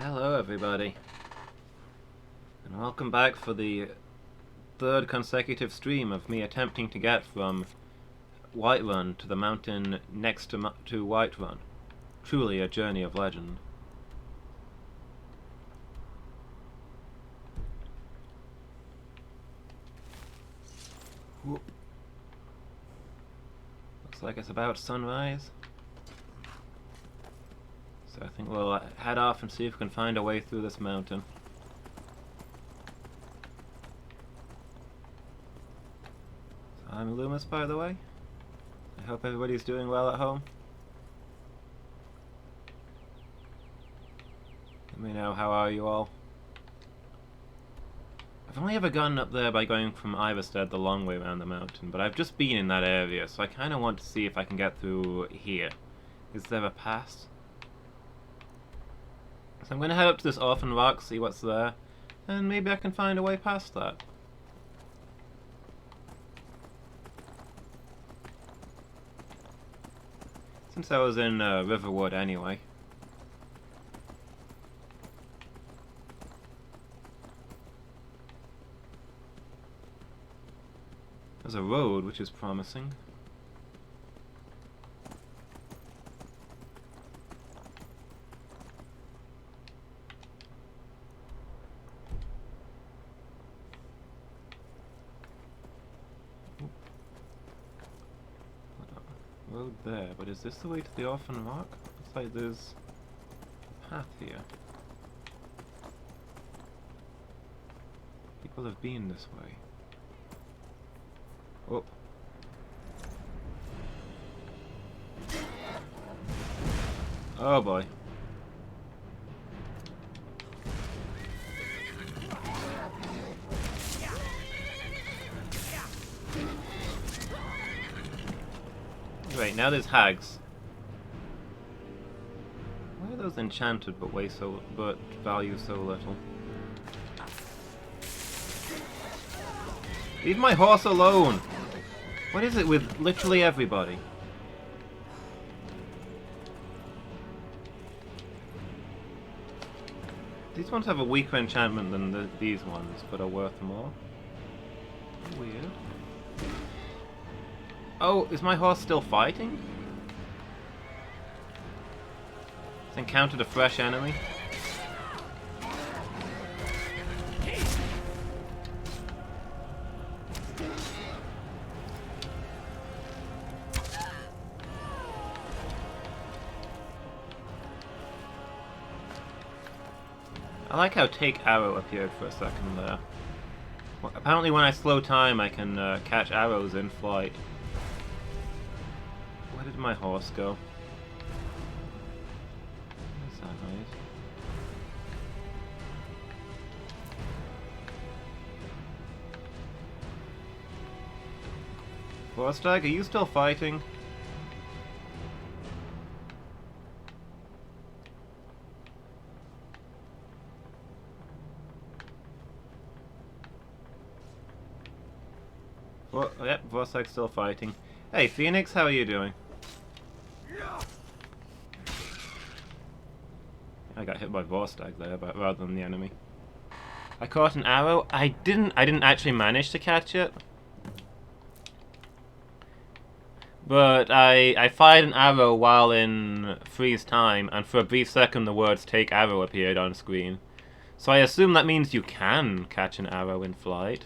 Hello everybody, and welcome back for the third consecutive stream of me attempting to get from Whiterun to the mountain next to Whiterun. Truly a journey of legend. Whoop. Looks like it's about sunrise. So I think we'll head off and see if we can find a way through this mountain. So I'm Loomis, by the way. I hope everybody's doing well at home. Let me know, how are you all? I've only ever gone up there by going from Iverstead the long way around the mountain, but I've just been in that area, so I kind of want to see if I can get through here. Is there a pass? So I'm going to head up to this orphan rock, see what's there, and maybe I can find a way past that. Since I was in Riverwood anyway. There's a road, which is promising. Road there, but is this the way to the Orphan Rock? Looks like there's a path here. People have been this way. Oh. Oh boy. Right, now there's hags. Why are those enchanted but value so little? Leave my horse alone! What is it with literally everybody? These ones have a weaker enchantment than these ones, but are worth more. Weird. Oh, is my horse still fighting? It's encountered a fresh enemy. I like how Take Arrow appeared for a second there. Well, apparently when I slow time I can catch arrows in flight. Where did my horse go? What's that noise? Vorstag, are you still fighting? Well, yep, Vorstag's still fighting. Hey, Phoenix, how are you doing? I got hit by Vorstag there, but rather than the enemy. I caught an arrow. I didn't actually manage to catch it. But I fired an arrow while in freeze time, and for a brief second the words "take arrow" appeared on screen. So I assume that means you can catch an arrow in flight.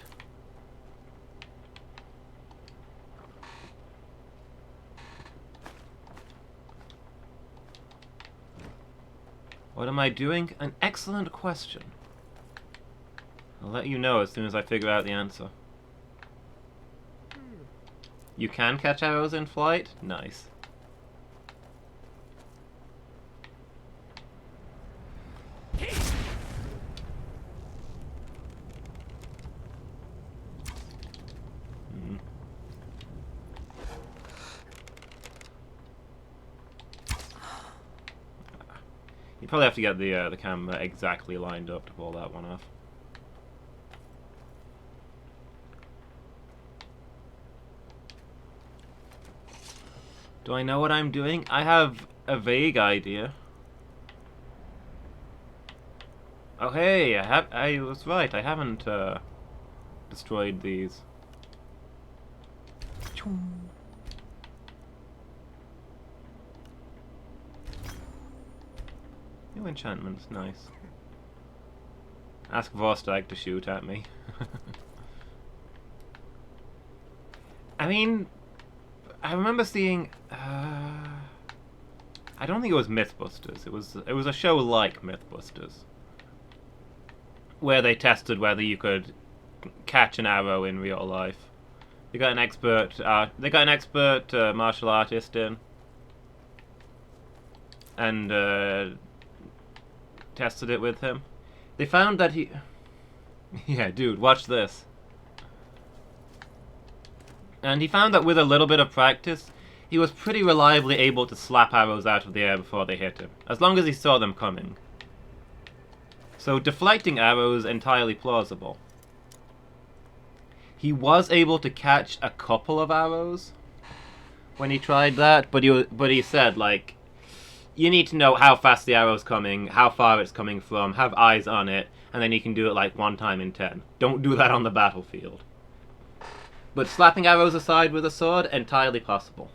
What am I doing? An excellent question. I'll let you know as soon as I figure out the answer. You can catch arrows in flight? Nice. You probably have to get the camera exactly lined up to pull that one off. Do I know what I'm doing? I have a vague idea. Oh hey, I was right. I haven't destroyed these. New enchantments, nice. Ask Vostag to shoot at me. I mean, I remember seeing. I don't think it was Mythbusters. It was a show like Mythbusters, where they tested whether you could catch an arrow in real life. They got an expert. They got an expert martial artist in, and tested it with him. They found that he. Yeah, dude, watch this. And he found that with a little bit of practice, he was pretty reliably able to slap arrows out of the air before they hit him, as long as he saw them coming. So deflecting arrows entirely plausible. He was able to catch a couple of arrows when he tried that, but he said, like, you need to know how fast the arrow's coming, how far it's coming from, have eyes on it, and then you can do it like 1 time in 10. Don't do that on the battlefield. But slapping arrows aside with a sword, entirely possible.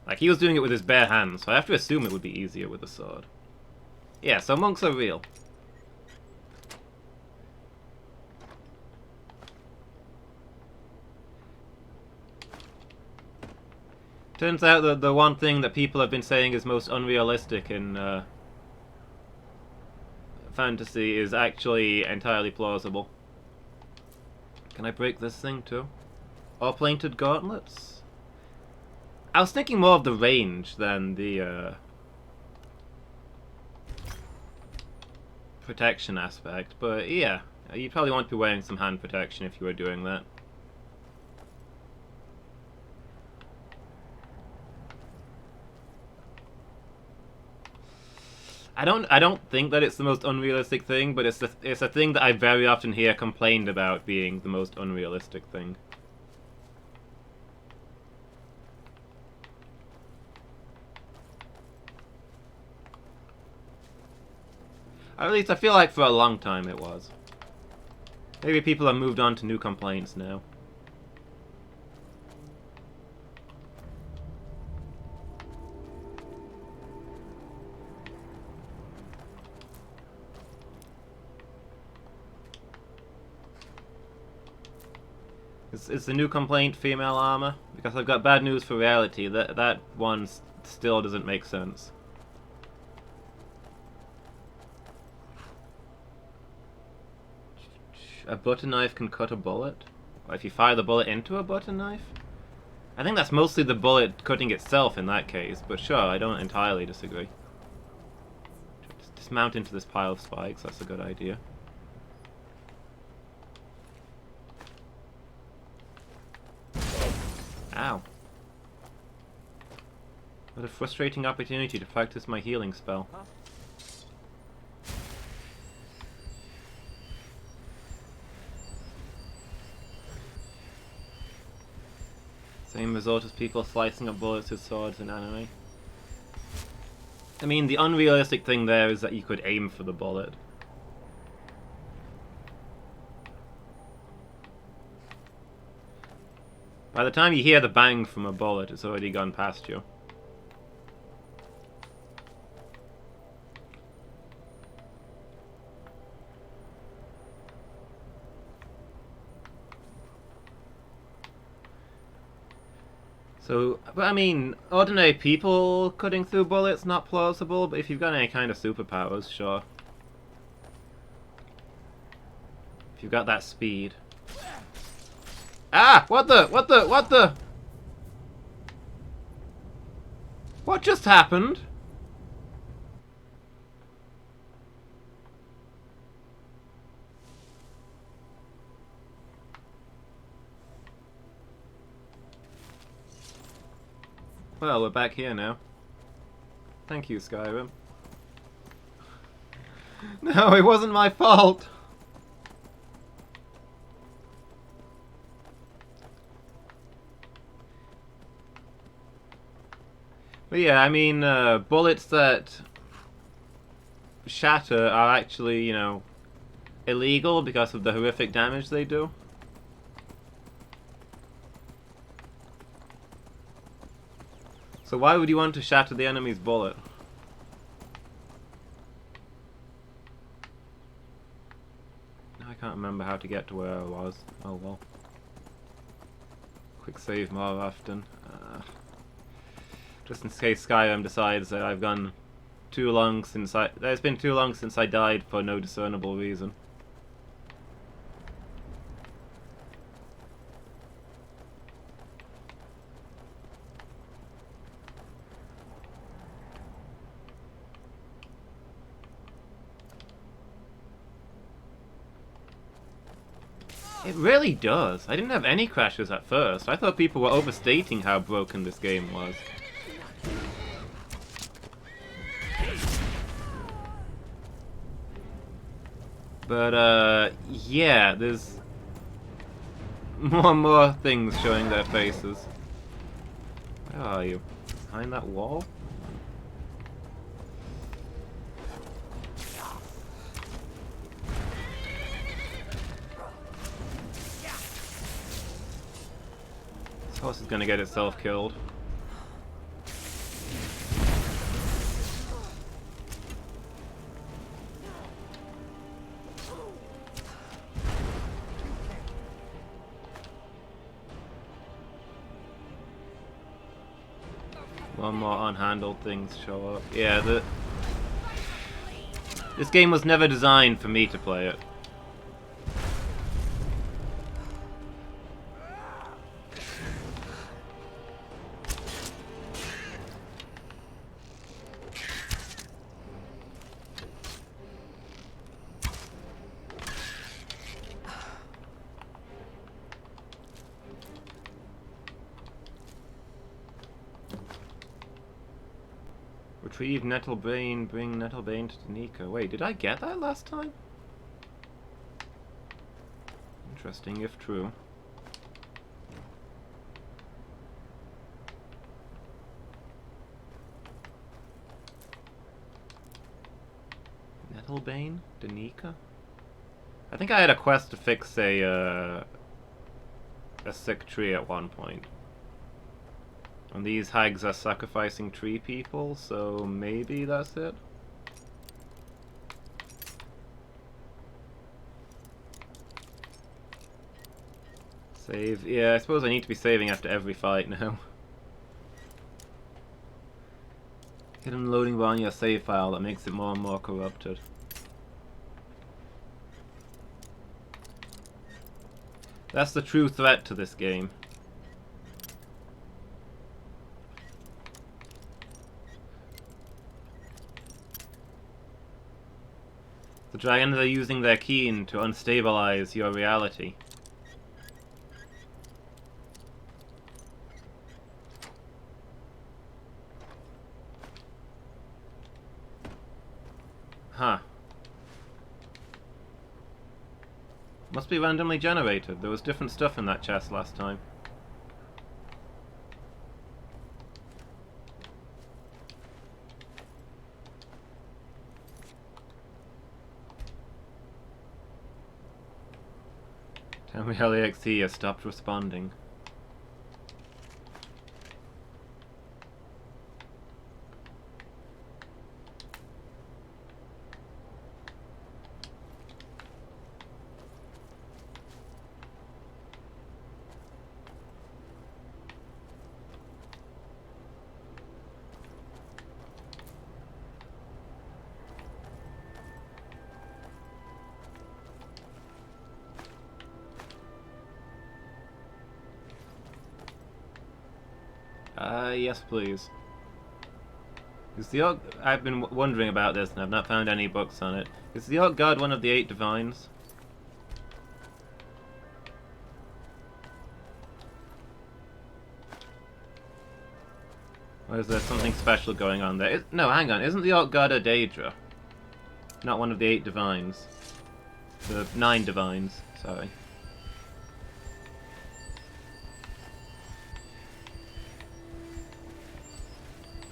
Like, he was doing it with his bare hands, so I have to assume it would be easier with a sword. Yeah, so monks are real. Turns out that the one thing that people have been saying is most unrealistic in fantasy is actually entirely plausible. Can I break this thing too? Or painted gauntlets? I was thinking more of the range than the protection aspect, but yeah, you'd probably want to be wearing some hand protection if you were doing that. I don't think that it's the most unrealistic thing, but it's a thing that I very often hear complained about being the most unrealistic thing. Or at least I feel like for a long time it was. Maybe people have moved on to new complaints now. Is the new complaint female armor? Because I've got bad news for reality. That one still doesn't make sense. A butter knife can cut a bullet? Or if you fire the bullet into a butter knife? I think that's mostly the bullet cutting itself in that case, but sure, I don't entirely disagree. Just dismount into this pile of spikes, that's a good idea. Ow. What a frustrating opportunity to practice my healing spell. Same result as people slicing up bullets with swords in anime. I mean, the unrealistic thing there is that you could aim for the bullet. By the time you hear the bang from a bullet, it's already gone past you. So, but I mean, ordinary people cutting through bullets, not plausible, but if you've got any kind of superpowers, sure. If you've got that speed. Ah! What the? What just happened? Well, we're back here now. Thank you, Skyrim. No, it wasn't my fault! But yeah, I mean, bullets that shatter are actually, illegal because of the horrific damage they do. So why would you want to shatter the enemy's bullet? I can't remember how to get to where I was. Oh well. Quick save more often. Just in case Skyrim decides that I've gone too long since it's been too long since I died for no discernible reason. It really does. I didn't have any crashes at first. I thought people were overstating how broken this game was. But, yeah, there's more and more things showing their faces. Where are you? Behind that wall? This horse is gonna get itself killed. One more unhandled things show up. Yeah, this game was never designed for me to play it. Retrieve Nettlebane, bring Nettlebane to Danica. Wait, did I get that last time? Interesting, if true. Nettlebane? Danica? I think I had a quest to fix a sick tree at one point. And these hags are sacrificing tree people, so maybe that's it? Save. Yeah, I suppose I need to be saving after every fight now. Hidden loading bar on your save file that makes it more and more corrupted. That's the true threat to this game. The dragons are using their keen to unstabilize your reality. Huh. Must be randomly generated. There was different stuff in that chest last time. Tell me how the XE has stopped responding. Yes please. Is the Orc... I've been wondering about this and I've not found any books on it. Is the Orc God one of the 8 divines? Or is there something special going on there? No, hang on. Isn't the Orc God a Daedra? Not one of the 8 divines. The 9 divines, sorry.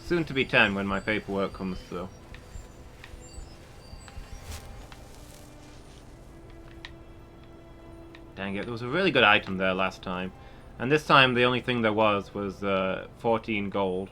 Soon to be 10 when my paperwork comes through. Dang it, there was a really good item there last time. And this time the only thing there was 14 gold.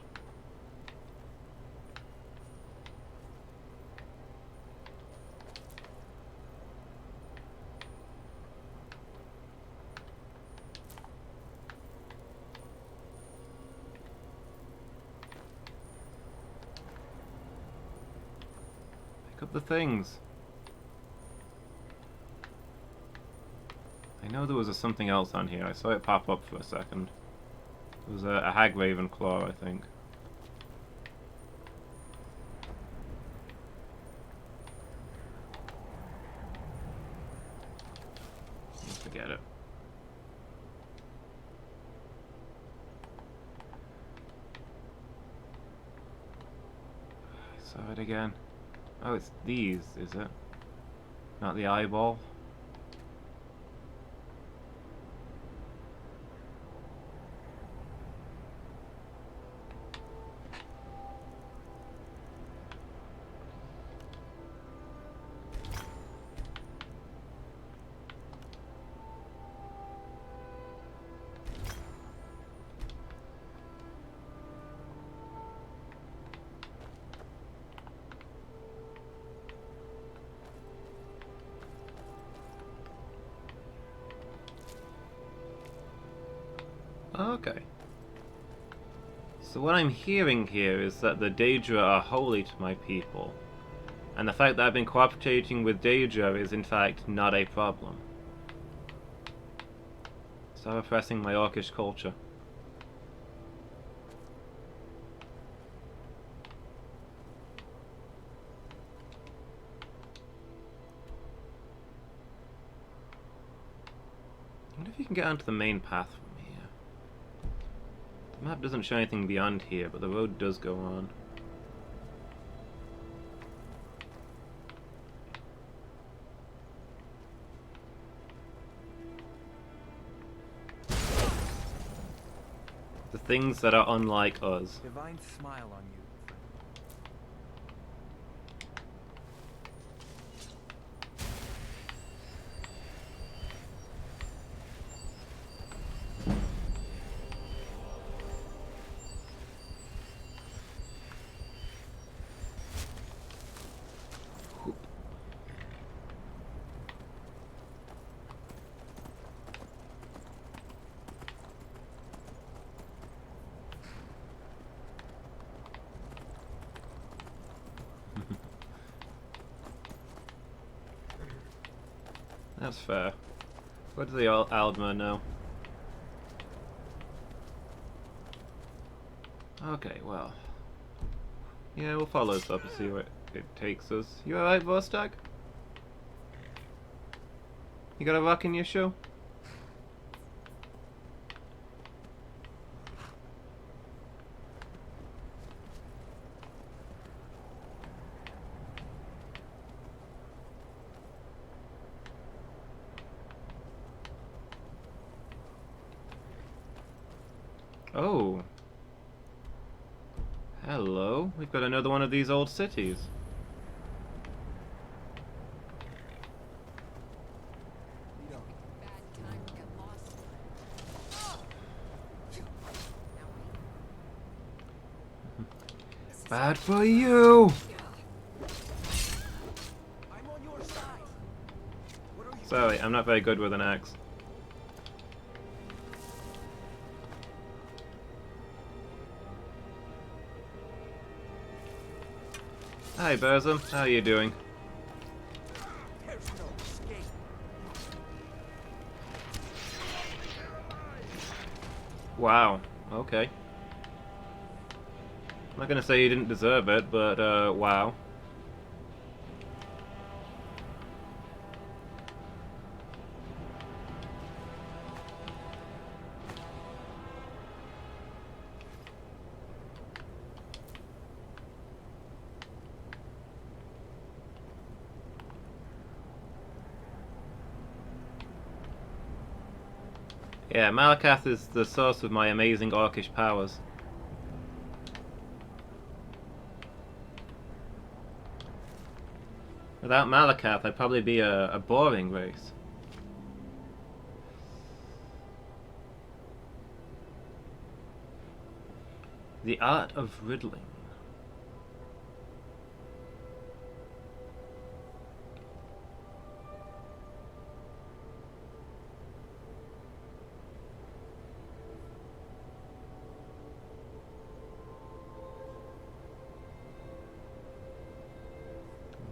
Pick up the things. I know there was something else on here. I saw it pop up for a second. It was a hag raven claw, I think. Forget it. I saw it again. Oh, it's these, is it? Not the eyeball? Okay. So what I'm hearing here is that the Daedra are holy to my people, and the fact that I've been cooperating with Daedra is in fact not a problem. Stop oppressing my orcish culture. I wonder if you can get onto the main path from here. The map doesn't show anything beyond here, but the road does go on. The things that are unlike us. Divine smile on you. That's fair. What does the Aldmer know? Okay, well. Yeah, we'll follow this up and see where it takes us. You alright, Vostok? You got a rock in your shoe? Oh. Hello. We've got another one of these old cities. Bad for you! I'm on your side. What are you Sorry, I'm not very good with an axe. Hi, Burzum. How are you doing? There's no escape. Wow. Okay. I'm not gonna say you didn't deserve it, but, wow. Yeah, Malakath is the source of my amazing orcish powers. Without Malakath, I'd probably be a boring race. The art of riddling.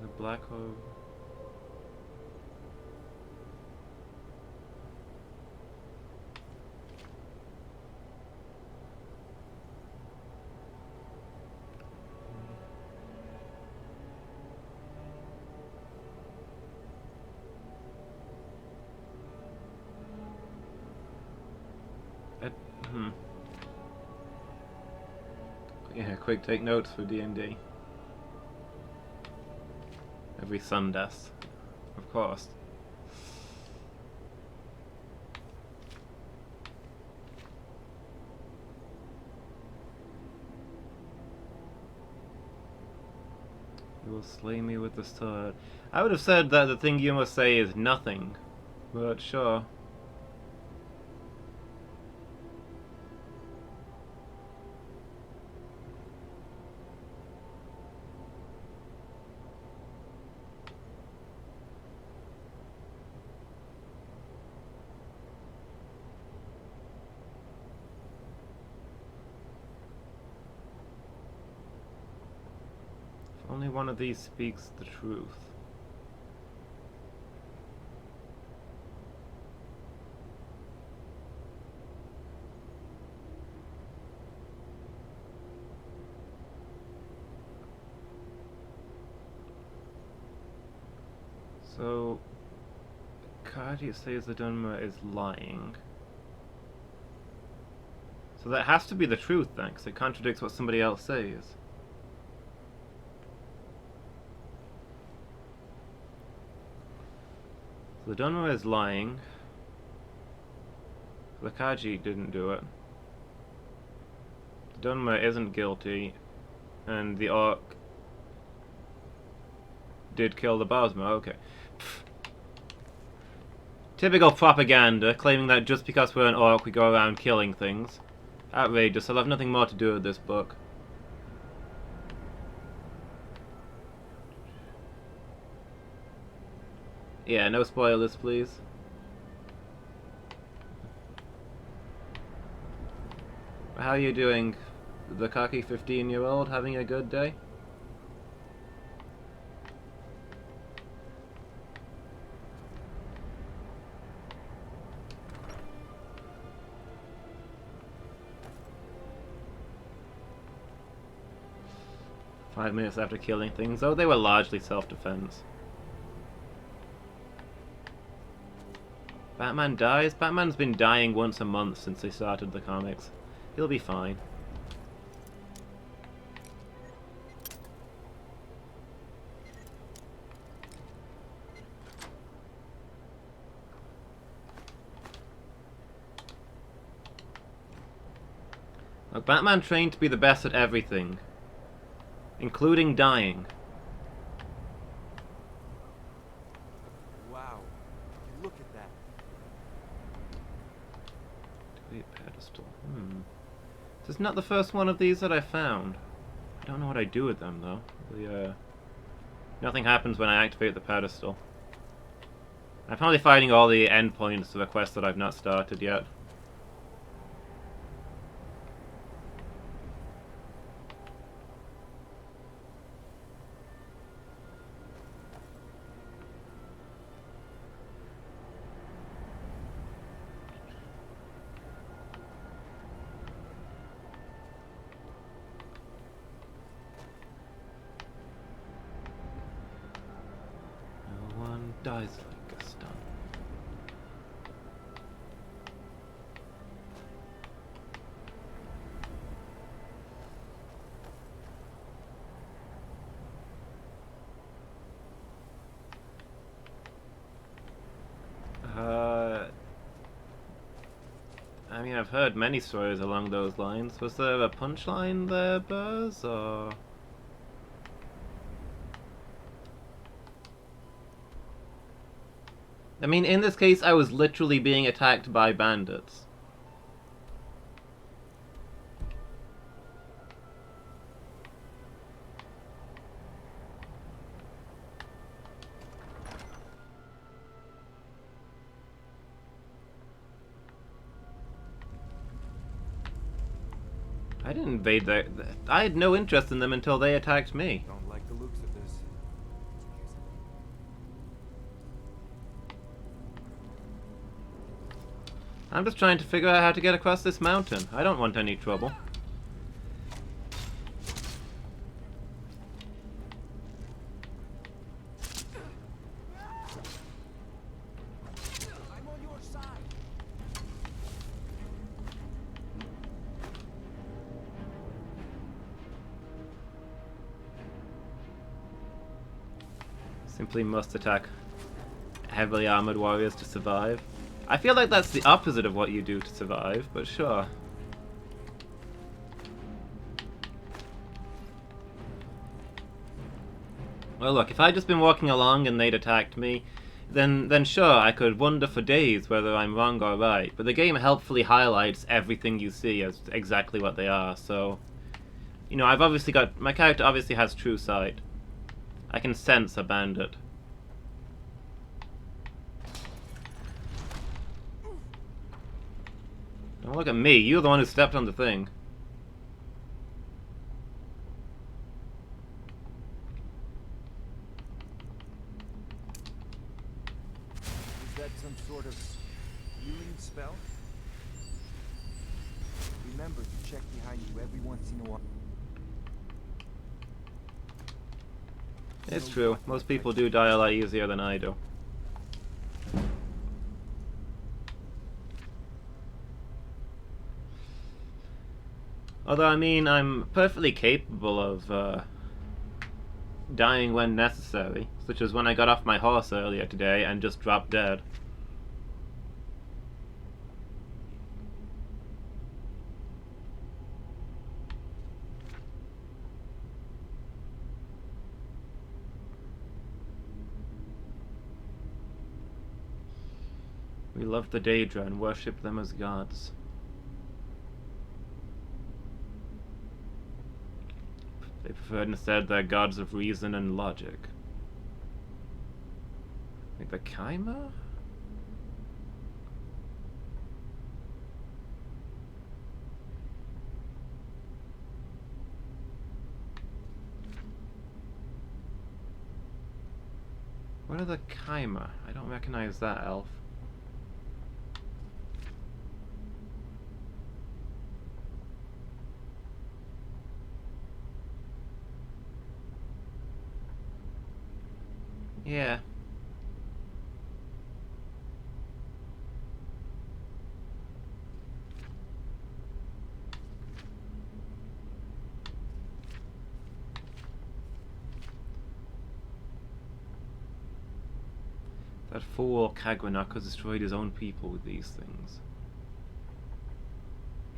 The black hole. Yeah, quick take notes for D&D. Every Sundeath, of course. You will slay me with the sword. I would have said that the thing you must say is nothing, but sure. Only one of these speaks the truth. So, Kaji says the Dunmer is lying. So that has to be the truth then, because it contradicts what somebody else says. So the Dunmer is lying. The Kaji didn't do it. The Dunmer isn't guilty, and the Orc did kill the Bosmer. Okay. Pfft. Typical propaganda, claiming that just because we're an Orc we go around killing things. Outrageous. I'll have nothing more to do with this book. Yeah, no spoilers, please. How are you doing, the cocky 15-year-old? Having a good day? Five minutes after killing things, though they were largely self-defense. Batman dies? Batman's been dying once a month since they started the comics. He'll be fine. Look, Batman trained to be the best at everything, including dying. Wow. Look at that. Wait, pedestal. This is not the first one of these that I found. I don't know what I do with them, though. Nothing happens when I activate the pedestal. I'm probably finding all the endpoints of a quest that I've not started yet. No one dies like a stun. I mean, I've heard many stories along those lines. Was there a punchline there, Buzz, or...? I mean, in this case, I was literally being attacked by bandits. I didn't invade their... I had no interest in them until they attacked me. Don't like the looks of this. I'm just trying to figure out how to get across this mountain. I don't want any trouble. I'm on your side. Simply must attack heavily armored warriors to survive. I feel like that's the opposite of what you do to survive, but sure. Well, look, if I'd just been walking along and they'd attacked me, then sure, I could wonder for days whether I'm wrong or right, but the game helpfully highlights everything you see as exactly what they are, so... You know, I've obviously got... My character obviously has true sight. I can sense a bandit. Don't look at me, you're the one who stepped on the thing. Is that some sort of healing spell? Remember to check behind you every once in a while. It's true, most people do die a lot easier than I do. Although, I mean, I'm perfectly capable of dying when necessary, such as when I got off my horse earlier today and just dropped dead. We love the Daedra and worship them as gods. They preferred instead their gods of reason and logic. Like the Chima? What are the Chima? I don't recognize that elf. Yeah. That fool Kagranok has destroyed his own people with these things.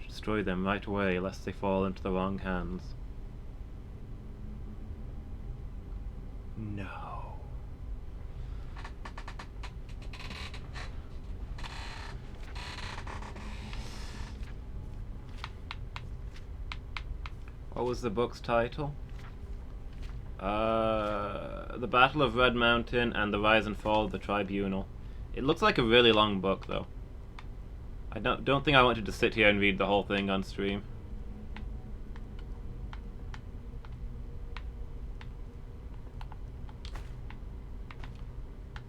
Should destroy them right away, lest they fall into the wrong hands. No. What was the book's title? The Battle of Red Mountain and the Rise and Fall of the Tribunal. It looks like a really long book, though. I don't think I wanted to sit here and read the whole thing on stream.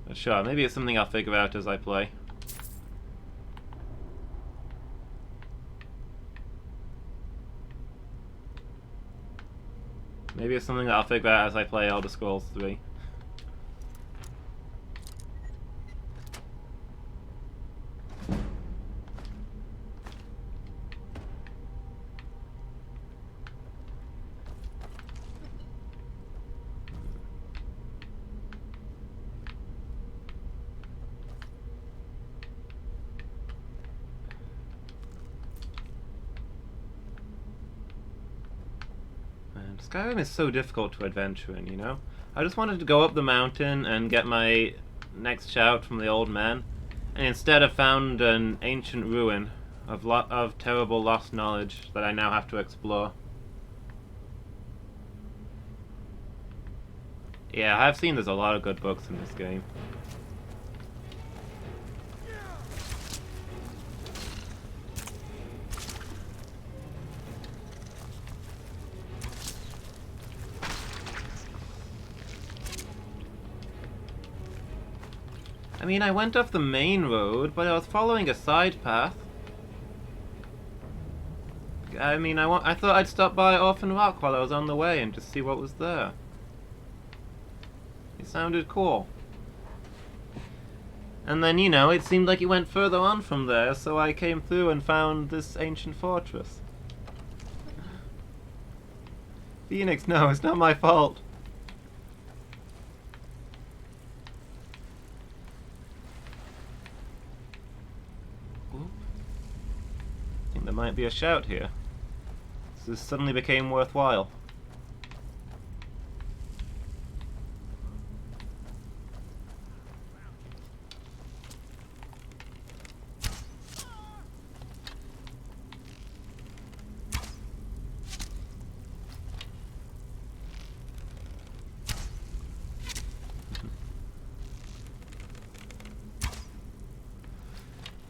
But sure, maybe it's something I'll figure out as I play. Maybe it's something that I'll figure out as I play Elder Scrolls 3. Skyrim is so difficult to adventure in, you know? I just wanted to go up the mountain and get my next shout from the old man, and instead have found an ancient ruin of terrible lost knowledge that I now have to explore. Yeah, I've seen there's a lot of good books in this game. I mean, I went off the main road, but I was following a side path. I mean, I thought I'd stop by Orphan Rock while I was on the way and just see what was there. It sounded cool. And then, you know, it seemed like it went further on from there, so I came through and found this ancient fortress. Phoenix, no, it's not my fault. I think there might be a shout here. This suddenly became worthwhile.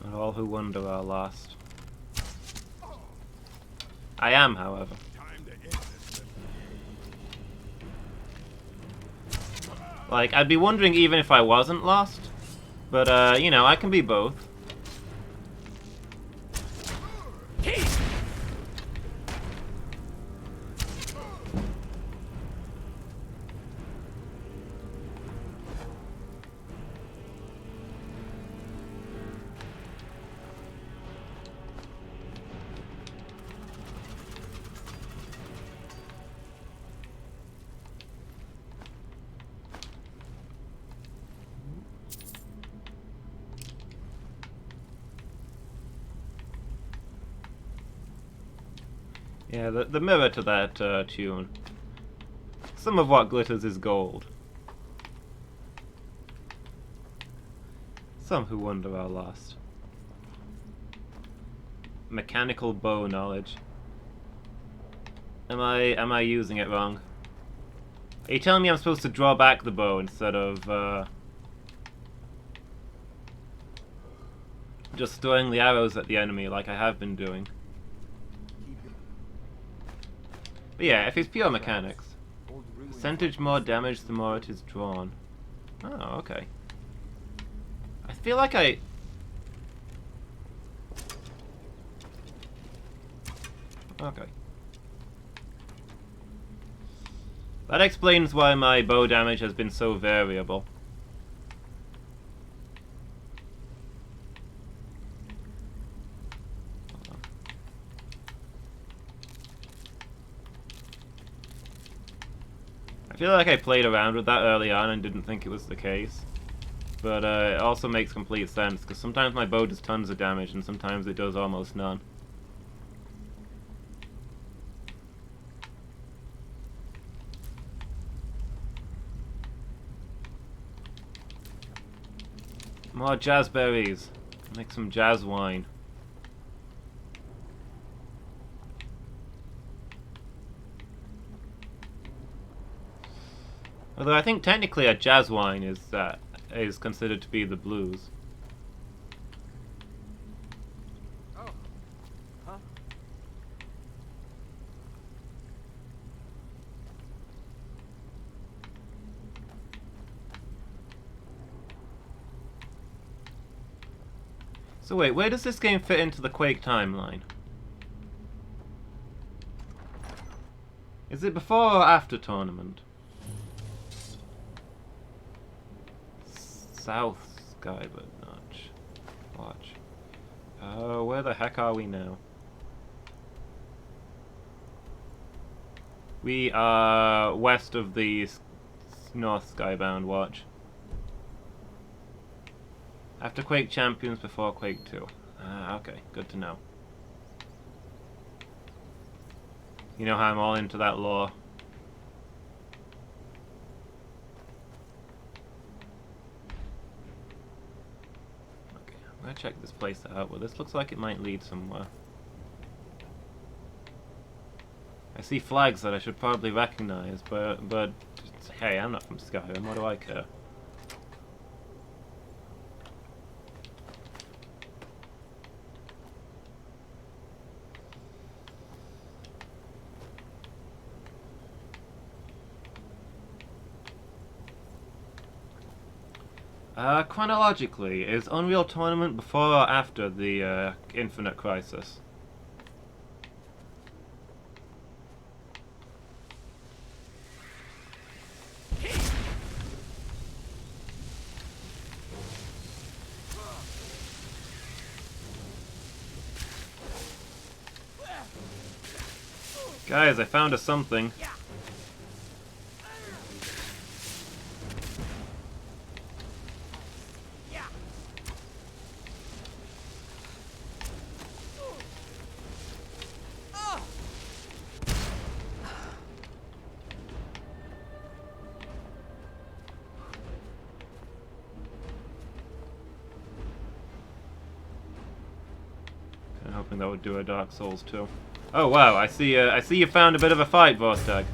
Not all who wonder are lost. I am, however. Like, I'd be wondering even if I wasn't lost. But, you know, I can be both. Yeah, the mirror to that tune. Some of what glitters is gold. Some who wonder are lost. Mechanical bow knowledge. Am I using it wrong? Are you telling me I'm supposed to draw back the bow instead of just throwing the arrows at the enemy like I have been doing? But yeah, if it's pure mechanics. Percentage more damage the more it is drawn. Oh, okay. I feel like I... Okay. That explains why my bow damage has been so variable. I feel like I played around with that early on and didn't think it was the case. But it also makes complete sense, because sometimes my bow does tons of damage and sometimes it does almost none. More jazzberries. Make some jazz wine. Although I think technically a jazz wine is considered to be the blues. Oh. Huh? So wait, where does this game fit into the Quake timeline? Is it before or after tournament? South Skybird Notch. Watch. Where the heck are we now? We are west of the North Skybound Watch. After Quake Champions, before Quake 2. Okay, good to know. You know how I'm all into that lore. place out, but this looks like it might lead somewhere. I see flags that I should probably recognize, but hey, I'm not from Skyrim, what do I care? Chronologically, is Unreal Tournament before or after the Infinite Crisis? Guys, I found a something. I'm hoping that would do a Dark Souls too. Oh wow, I see you found a bit of a fight, Vostag.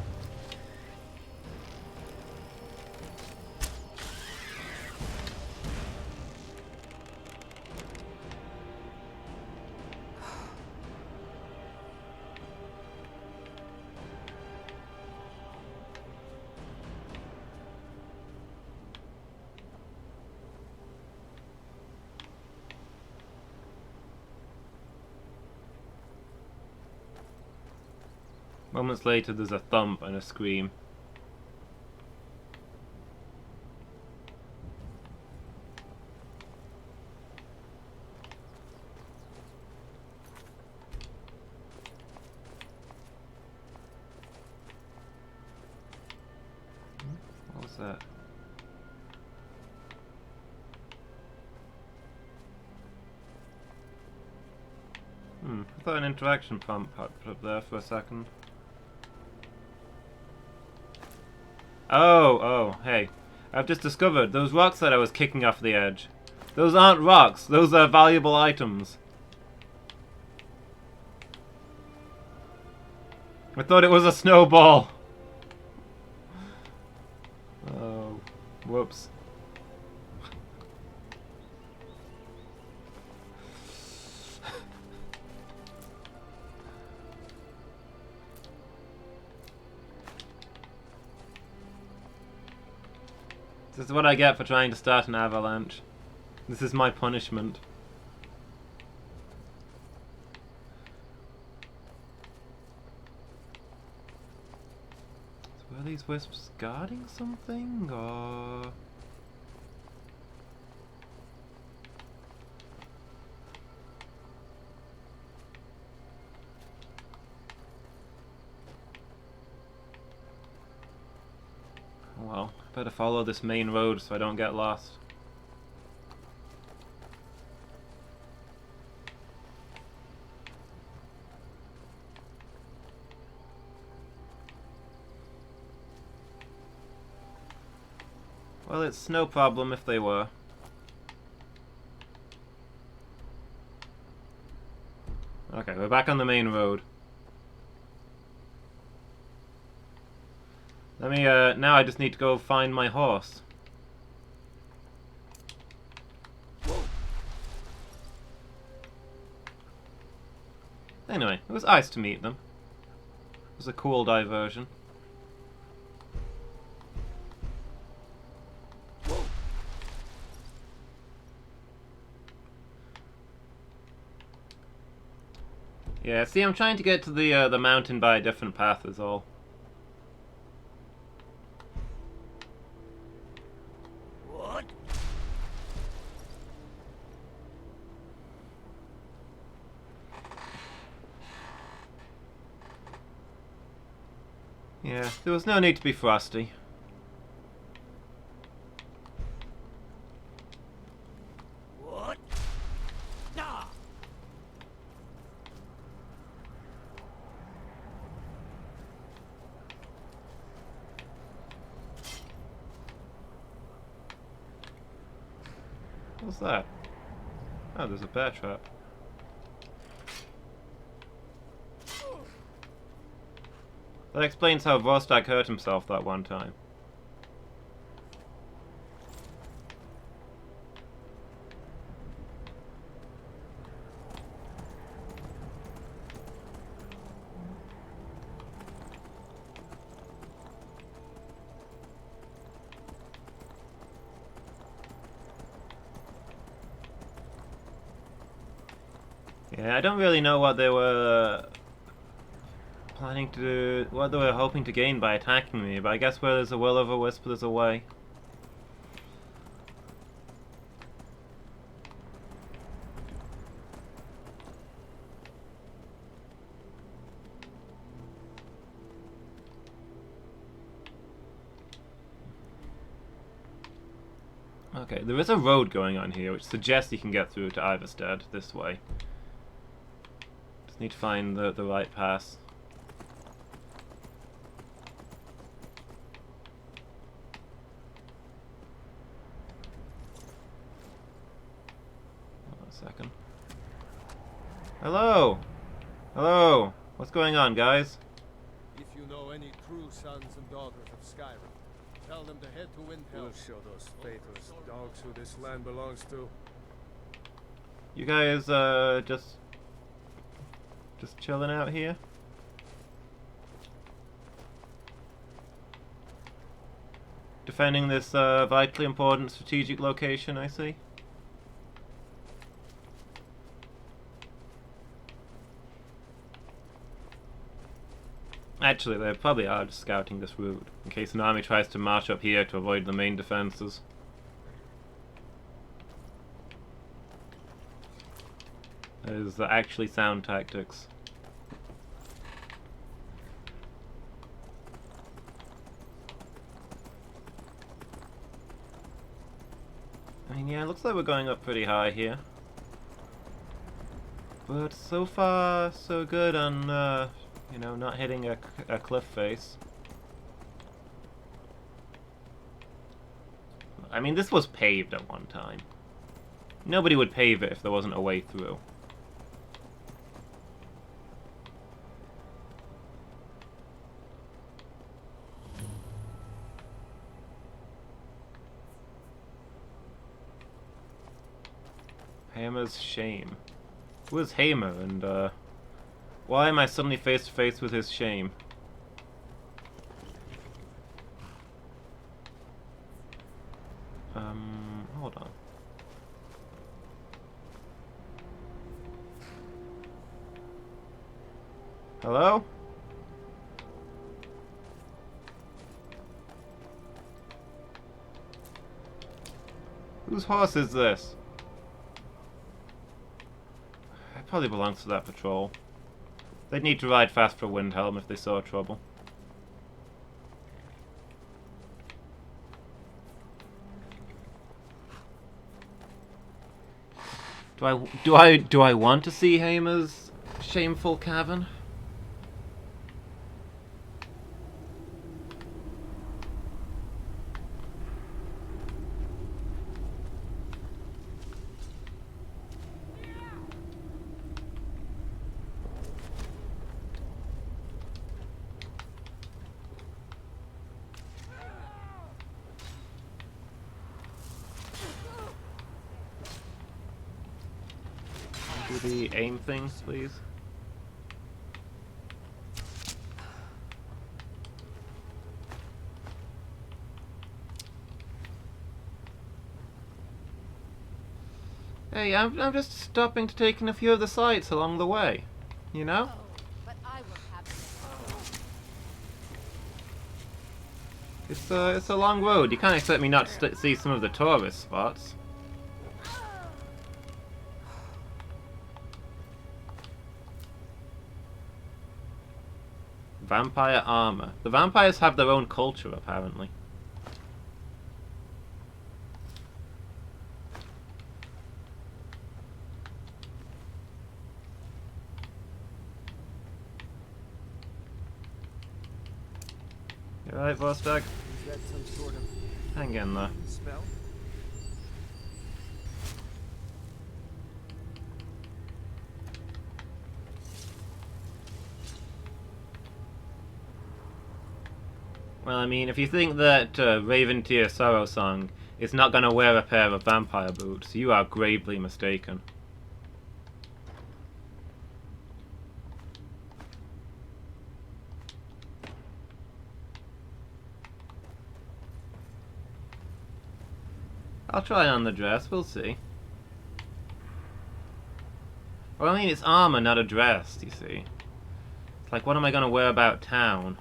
Moments later, there's a thump and a scream. What was that? I thought an interaction prompt popped up there for a second. Oh, hey. I've just discovered those rocks that I was kicking off the edge. Those aren't rocks, those are valuable items. I thought it was a snowball. Oh, whoops. This is what I get for trying to start an avalanche. This is my punishment. So are these wisps guarding something, or...? Well, better follow this main road so I don't get lost. Well, it's no problem if they were. Okay, we're back on the main road. Let me, now I just need to go find my horse. Anyway, it was nice to meet them. It was a cool diversion. Yeah, see, I'm trying to get to the mountain by a different path is all. What? Yeah, there was no need to be frosty. What? Nah. What's that? Oh, there's a bear trap. That explains how Vostok hurt himself that one time. Yeah, I don't really know what they were planning to do, what they were hoping to gain by attacking me, but I guess where there's a will of a wisp, there's a way. Okay, there is a road going on here, which suggests you can get through to Iverstead this way. Just need to find the right pass. Hold on a second. Hello! Hello! What's going on, guys? If you know any true sons and daughters of Skyrim, tell them to head to Windhelm. We'll show those faithless dogs who this land belongs to. You guys, just chilling out here? Defending this, vitally important strategic location, I see. Actually, they probably are just scouting this route, in case an army tries to march up here to avoid the main defenses. Those are actually sound tactics. I mean, yeah, it looks like we're going up pretty high here. But so far, so good on, you know, not hitting a cliff face. I mean, this was paved at one time. Nobody would pave it if there wasn't a way through. Hamer's shame. Who is Hamer, and why am I suddenly face to face with his shame? Hold on. Hello? Whose horse is this? It probably belongs to that patrol. They'd need to ride fast for Windhelm if they saw trouble. Do I want to see Hamer's shameful cavern? Do the aim things, please. Hey, I'm just stopping to take in a few of the sights along the way, you know? Oh, but I will have it. It's a long road. You can't expect me not to see some of the tourist spots. Vampire armor. The vampires have their own culture, apparently. You alright, Vostok? Is that some sort of Hang in there. smell? Well, I mean, if you think that Raven Tear Sorrow Song is not going to wear a pair of vampire boots, you are gravely mistaken. I'll try on the dress, we'll see. Well, I mean, it's armor, not a dress, you see. It's like, what am I going to wear about town?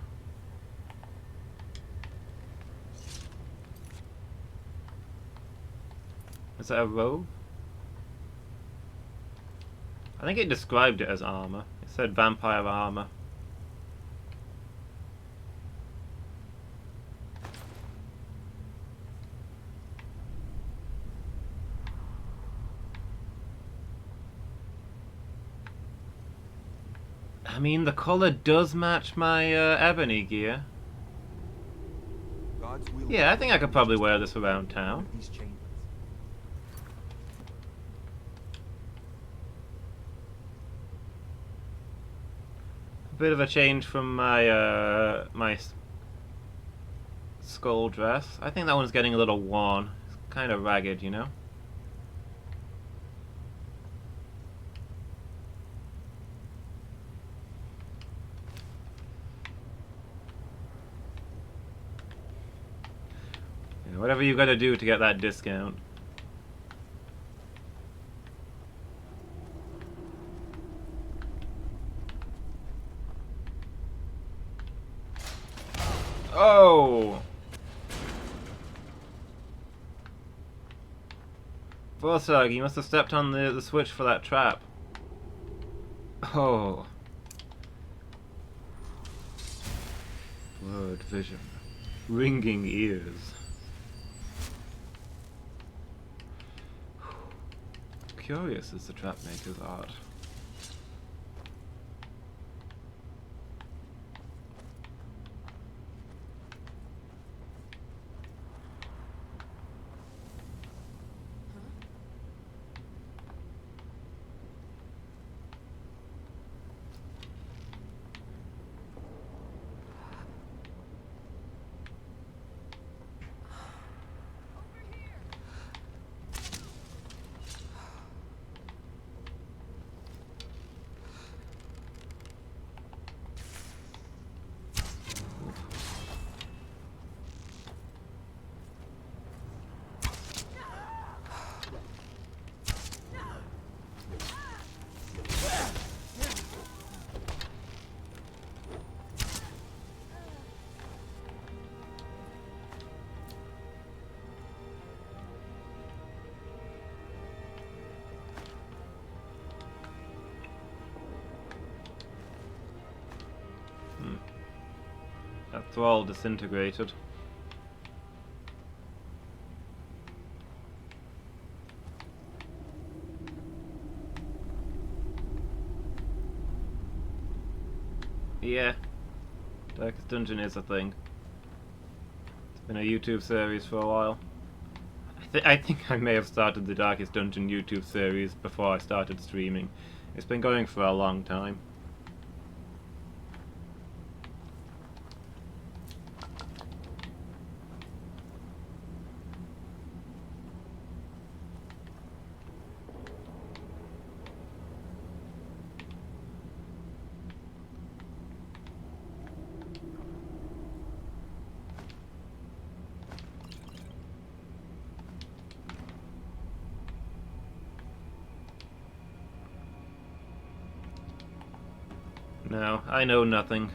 Is that a robe? I think it described it as armor. It said vampire armor. I mean, the color does match my ebony gear. Yeah, I think I could probably wear this around town. A bit of a change from my my skull dress. I think that one's getting a little worn. It's kind of ragged, you know? Yeah, whatever you gotta do to get that discount. Oh! Vorsag, you must have stepped on the switch for that trap. Oh. Blurred vision. Ringing ears. Curious is the trapmaker's art. That's all disintegrated. Yeah, Darkest Dungeon is a thing. It's been a YouTube series for a while. I think I may have started the Darkest Dungeon YouTube series before I started streaming. It's been going for a long time. No, I know nothing.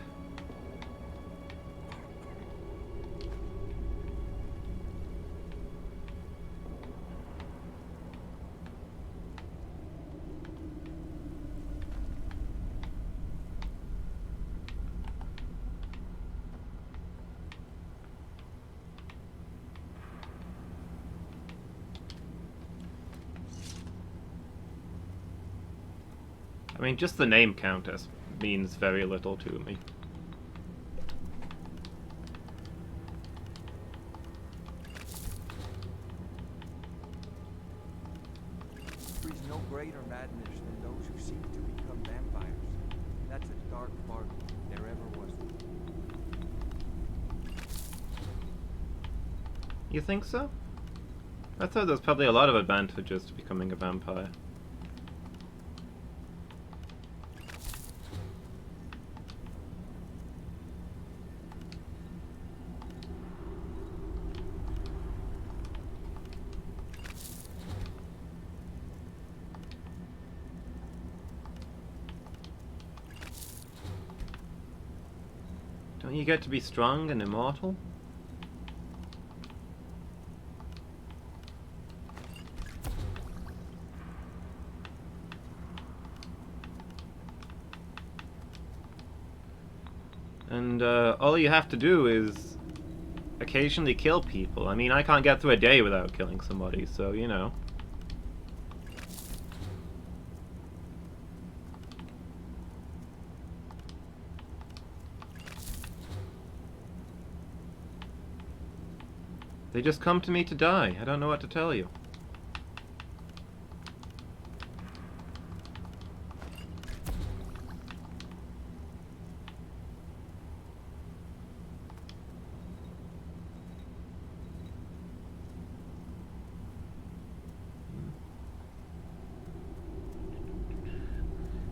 I mean, just the name Countess means very little to me. There is no greater madness than those who seek to become vampires. That's a dark bargain. There ever was. You think so? I thought there's probably a lot of advantages to becoming a vampire. Don't you get to be strong and immortal? And all you have to do is occasionally kill people. I mean, I can't get through a day without killing somebody, so, you know. They just come to me to die. I don't know what to tell you.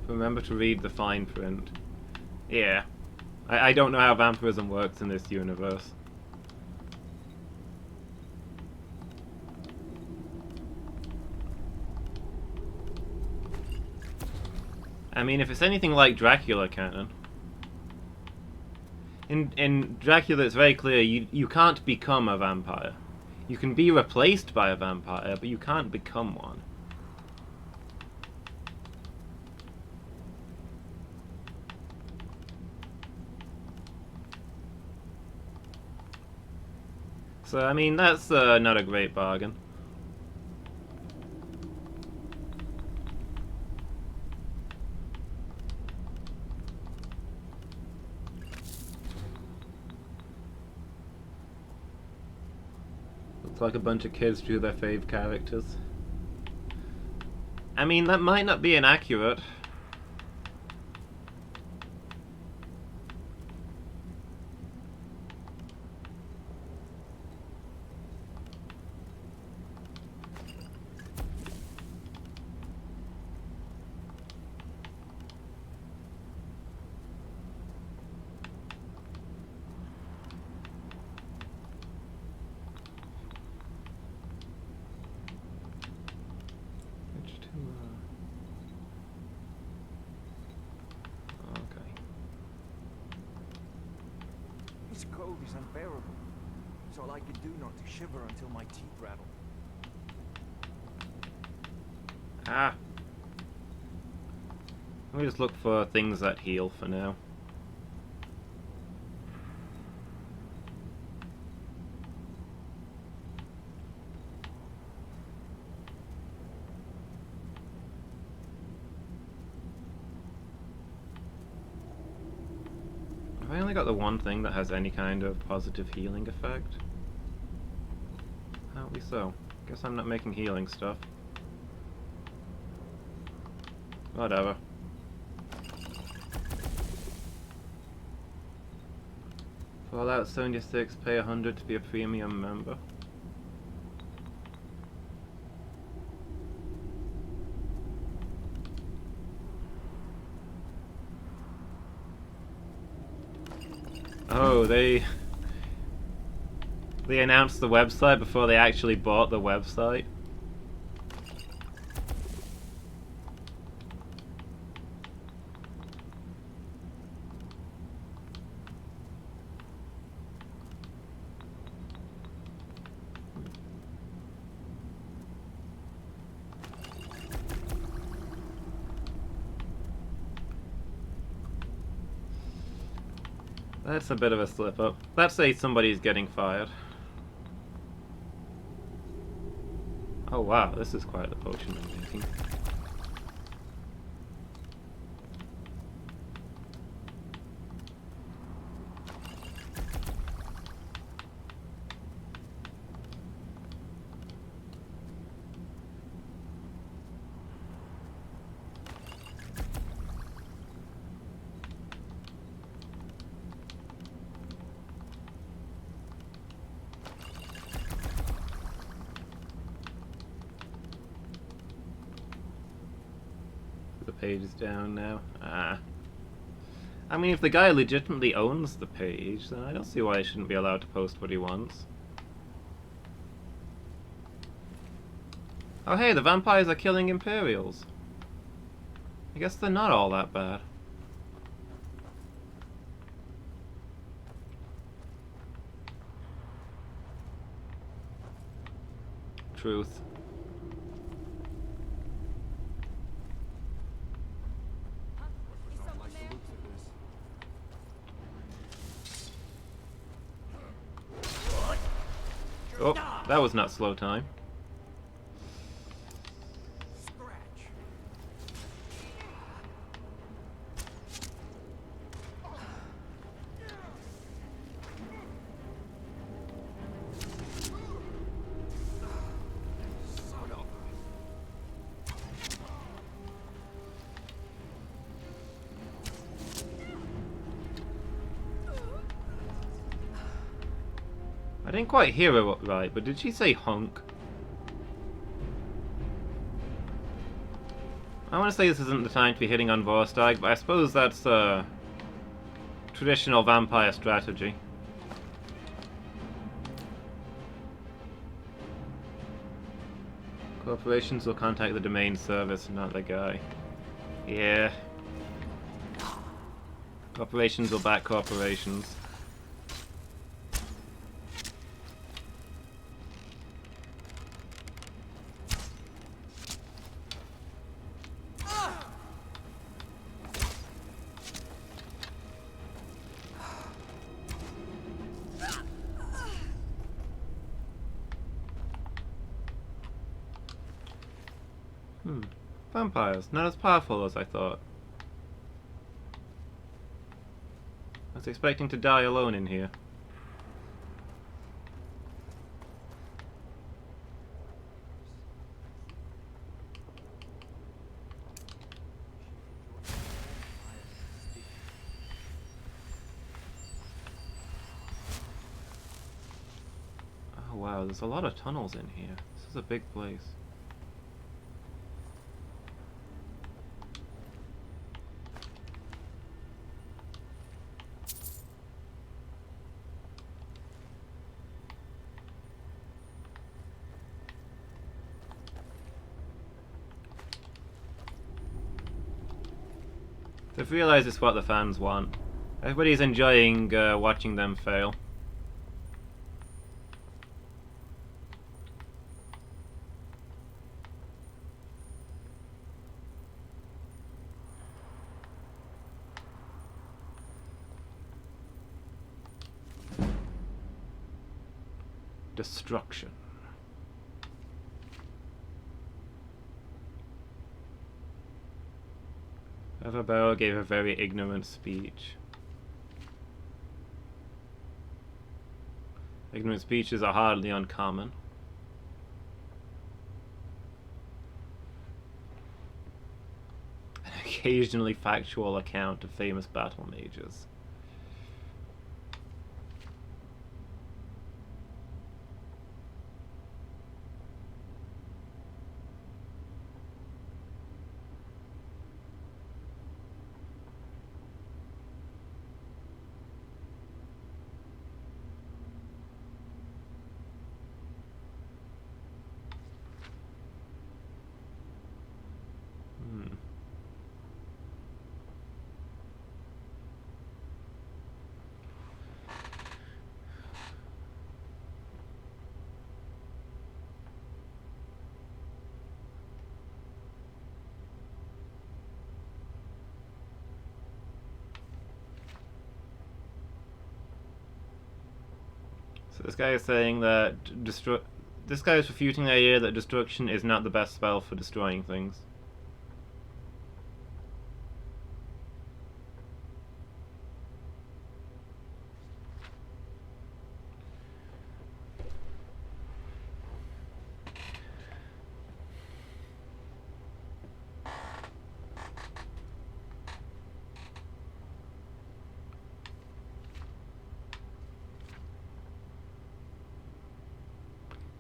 Remember to read the fine print. Yeah. I don't know how vampirism works in this universe. I mean, if it's anything like Dracula canon, in Dracula it's very clear you can't become a vampire. You can be replaced by a vampire, but you can't become one. So, I mean, that's not a great bargain. Looks like a bunch of kids drew their fave characters. I mean, that might not be inaccurate. This cold is unbearable. It's all I can do not to shiver until my teeth rattle. Ah. Let me just look for things that heal for now. Have I only got the one thing that has any kind of positive healing effect? Apparently so. Guess I'm not making healing stuff. Whatever. Fallout 76, pay 100 to be a premium member. Oh, they announced the website before they actually bought the website. That's a bit of a slip up. Let's say somebody's getting fired. Oh wow, this is quite the potion I'm making. page is down now. Ah. I mean, if the guy legitimately owns the page, then I don't see why he shouldn't be allowed to post what he wants. Oh hey, the vampires are killing Imperials. I guess they're not all that bad. Truth. Oh, that was not slow time. I didn't quite hear her right, but did she say hunk? I want to say this isn't the time to be hitting on Vorstag, but I suppose that's traditional vampire strategy. Corporations will contact the domain service, not the guy. Yeah. Corporations will back corporations. Vampires, not as powerful as I thought. I was expecting to die alone in here. Oh wow, there's a lot of tunnels in here. This is a big place. They've realised it's what the fans want. Everybody's enjoying watching them fail. Destruction. Everbarrow gave a very ignorant speech. Ignorant speeches are hardly uncommon. An occasionally factual account of famous battle mages. So this guy is saying that this guy is refuting the idea that destruction is not the best spell for destroying things.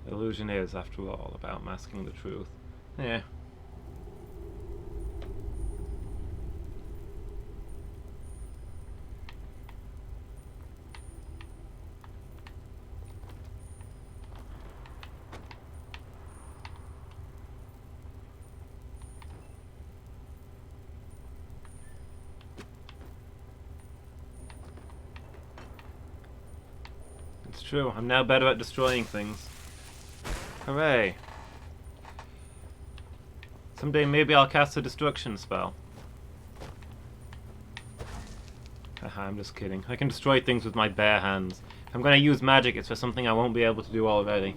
Illusion is, after all, about masking the truth. Yeah. It's true. I'm now better at destroying things. Hooray. Someday maybe I'll cast a destruction spell. Haha, I'm just kidding. I can destroy things with my bare hands. If I'm going to use magic, it's for something I won't be able to do already.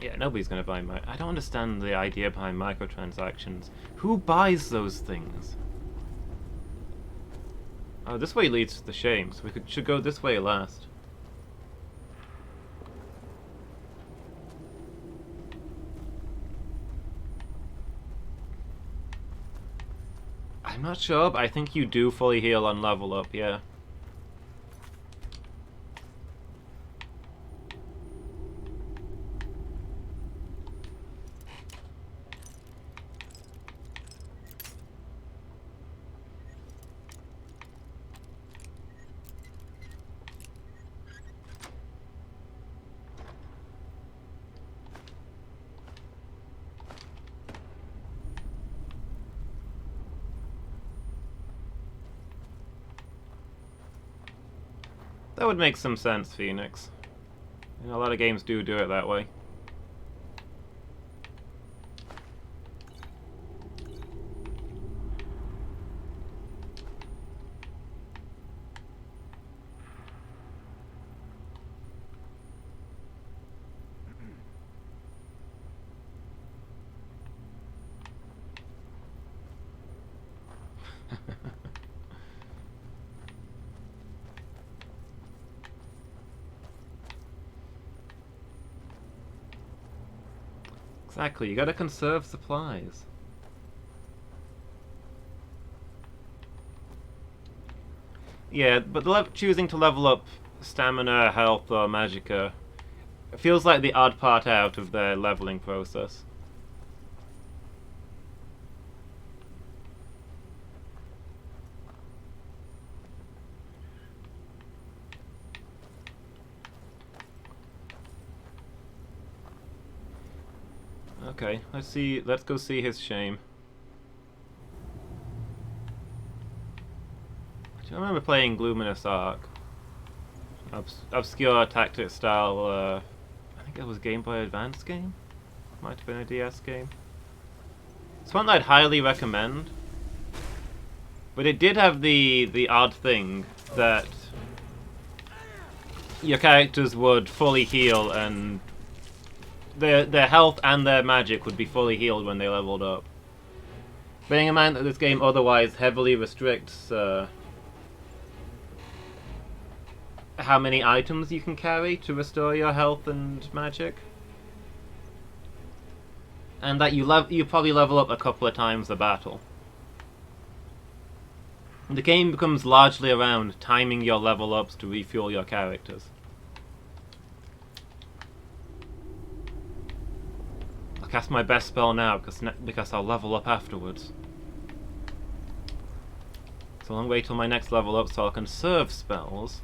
Yeah, nobody's going to buy my... I don't understand the idea behind microtransactions. Who buys those things? Oh, this way leads to the shame, so we should go this way last. I'm not sure, but I think you do fully heal on level up, yeah. That would make some sense, Phoenix. You know, a lot of games do it that way. Exactly, you gotta conserve supplies. Yeah, but choosing to level up stamina, health, or magicka feels like the odd part out of their leveling process. Okay, let's go see his shame. Do you remember playing Luminous Arc? Obscure tactic style, I think it was Game Boy Advance game? Might have been a DS game. It's one I'd highly recommend. But it did have the odd thing that your characters would fully heal, and their health and their magic would be fully healed when they leveled up. Bearing in mind that this game otherwise heavily restricts how many items you can carry to restore your health and magic, and that you probably level up a couple of times a battle. The game becomes largely around timing your level ups to refuel your characters. I'll cast my best spell now because I'll level up afterwards. So I'll wait till my next level up so I'll conserve spells.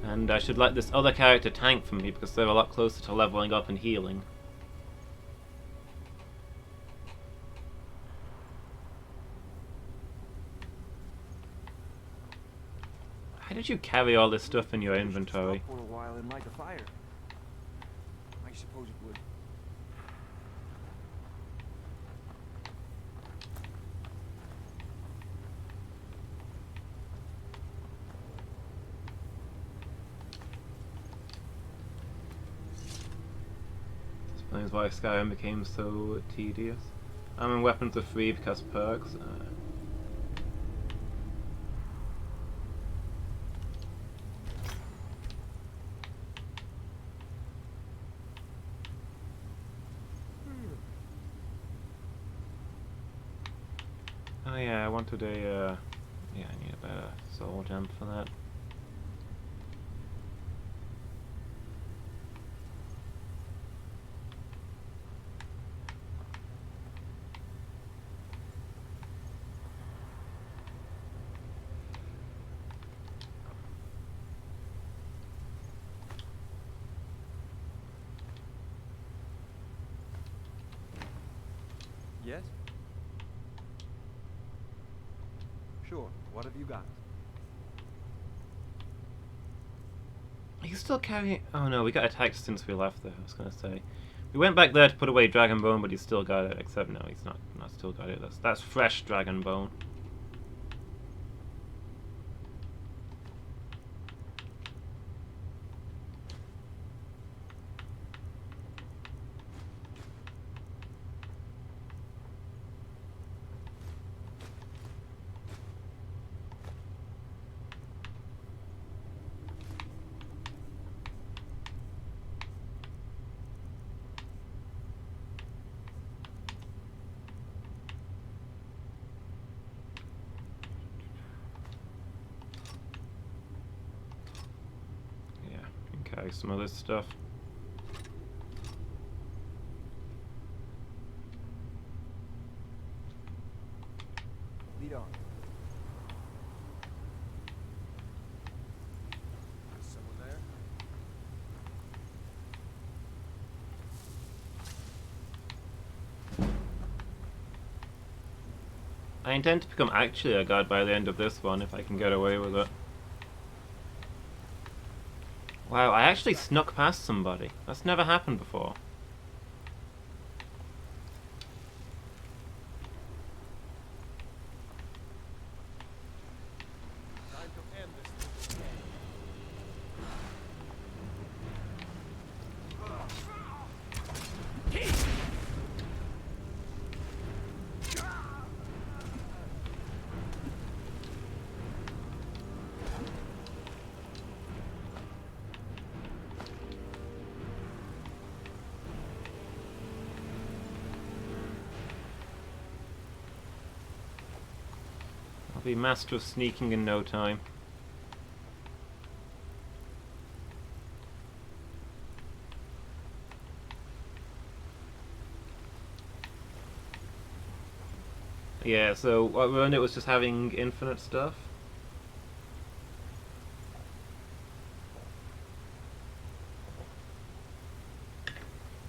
And I should let this other character tank for me because they're a lot closer to leveling up and healing. How did you carry all this stuff in your inventory? For a while and light a fire. I suppose it would. Explains why Skyrim became so tedious. And weapons are free because perks. Oh yeah, I wanted a, yeah, I need a better soul gem for that. Yes? Sure. What have you got? He's still carrying... Oh no, we got attacked since we left there, I was gonna say. We went back there to put away Dragon Bone, but he's still got it. Except no, he's not still got it. That's fresh Dragon Bone. Okay, some of this stuff. Lead on. Is someone there? I intend to become actually a god by the end of this one, if I can get away with it. Wow, I actually snuck past somebody. That's never happened before. Time to end this. I'll be master of sneaking in no time. Yeah, so what ruined it was just having infinite stuff.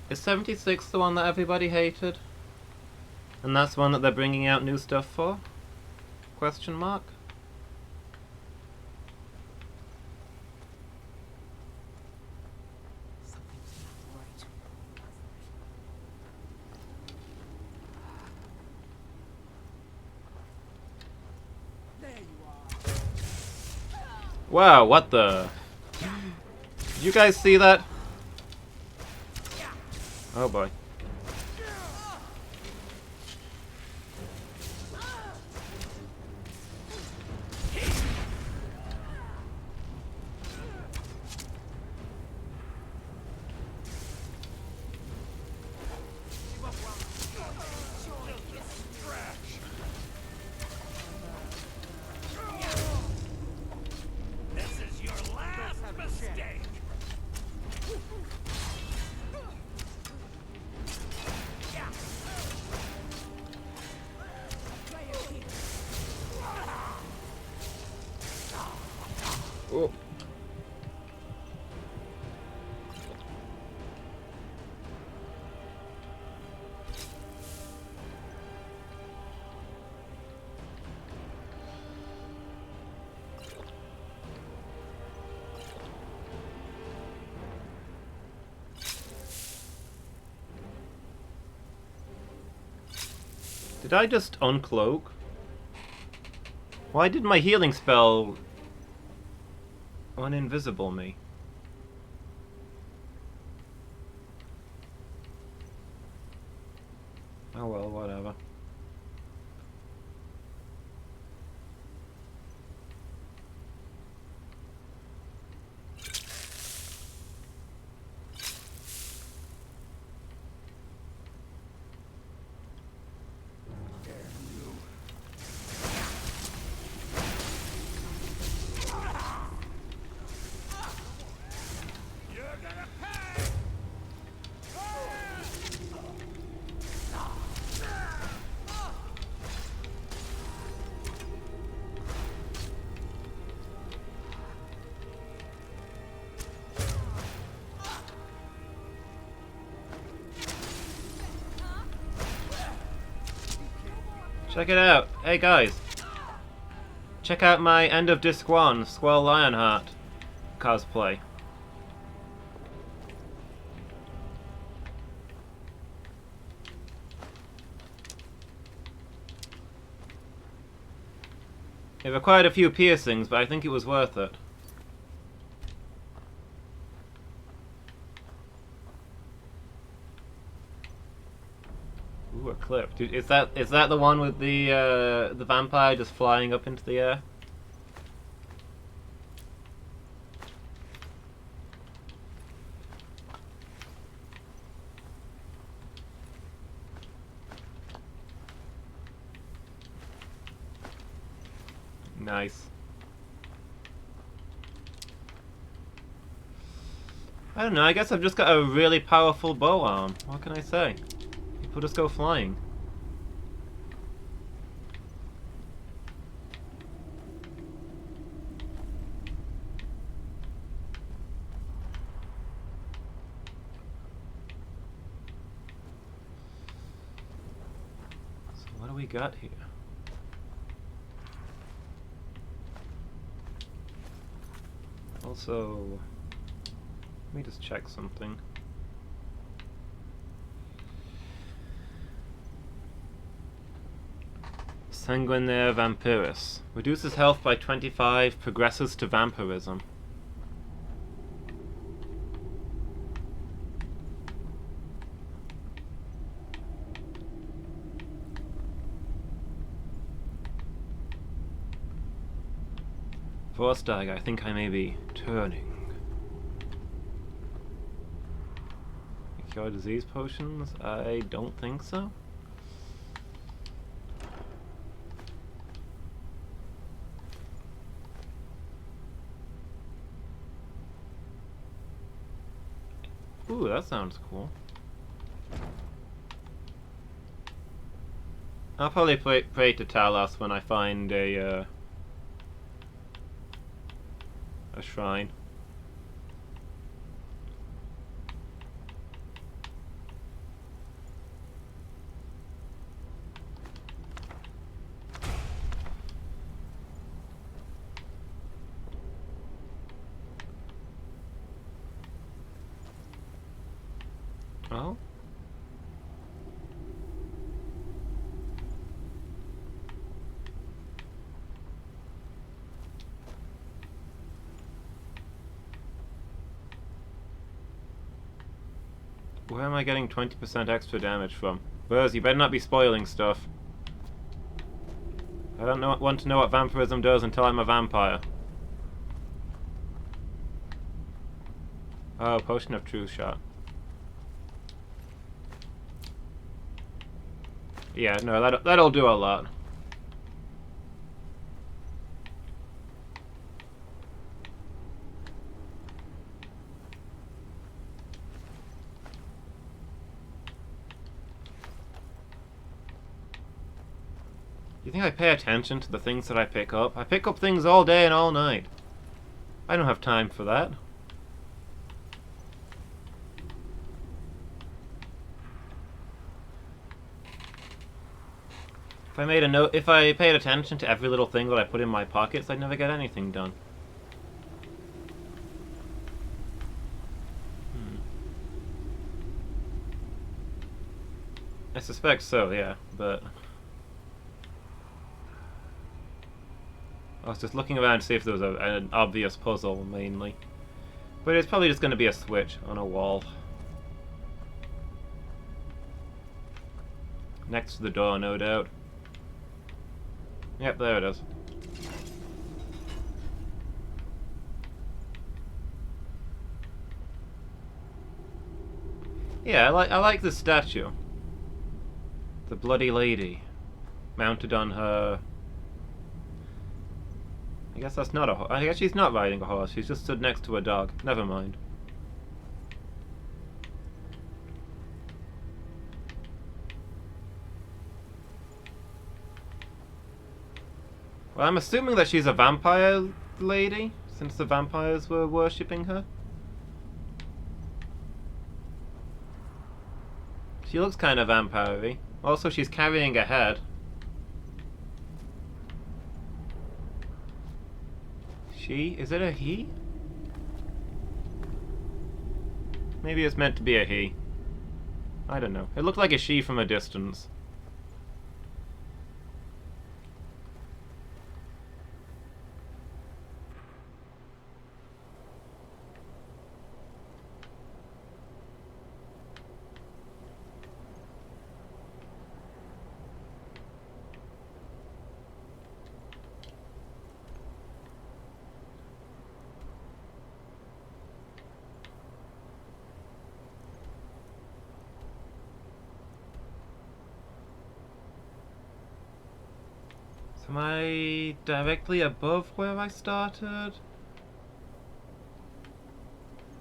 Is 76 the one that everybody hated? And that's one that they're bringing out new stuff for? Question mark? Something's not right. There you are. Wow, what the? Did you guys see that? Oh boy. Oh. Did I just uncloak? Why did my healing spell uninvisible me? Oh well, whatever. Check it out. Hey guys. check out my end of disc 1 Squall Lionheart cosplay. It required a few piercings, but I think it was worth it. Ooh, a clip. Dude, is that the one with the vampire just flying up into the air? Nice. I don't know, I guess I've just got a really powerful bow arm. What can I say? People just go flying. So what do we got here? Also, let me just check something. Sanguinaire Vampirus. Reduces health by 25, progresses to vampirism. Force dagger, I think I may be turning. Cure disease potions? I don't think so. Ooh, that sounds cool. I'll probably pray to Talos when I find a shrine. Oh? Where am I getting 20% extra damage from? Buzz, you better not be spoiling stuff. I don't want to know what vampirism does until I'm a vampire. Oh, Potion of True Shot. Yeah, no, that'll do a lot. You think I pay attention to the things that I pick up? I pick up things all day and all night. I don't have time for that. If I paid attention to every little thing that I put in my pockets, I'd never get anything done. I suspect so, yeah, but I was just looking around to see if there was an obvious puzzle, mainly. But it's probably just going to be a switch on a wall. Next to the door, no doubt. Yep, there it is. Yeah, I like the statue. The Bloody Lady. Mounted on her... I guess that's not a horse. I guess she's not riding a horse. She's just stood next to a dog. Never mind. Well, I'm assuming that she's a vampire lady, since the vampires were worshipping her. She looks kind of vampire-y. Also, she's carrying a head. she? Is it a he? Maybe it's meant to be a he. I don't know. It looked like a she from a distance. Am I directly above where I started?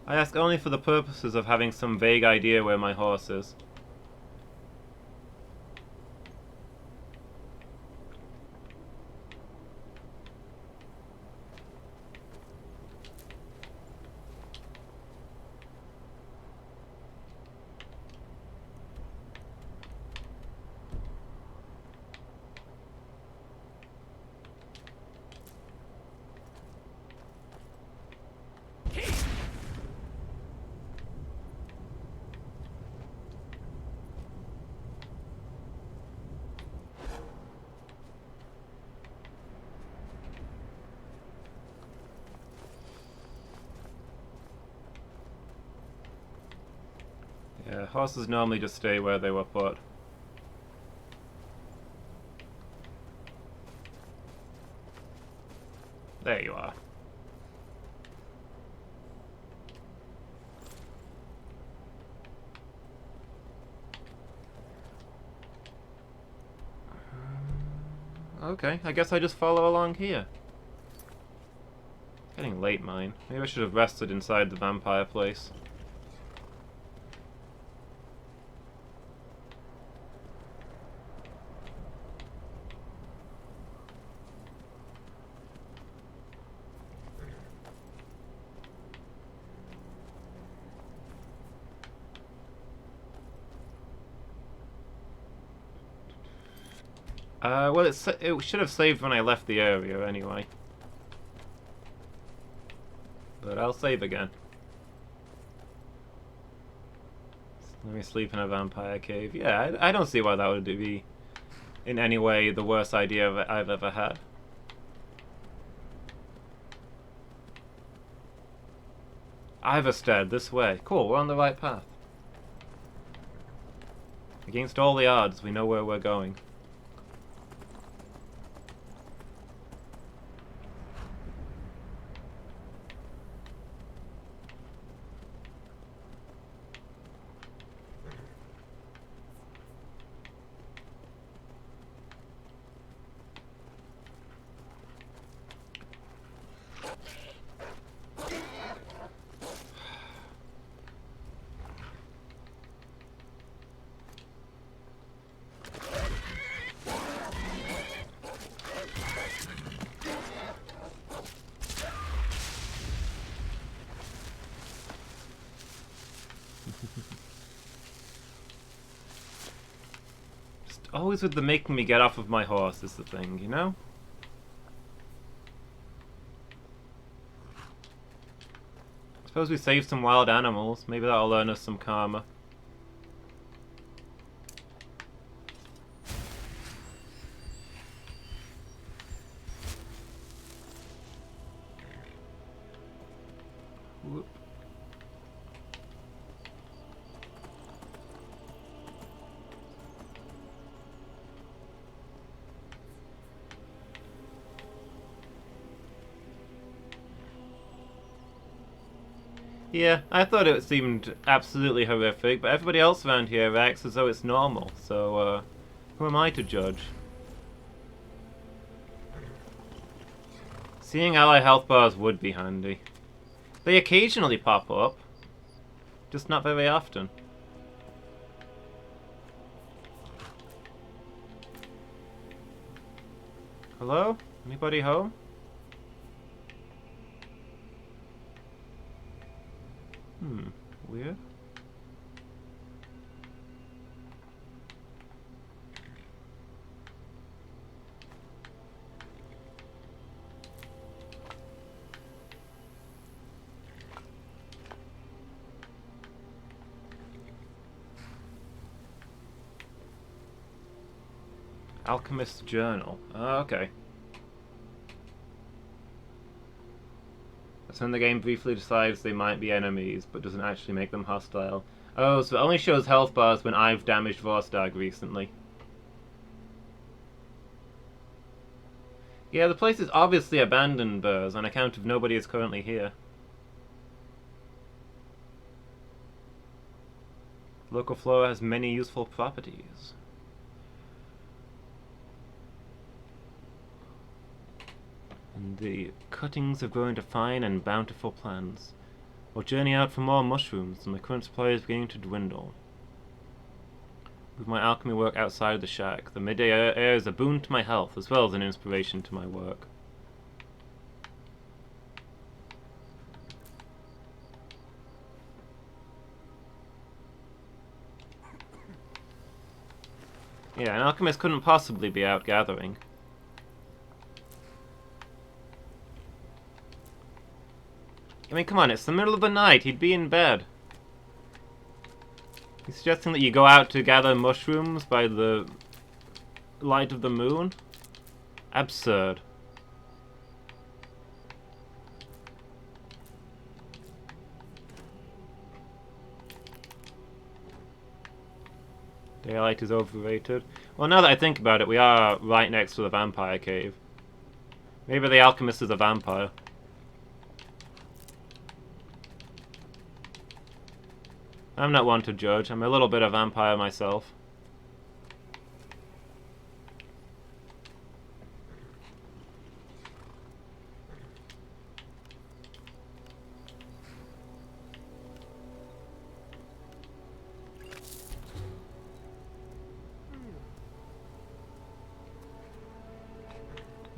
I ask only for the purposes of having some vague idea where my horse is. Yeah, horses normally just stay where they were put. There you are. Okay, I guess I just follow along here. Getting late, mine. Maybe I should have rested inside the vampire place. Well, it should have saved when I left the area anyway. But I'll save again. Let me sleep in a vampire cave. Yeah, I don't see why that would be in any way the worst idea I've ever had. Iverstead, this way. Cool, we're on the right path. Against all the odds, we know where we're going. Always with the making me get off of my horse is the thing, you know? Suppose we save some wild animals. Maybe that'll earn us some karma. Whoop. Yeah, I thought it seemed absolutely horrific, but everybody else around here acts as though it's normal, so, who am I to judge? Seeing ally health bars would be handy. They occasionally pop up, just not very often. Hello? Anybody home? Weird. Alchemist's Journal. Oh, okay. That's when the game briefly decides they might be enemies, but doesn't actually make them hostile. Oh, so it only shows health bars when I've damaged Vorstag recently. Yeah, the place is obviously abandoned, Burrs, on account of nobody is currently here. Local flora has many useful properties. And the cuttings have grown into fine and bountiful plants. We'll journey out for more mushrooms, and my current supply is beginning to dwindle. With my alchemy work outside of the shack, the midday air is a boon to my health, as well as an inspiration to my work. Yeah, an alchemist couldn't possibly be out gathering. I mean, come on, it's the middle of the night, he'd be in bed. He's suggesting that you go out to gather mushrooms by the light of the moon? Absurd. Daylight is overrated. Well, now that I think about it, we are right next to the vampire cave. Maybe the alchemist is a vampire. I'm not one to judge. I'm a little bit of vampire myself.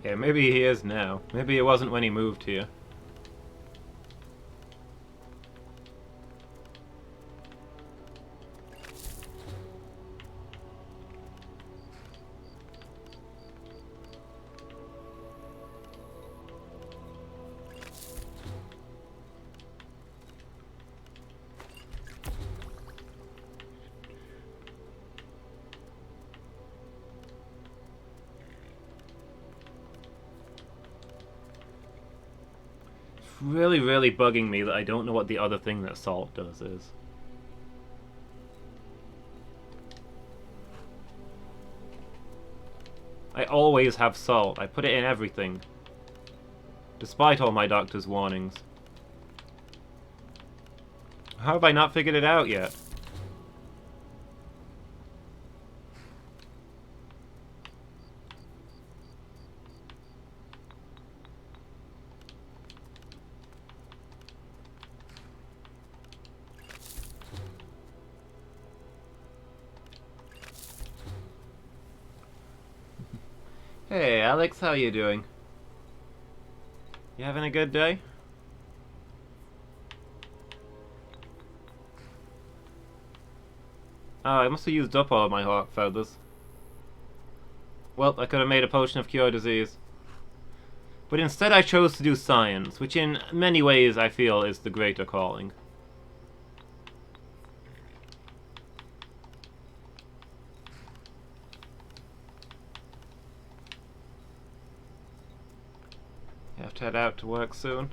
Yeah, maybe he is now. Maybe it wasn't when he moved here. Really, really bugging me that I don't know what the other thing that salt does is. I always have salt. I put it in everything. Despite all my doctor's warnings. How have I not figured it out yet? Hey, Alex, how you doing? You having a good day? Oh, I must have used up all of my hawk feathers. Well, I could have made a potion of cure disease. But instead I chose to do science, which in many ways I feel is the greater calling. You have to head out to work soon.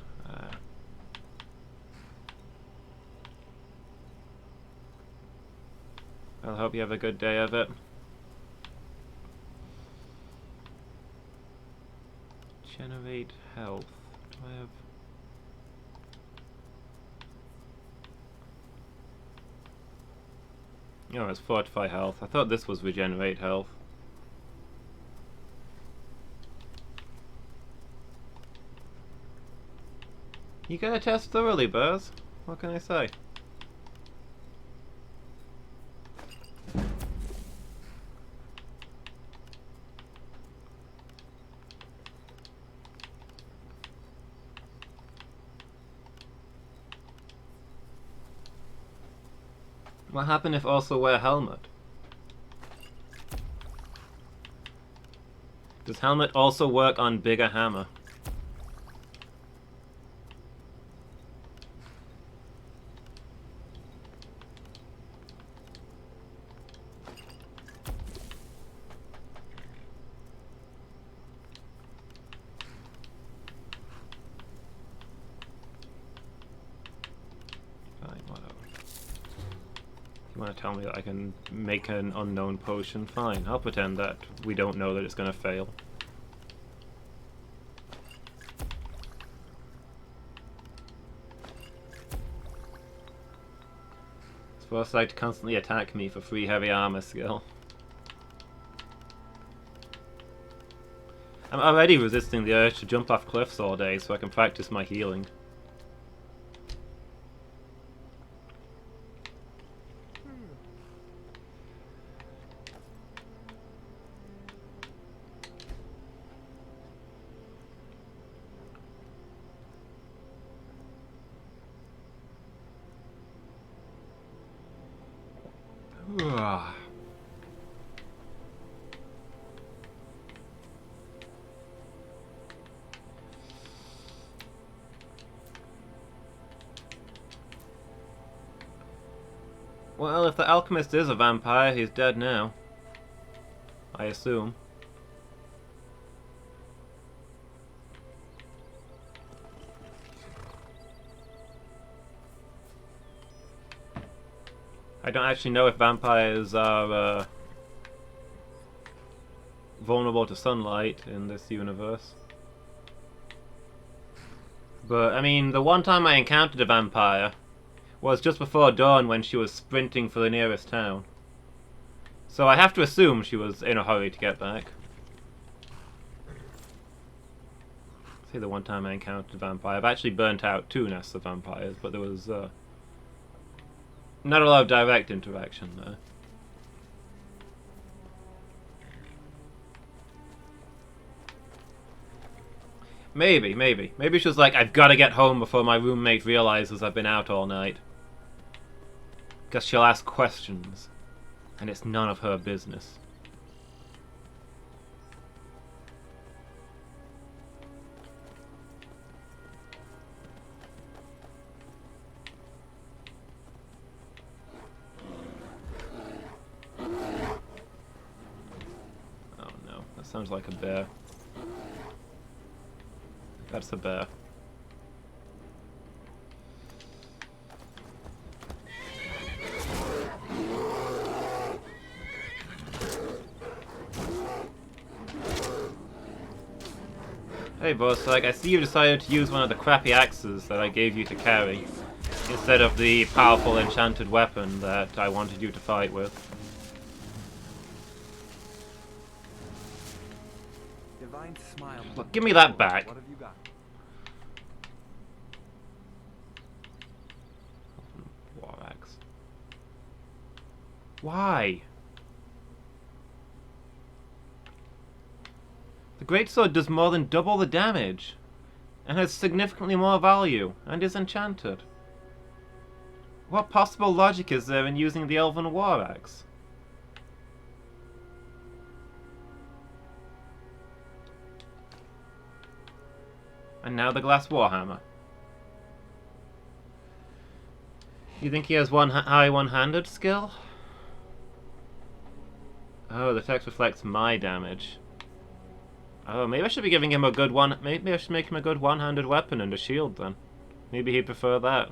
I hope you have a good day of it. Generate health. Do I have... Oh, it's fortify health. I thought this was regenerate health. You gotta test thoroughly, Buzz. What can I say? What happened if also wear helmet? Does helmet also work on bigger hammer? You want to tell me that I can make an unknown potion? Fine, I'll pretend that we don't know that it's going to fail. Supposed like to constantly attack me for free heavy armor skill. I'm already resisting the urge to jump off cliffs all day so I can practice my healing. Well, if the alchemist is a vampire, he's dead now. I assume. I don't actually know if vampires are vulnerable to sunlight in this universe. But, I mean, the one time I encountered a vampire was just before dawn when she was sprinting for the nearest town. So I have to assume she was in a hurry to get back. Say the one time I encountered a vampire. I've actually burnt out 2 nests of vampires, but there was not a lot of direct interaction there. Maybe. Maybe she was like, I've got to get home before my roommate realizes I've been out all night. Because she'll ask questions, and it's none of her business. Oh no, that sounds like a bear. That's a bear. Hey boss, like, I see you decided to use one of the crappy axes that I gave you to carry, instead of the powerful enchanted weapon that I wanted you to fight with. Divine smile. Look, give me that back. What have you got? War axe. Why? The greatsword does more than double the damage, and has significantly more value, and is enchanted. What possible logic is there in using the elven war axe? And now the glass warhammer. You think he has high one-handed skill? Oh, the text reflects my damage. Oh, maybe I should be giving him a good one. Maybe I should make him a good one-handed weapon and a shield then. Maybe he'd prefer that.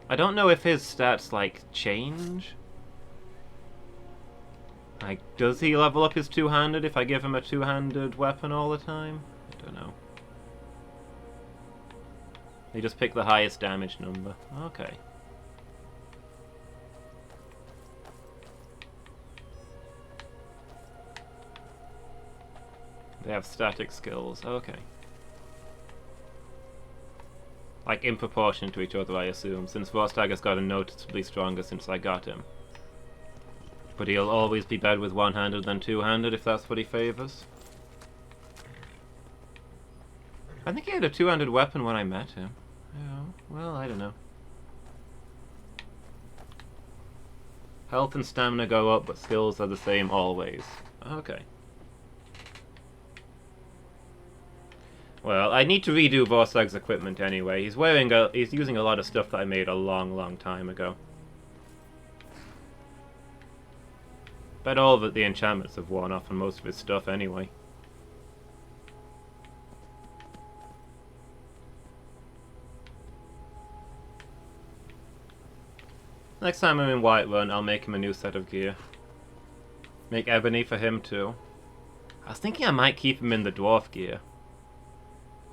I don't know if his stats, like, change. Like, does he level up his two-handed if I give him a two-handed weapon all the time? I don't know. They just pick the highest damage number. Okay. They have static skills. Okay. Like, in proportion to each other, I assume, since Vostagger's gotten noticeably stronger since I got him. But he'll always be better with one-handed than two-handed, if that's what he favors. I think he had a two-handed weapon when I met him. Yeah, well, I don't know. Health and stamina go up, but skills are the same always. Okay. Well, I need to redo Vorstag's equipment anyway. He's using a lot of stuff that I made a long time ago. Bet all of the enchantments have worn off on most of his stuff anyway. Next time I'm in Whiterun, I'll make him a new set of gear. Make ebony for him too. I was thinking I might keep him in the dwarf gear.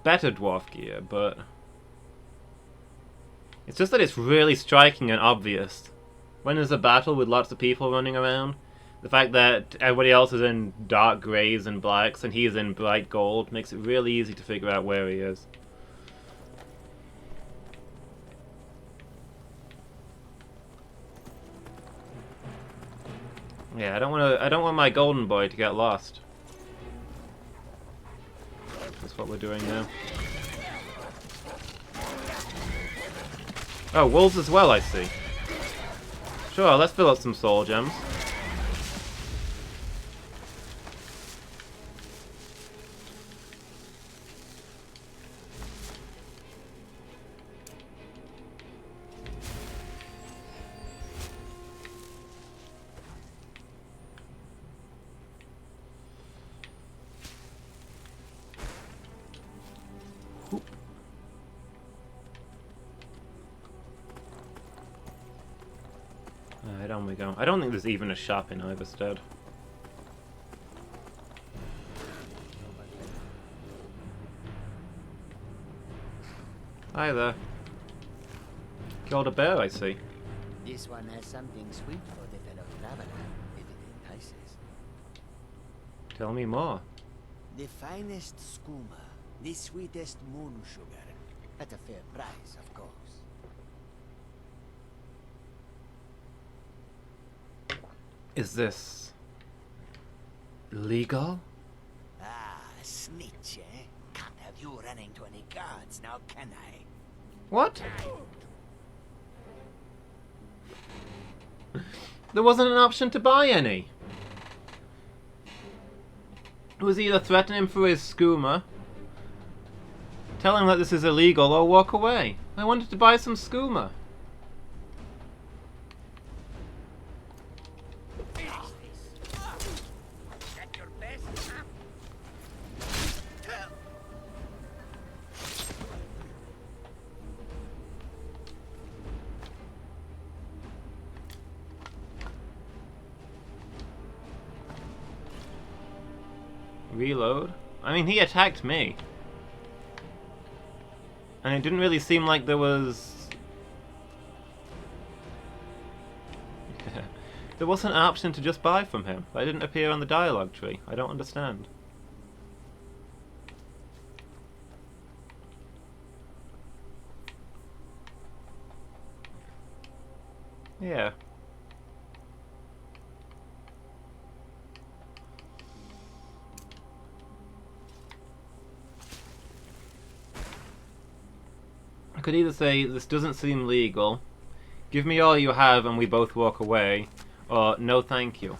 Better dwarf gear, but... It's just that it's really striking and obvious. When there's a battle with lots of people running around, the fact that everybody else is in dark greys and blacks and he's in bright gold makes it really easy to figure out where he is. Yeah, I don't want my golden boy to get lost. That's what we're doing now. Oh, wolves as well, I see. Sure, let's fill up some soul gems. Alright, on we go. I don't think there's even a shop in Iverstead. Hi there. Killed a bear, I see. This one has something sweet for the fellow traveler, if it entices. Tell me more. The finest skooma, the sweetest moon sugar, at a fair price, of course. Is this... legal? Ah, snitch, eh? Can't have you running to any guards now, can I? What? There wasn't an option to buy any. It was either threaten him for his skooma, tell him that this is illegal, or walk away. I wanted to buy some skooma. Reload? I mean, he attacked me. And it didn't really seem like there was... there wasn't an option to just buy from him. That didn't appear on the dialogue tree. I don't understand. Yeah. I could either say, this doesn't seem legal, give me all you have and we both walk away, or no thank you.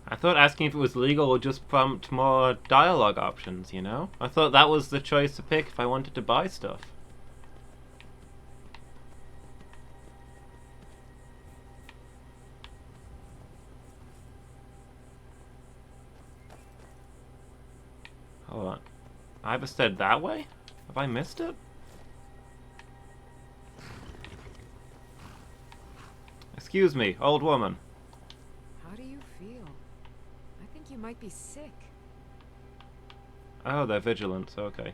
I thought asking if it was legal would just prompt more dialogue options, you know? I thought that was the choice to pick if I wanted to buy stuff. Hold on. Iverstead that way? Have I missed it? Excuse me, old woman. How do you feel? I think you might be sick. Oh, they're vigilant, okay.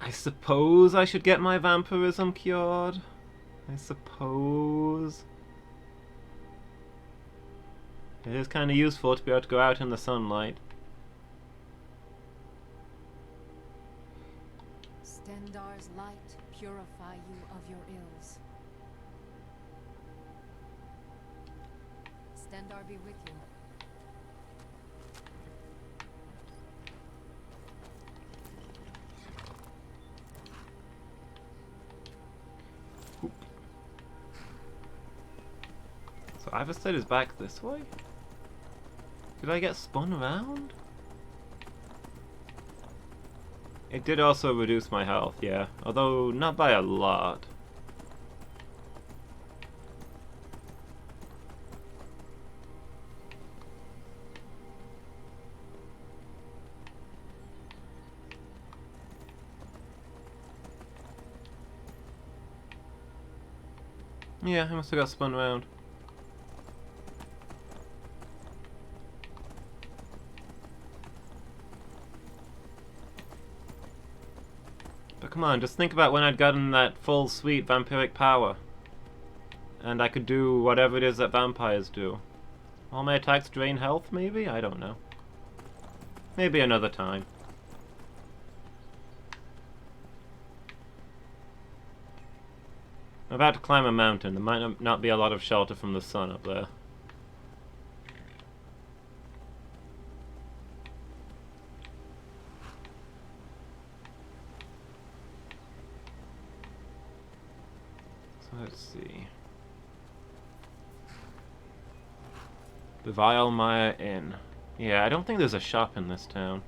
I suppose I should get my vampirism cured. I suppose. It is kind of useful to be able to go out in the sunlight. Stendar's light purify you of your ills. Stendar be with you. So either side is back this way? Did I get spun around? It did also reduce my health, yeah. Although not by a lot. Yeah, I must have got spun around. But come on, just think about when I'd gotten that full sweet vampiric power. And I could do whatever it is that vampires do. All my attacks drain health, maybe? I don't know. Maybe another time. I'm about to climb a mountain. There might not be a lot of shelter from the sun up there. So let's see. The Vilemire Inn. Yeah, I don't think there's a shop in this town.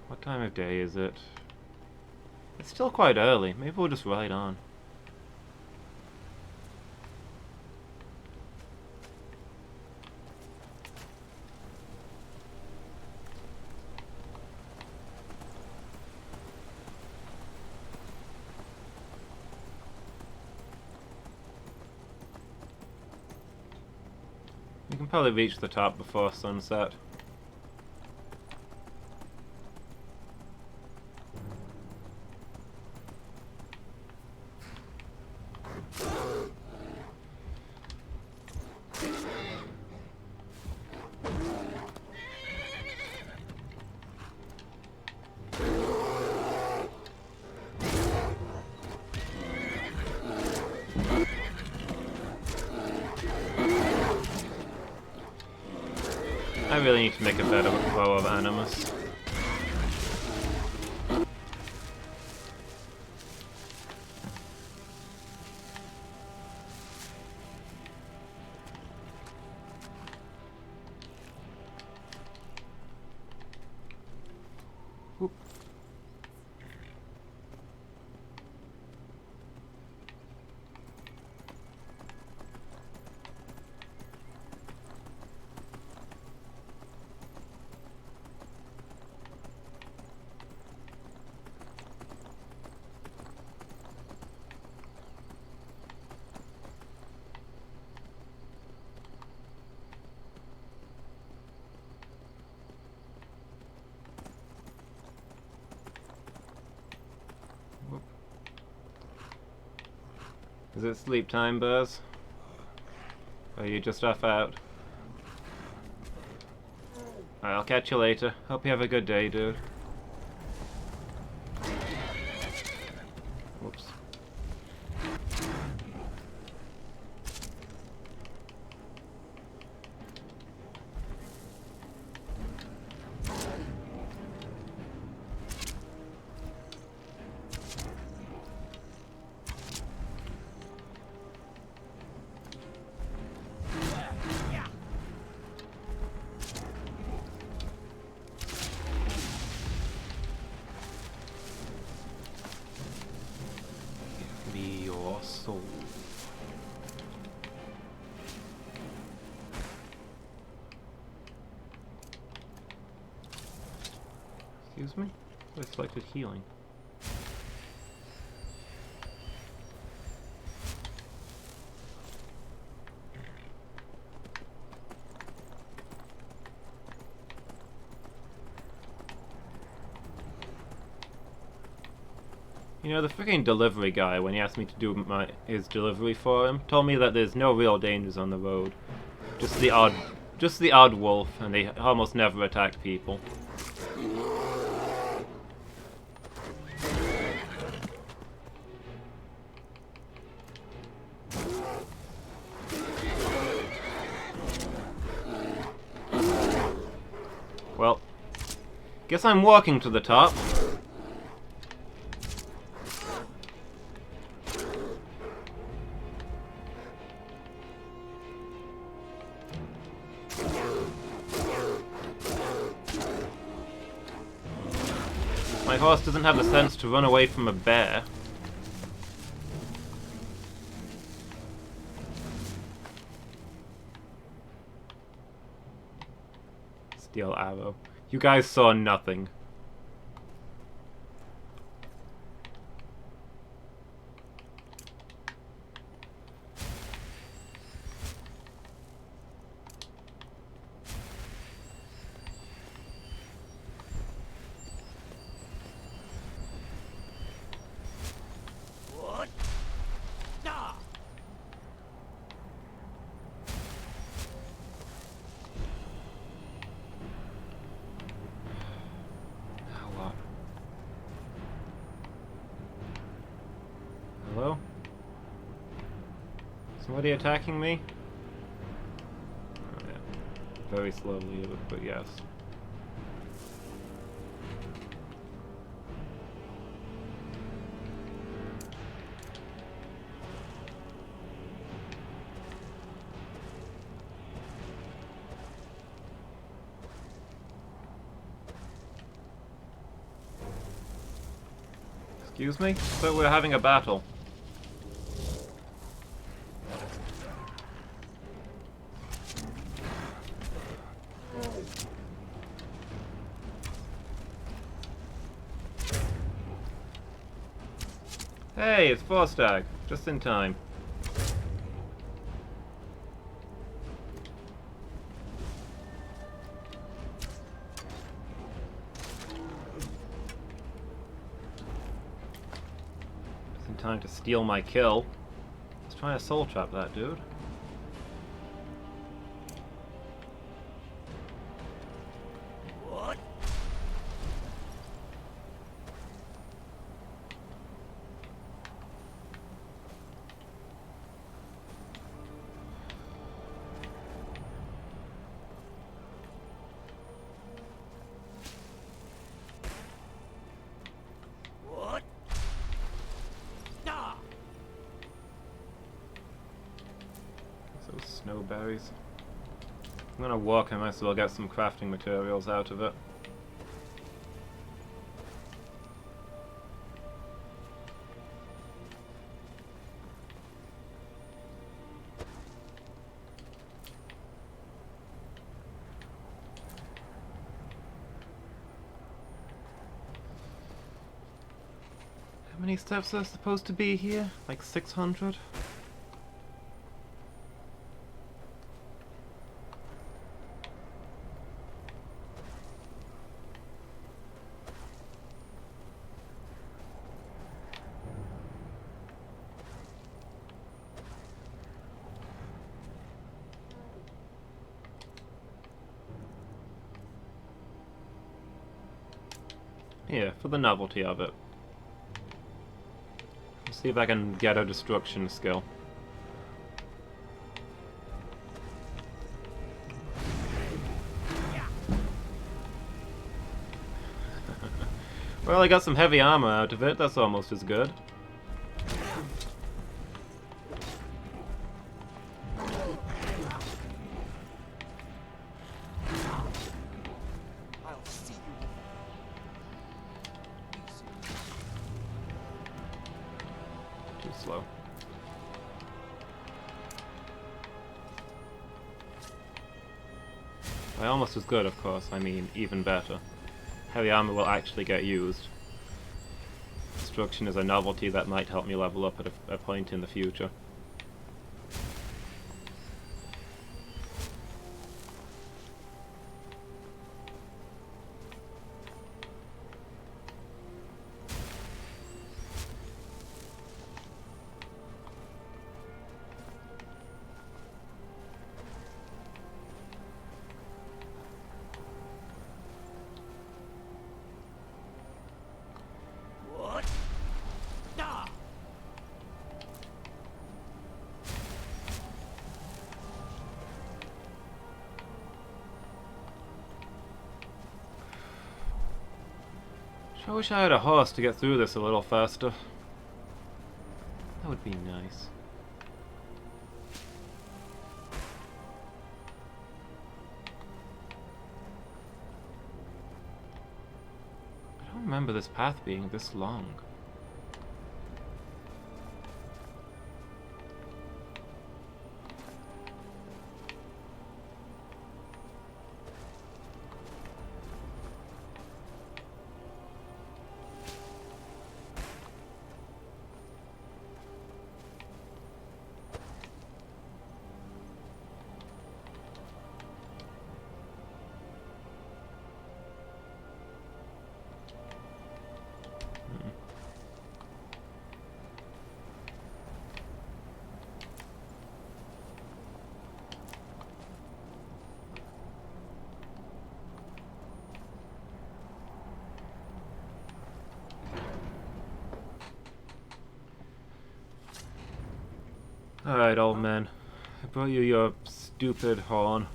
What time of day is it? It's still quite early. Maybe we'll just ride on. We can probably reach the top before sunset. I really need to make a better bow of Animus. Whoop. Is it sleep time, Buzz? Or are you just off out? Alright, I'll catch you later. Hope you have a good day, dude. Whoops. Be your soul. Excuse me? I selected healing. You know, the freaking delivery guy, when he asked me to do his delivery for him, told me that there's no real dangers on the road. Just the odd wolf, and they almost never attack people. Well, guess I'm walking to the top. My horse doesn't have the sense to run away from a bear. Steel arrow. You guys saw nothing. What? Ah! Now what? Hello? Somebody attacking me? Oh, yeah. Very slowly, but yes. Excuse me? Thought we were having a battle. Hey, it's Forstag. Just in time. Just in time to steal my kill. Let's try to soul trap that dude. What? What? Ah! Those snowberries. I'm gonna walk, I might as well get some crafting materials out of it. How many steps are supposed to be here? Like 600? Here, for the novelty of it. Let's see if I can get a destruction skill. Well, I got some heavy armor out of it, that's almost as good. I'll see you. Too slow. By almost as good, of course, I mean even better. Heavy armor will actually get used. Destruction is a novelty that might help me level up at a point in the future. What? Ah! I wish I had a horse to get through this a little faster. That would be nice. I don't remember this path being this long. Alright, old man. I brought you your stupid horn.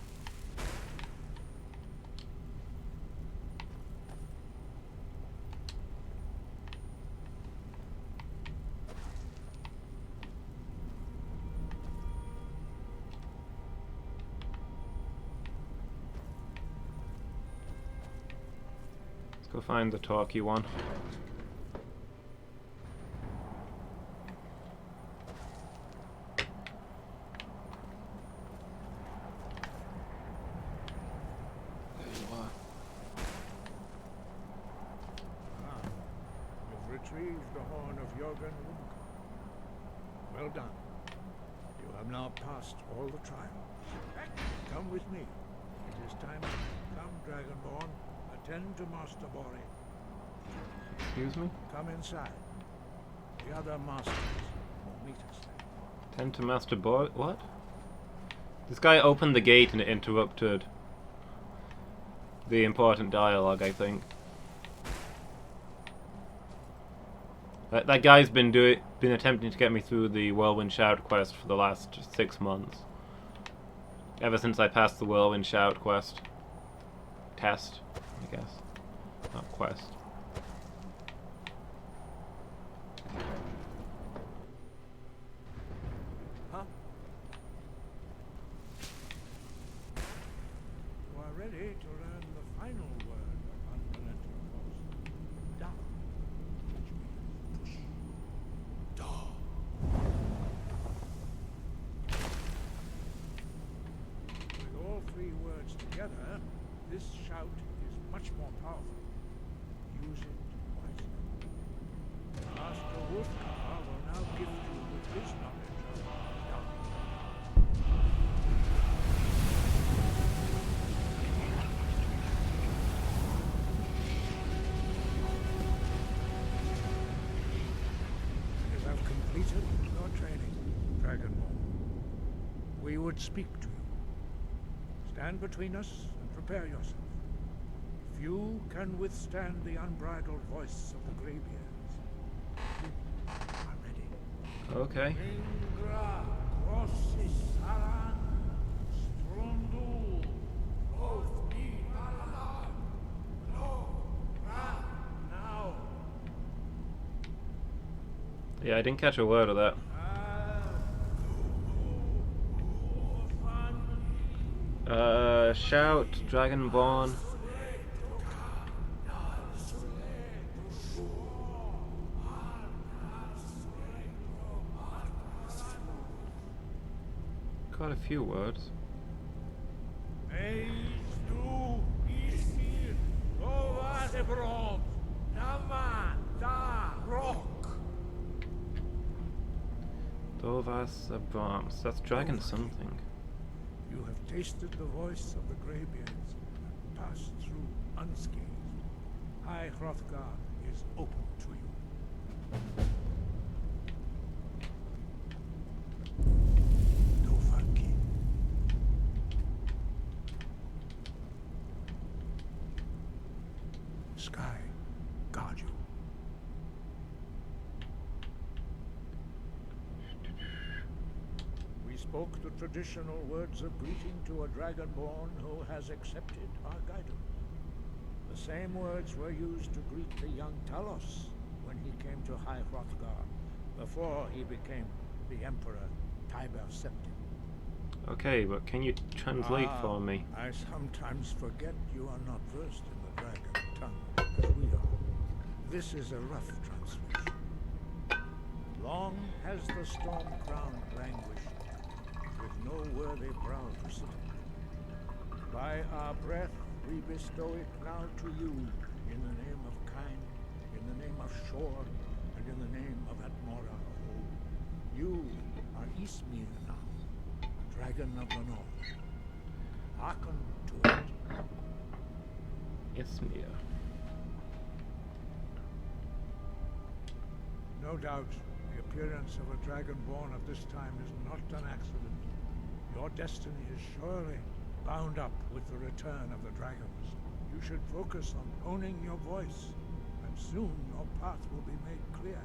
Let's go find the talky one. Retrieved the horn of Jorgen. Well done. You have now passed all the trials. Come with me. It is time. Come, Dragonborn. Attend to Master Bori. Excuse me? Come inside. The other masters will meet us there. Tend to Master Boy. What? This guy opened the gate and it interrupted the important dialogue, I think. That guy's been attempting to get me through the Whirlwind Shout quest for the last 6 months. Ever since I passed the Whirlwind Shout quest. Test, I guess. Not quest. Huh? You are ready to learn the final word of unrelenting force. Down. Which means push. Down. With all 3 words together, this shout is much more powerful. Use it wisely. Master Wolfgar will now gift you with his knowledge of Down. You have completed your training, Dragonborn. We would speak to you. Stand between us and prepare yourself. Few can withstand the unbridled voice of the Greybeards. You are ready. Okay. Ingra, Crossis, Aran, Strondul, both be Alalan. No, now. Yeah, I didn't catch a word of that. Shout, Dragonborn. Quite a few words. Dovas Abrams. That's dragon something. You have tasted the voice of the Greybeards and passed through unscathed. High Hrothgar is open to you. Dovahkiin. Sky guard you. We spoke the traditional words of greeting to a Dragonborn who has accepted our guidance. The same words were used to greet the young Talos when he came to High Hrothgar, before he became the Emperor Tiber Septim. Okay, but can you translate for me? I sometimes forget you are not versed in the dragon tongue, as we are. This is a rough translation. Long has the storm-crowned languished, with no worthy brow to sit upon. By our breath we bestow it now to you, in the name of Kind, in the name of Shore, and in the name of Atmora. You are Ismir now, Dragon of the North. Hearken to it. Ismir. No doubt, the appearance of a dragonborn of this time is not an accident. Your destiny is surely bound up with the return of the dragons. You should focus on honing your voice, and soon your path will be made clear.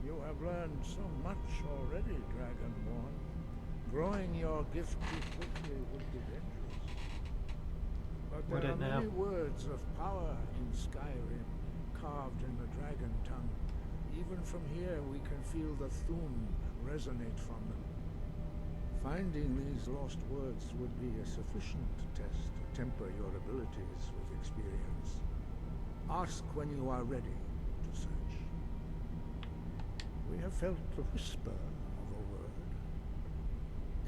You have learned so much already, Dragonborn. Growing your gift too quickly would be dangerous. But there are many words of power in Skyrim, carved in the dragon tongue. Even from here we can feel the Thun resonate from them. Finding these lost words would be a sufficient test to temper your abilities with experience. Ask when you are ready to search. We have felt the whisper of a word.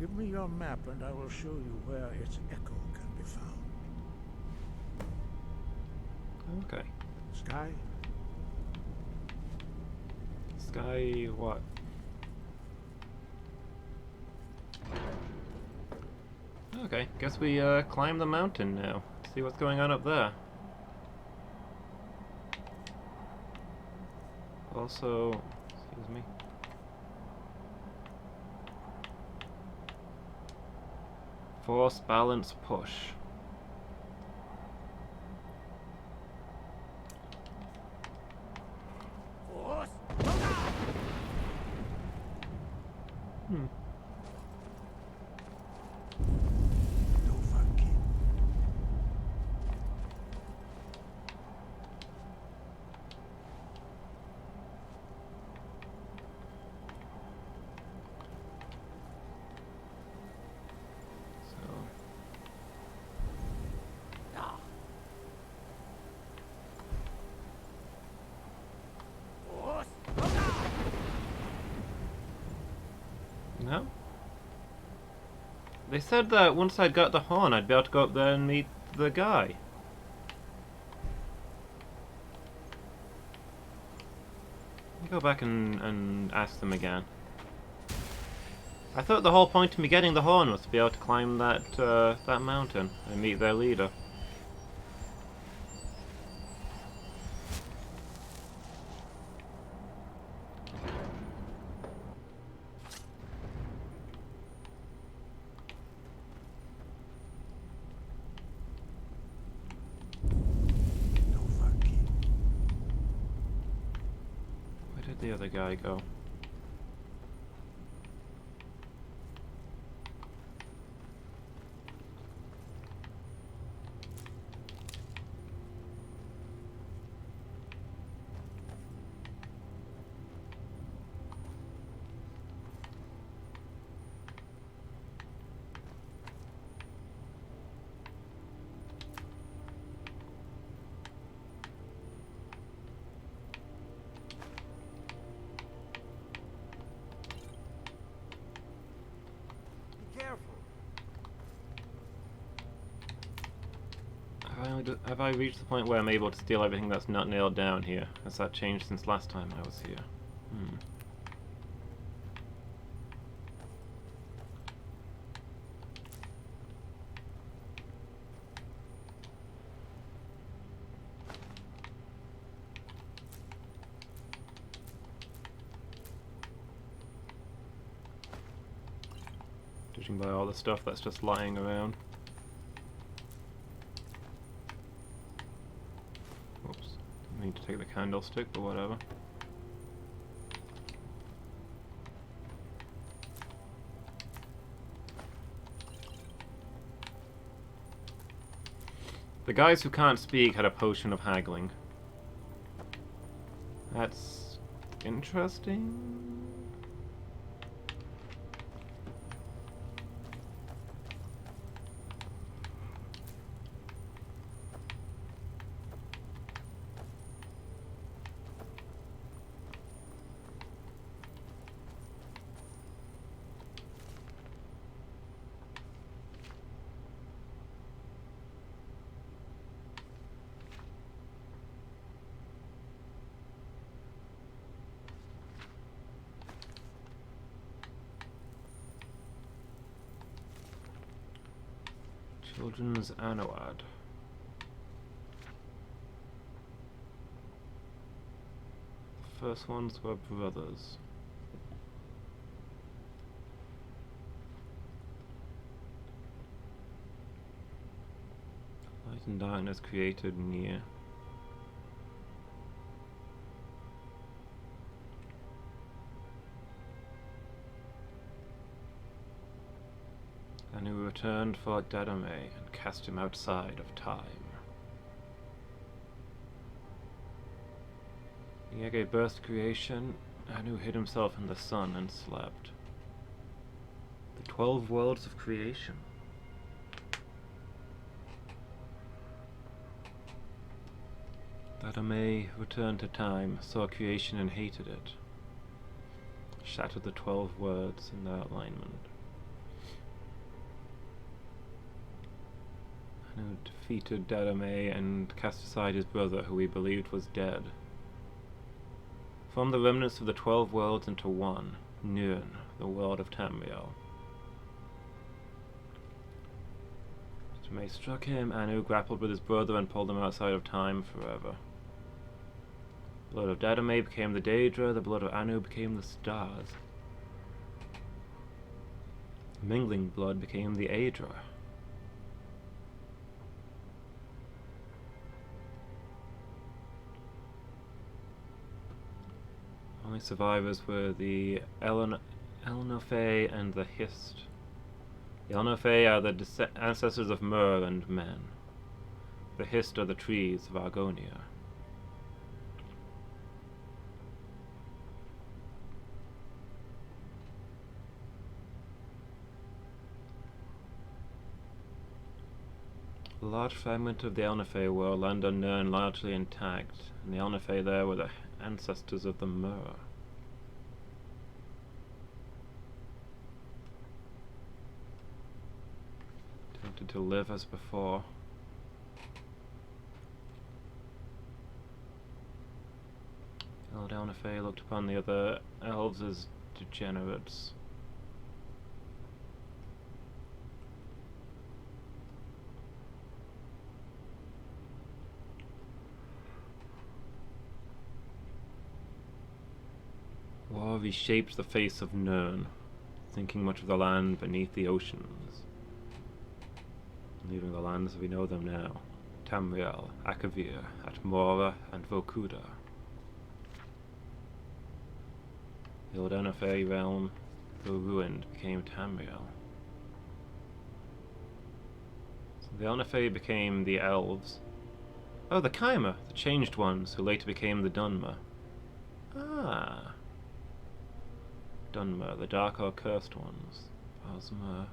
Give me your map and I will show you where its echo can be found. Okay. Sky? Sky what? Okay, guess we climb the mountain now. See what's going on up there. Also, excuse me. Force, balance, push. Hmm. No? They said that once I'd got the horn, I'd be able to go up there and meet the guy. Let me go back and ask them again. I thought the whole point of me getting the horn was to be able to climb that that mountain and meet their leader. Where did the other guy go? Have I reached the point where I'm able to steal everything that's not nailed down here? Has that changed since last time I was here? Hmm. Judging by all the stuff that's just lying around. Oops. I need to take the candlestick, but whatever. The guys who can't speak had a potion of haggling. That's interesting. Children's Anawad. The first ones were brothers. Light and darkness created near. And who returned for Dadame and cast him outside of time. He gave birth to creation, and who hid himself in the sun and slept. The 12 worlds of creation. Dadame returned to time, saw creation and hated it. Shattered the 12 words in their alignment. And who defeated Dadame and cast aside his brother, who he believed was dead. Formed the remnants of the 12 worlds into one, Nirn, the world of Tamriel. Dadame struck him, Anu grappled with his brother and pulled him outside of time forever. The blood of Dadame became the Daedra, the blood of Anu became the stars. Mingling blood became the Aedra. Only survivors were the Elnofe and the Hist. The Elnofe are the ancestors of Mur and men. The Hist are the trees of Argonia. A large fragment of the Elnofe were land on Nirn largely intact, and the Elnofe there were the ancestors of the Mur. Tempted to live as before. Old Elnofe looked upon the other elves as degenerates. War reshaped the face of Nirn, sinking much of the land beneath the oceans, leaving the lands as we know them now: Tamriel, Akavir, Atmora, and Vokuda. The old Elnofe realm, though ruined, became Tamriel. So the Elnofe became the elves. Oh, the Kaima, the changed ones, who later became the Dunmer. Ah. Dunmer, the dark or cursed ones. Osmer,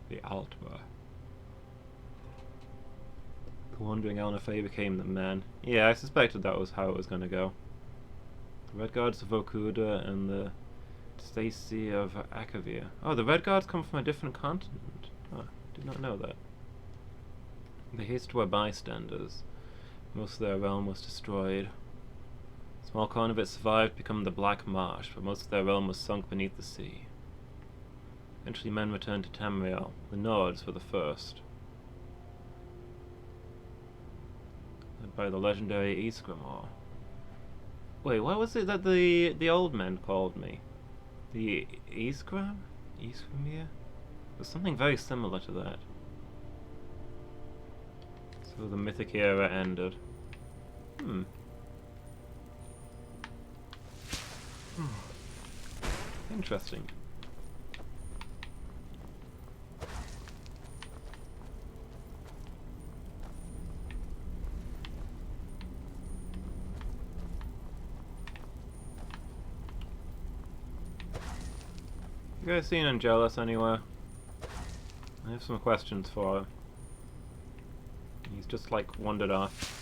the Altmer. The wandering Elnofe became the men. Yeah, I suspected that was how it was going to go. The Red Guards of Vokuda and the Stacy of Akavir. Oh, the Red Guards come from a different continent. Oh, did not know that. The Hist were bystanders. Most of their realm was destroyed. A small corner of it survived to become the Black Marsh, but most of their realm was sunk beneath the sea. Eventually men returned to Tamriel. The Nords were the first, led by the legendary Ysgramor. Wait, what was it that the old men called me? The Ysgram? Ysgramir? It was something very similar to that. So the mythic era ended. Interesting. You guys seen Angelus anywhere? I have some questions for him. He's just like wandered off.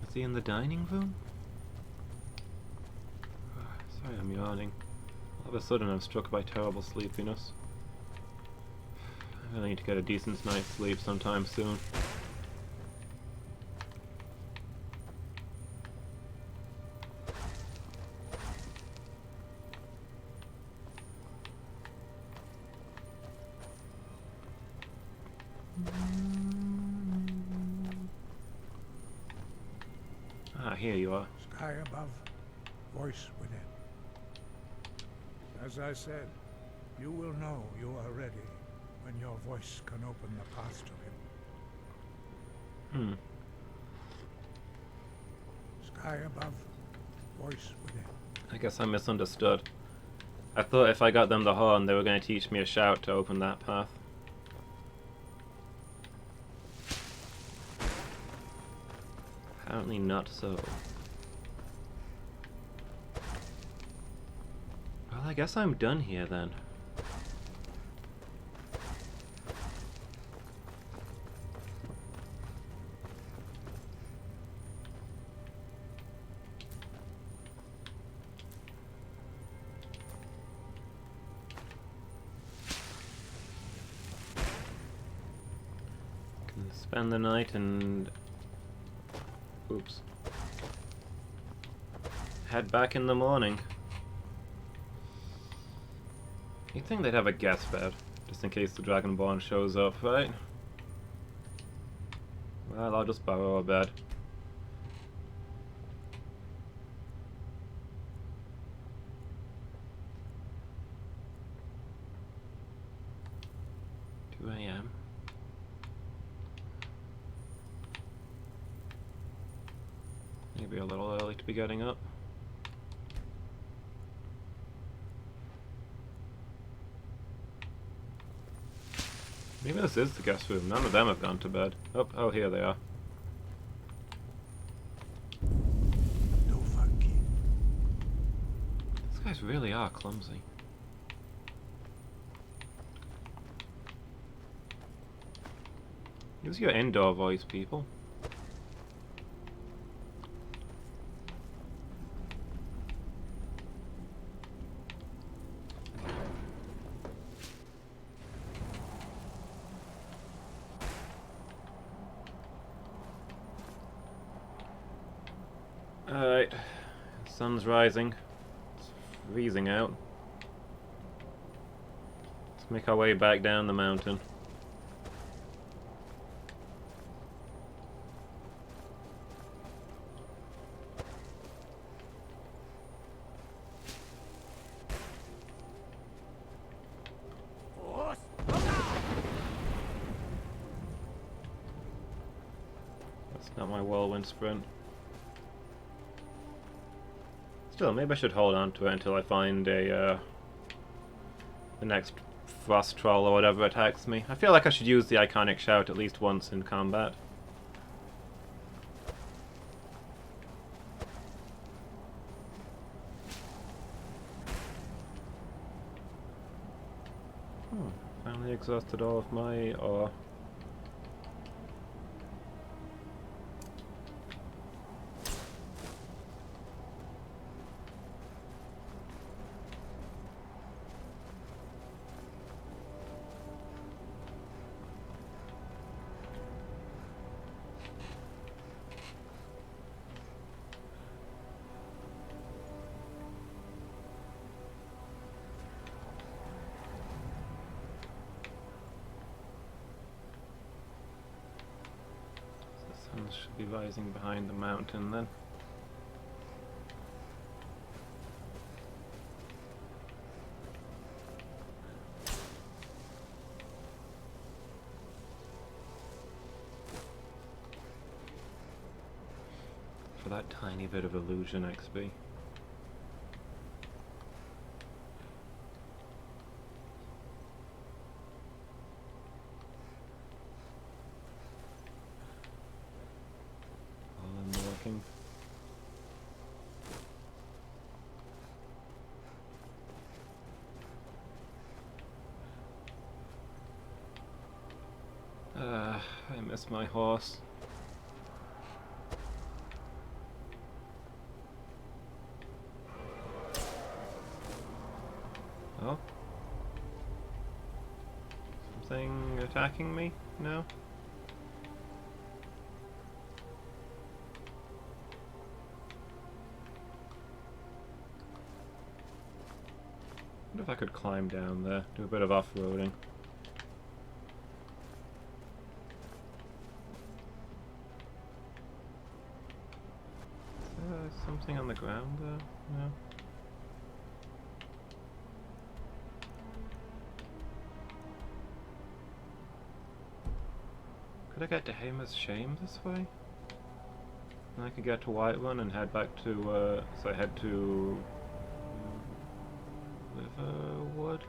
Is he in the dining room? Sorry, I'm yawning. All of a sudden I'm struck by terrible sleepiness. I really need to get a decent night's sleep sometime soon. Ah, here you are. Sky above, voice within. As I said, you will know you are ready when your voice can open the path to him. Sky above, voice within. I guess I misunderstood. I thought if I got them the horn, they were going to teach me a shout to open that path. Apparently not so. Well, I guess I'm done here then. Can spend the night and... oops. Head back in the morning. You'd think they'd have a guest bed, just in case the Dragonborn shows up, right? Well, I'll just borrow a bed. AM. Maybe a little early to be getting up. Maybe this is the guest room. None of them have gone to bed. Oh, here they are. No funky. These guys really are clumsy. Use your indoor voice, people. Alright, sun's rising. It's freezing out. Let's make our way back down the mountain. That's not my whirlwind sprint. Still, maybe I should hold on to it until I find the next frost troll or whatever attacks me. I feel like I should use the iconic shout at least once in combat. Finally exhausted all of my ore. Should be rising behind the mountain then. For that tiny bit of illusion XP. I miss my horse. something attacking me? No? I wonder if I could climb down there, do a bit of off-roading. Something on the ground there? No? Could I get to Hamer's Shame this way? And I could get to Whiterun and head back to, so I head to Riverwood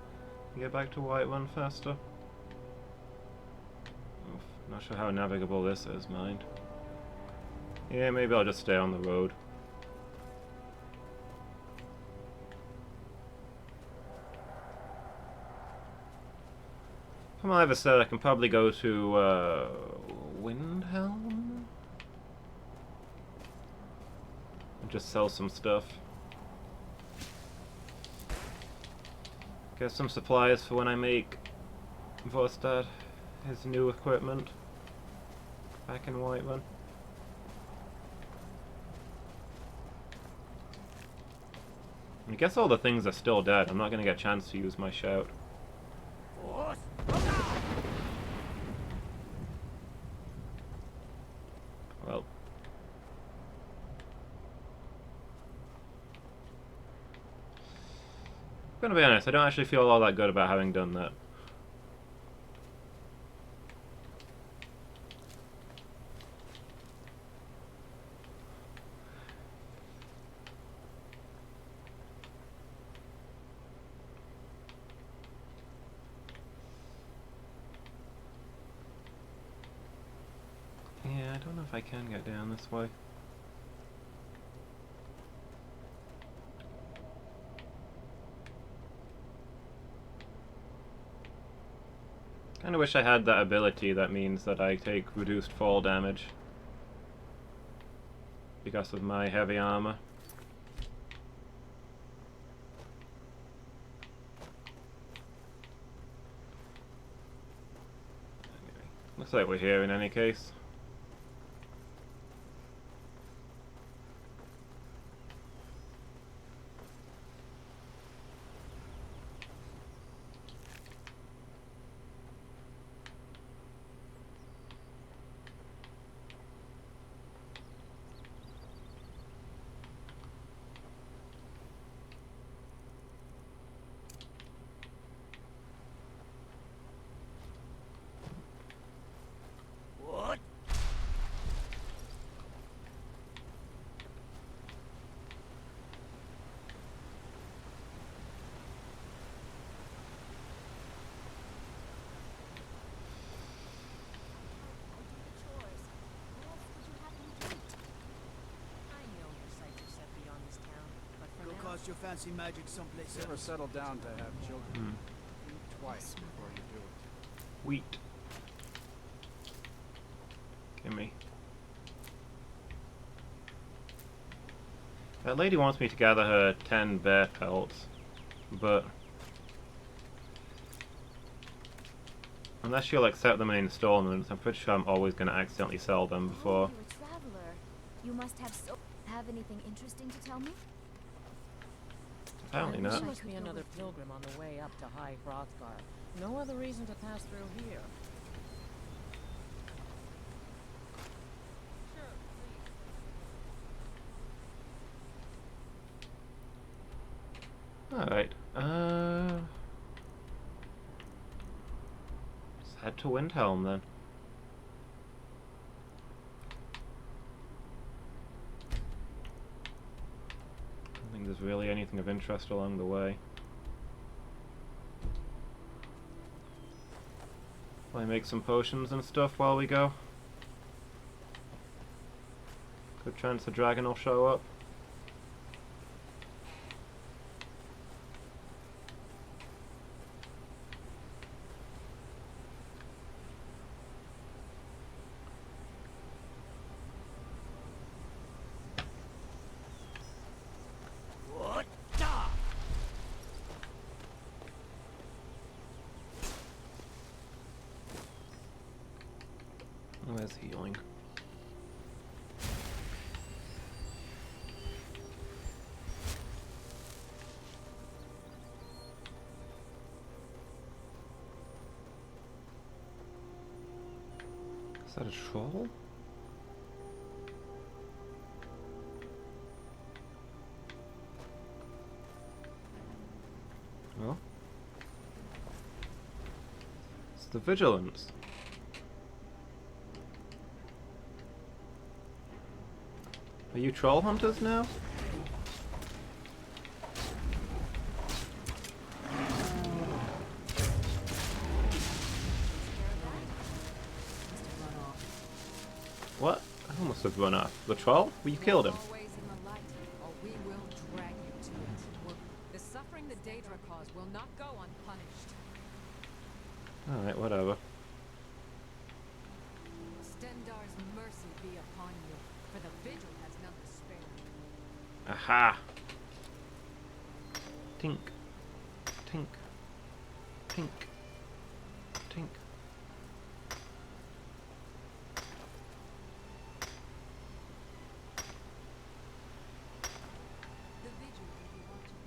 and get back to Whiterun faster. Oof, not sure how navigable this is, mind. Yeah, maybe I'll just stay on the road. From what I've said, I can probably go to Windhelm and just sell some stuff. Get some supplies for when I make Vorstad his new equipment back in Whiterun. I guess all the things are still dead. I'm not going to get a chance to use my shout. Well. I'm going to be honest, I don't actually feel all that good about having done that. Yeah, I don't know if I can get down this way. Kinda wish I had that ability that means that I take reduced fall damage because of my heavy armor. Anyway, looks like we're here in any case. Your fancy magic someplace Never else. settle down to have children. Think twice before you do it. Wheat. Gimme. That lady wants me to gather her 10 bear pelts, but unless she'll accept them in installments, I'm pretty sure I'm always going to accidentally sell them before. Oh, you're a traveler. You must have anything interesting to tell me? Apparently There not. must be another pilgrim on the way up to High Hrothgar. No other reason to pass through here. Alright, let's head to Windhelm then. I don't think there's really anything of interest along the way. Probably make some potions and stuff while we go. Good chance the dragon will show up. There's healing. Is that a troll? Well, it's the vigilance. Are you troll hunters now? What? I almost have run off. The troll? Well, you killed him. Always in the light, or we will drag you to it. The suffering the Daedra cause will not go unpunished. Alright, whatever. Stendar's mercy be upon you, for the vigil has none to spare. Aha! Tink. Tink. Tink. Tink. The vigil will be watching.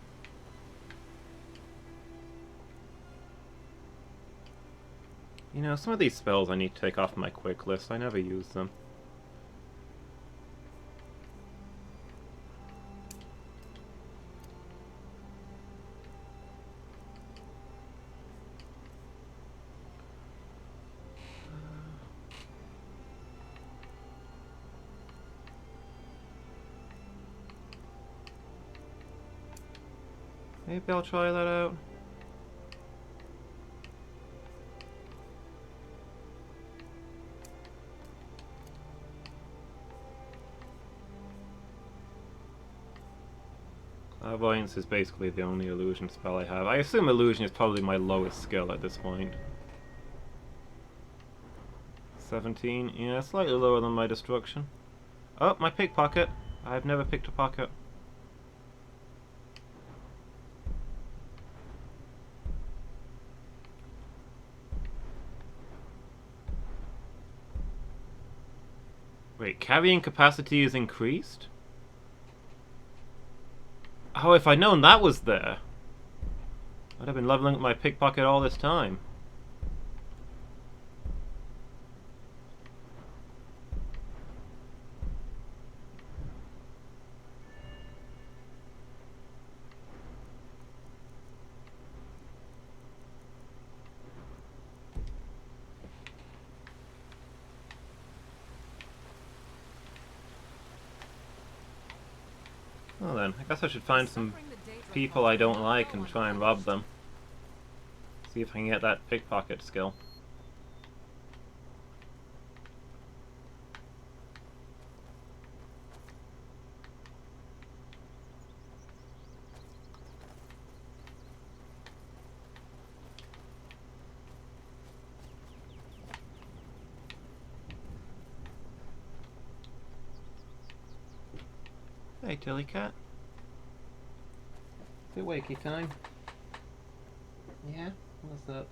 You know, some of these spells I need to take off my quick list. I never use them. Maybe I'll try that out. Clairvoyance is basically the only illusion spell I have. I assume illusion is probably my lowest skill at this point. 17, yeah, slightly lower than my destruction. Oh, my pickpocket. I've never picked a pocket. Wait, carrying capacity is increased? Oh, if I'd known that was there, I'd have been leveling up my pickpocket all this time. Well then, I guess I should find some people I don't like and try and rob them. See if I can get that pickpocket skill. Hey, Tilly Cat. Is it wakey time? Yeah? What's up?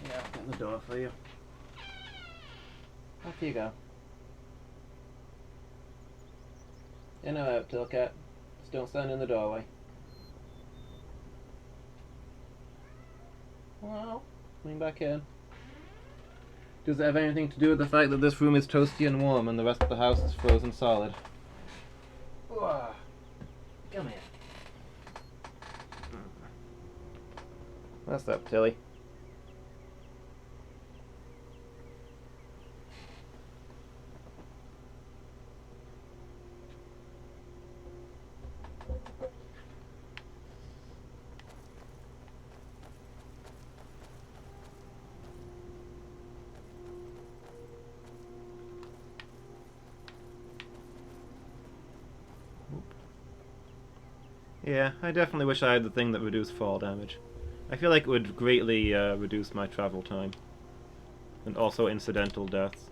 Yeah, I'll get the door for you. Off you go. In or out, Tilly Cat. Just don't stand in the doorway. Well, coming back in. Does it have anything to do with the fact that this room is toasty and warm and the rest of the house is frozen solid? Whoa. Come here. What's up, Tilly? Yeah, I definitely wish I had the thing that reduced fall damage. I feel like it would greatly reduce my travel time. And also incidental deaths.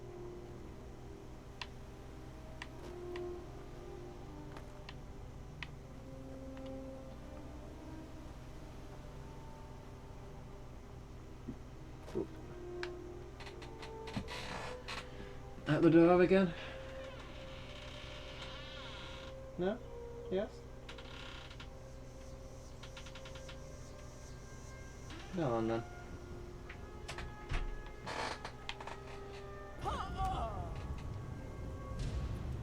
At the door again? No? Yes? Go on then.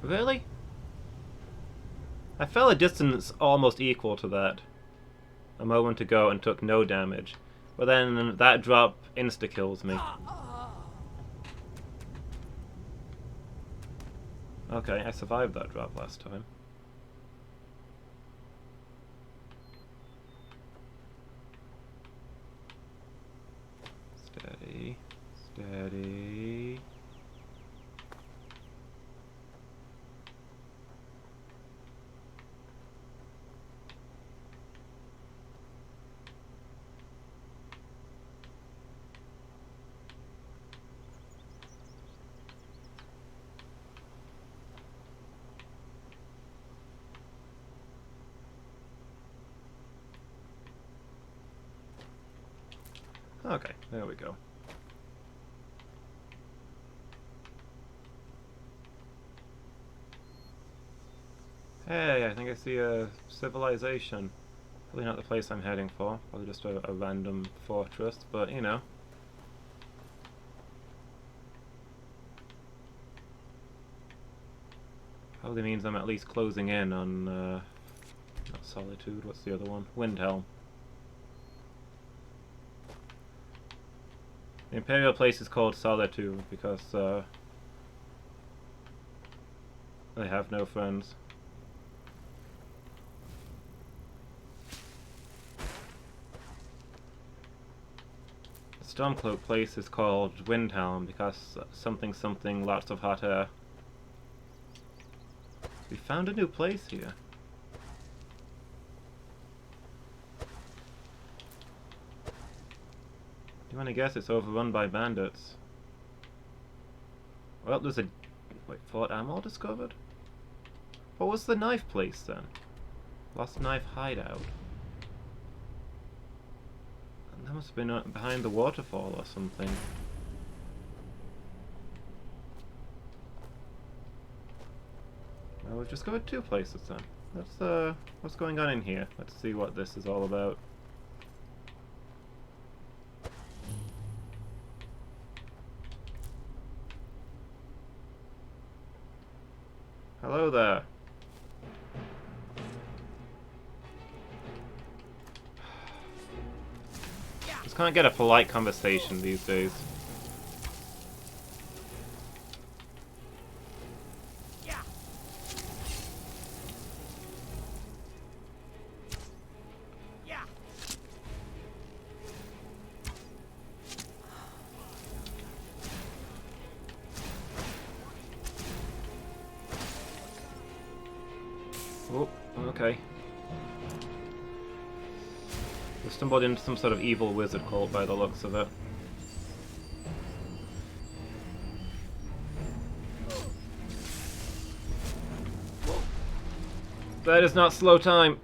Really? I fell a distance almost equal to that a moment ago and took no damage. But then that drop insta-kills me. Okay, I survived that drop last time. Steady. Steady. Okay, there we go. Hey, I think I see a civilization. Probably not the place I'm heading for. Probably just a random fortress, but you know. Probably means I'm at least closing in on, not Solitude, what's the other one? Windhelm. The Imperial place is called Solitude because, they have no friends. The Stormcloak place is called Windhelm because something something lots of hot air. We found a new place here. You wanna guess it's overrun by bandits? Well, there's a... wait, Fort Ammo discovered? What was the knife place then? Lost knife hideout. That must have been behind the waterfall or something. Well, we've just got 2 places then. Let's, what's going on in here? Let's see what this is all about. Hello there. Just can't get a polite conversation these days. Oh, okay. We stumbled into some sort of evil wizard cult by the looks of it. That is not slow time.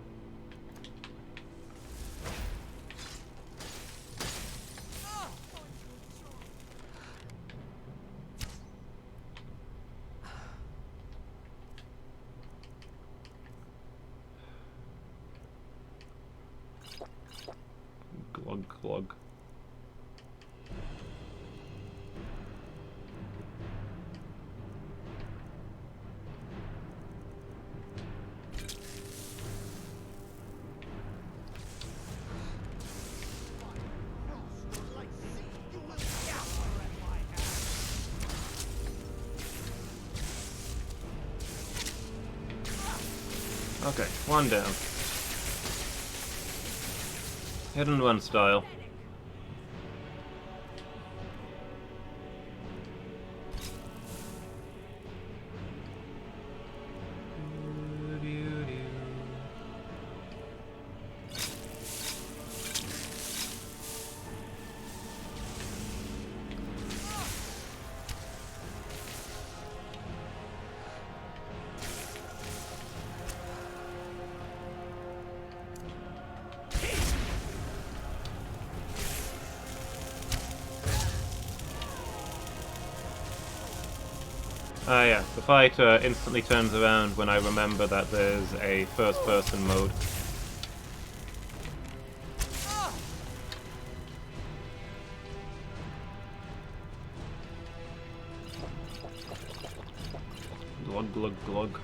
Glug glug. Okay, one down. Hit and run style. Ah yeah, the fight instantly turns around when I remember that there's a first-person mode. Glug glug glug.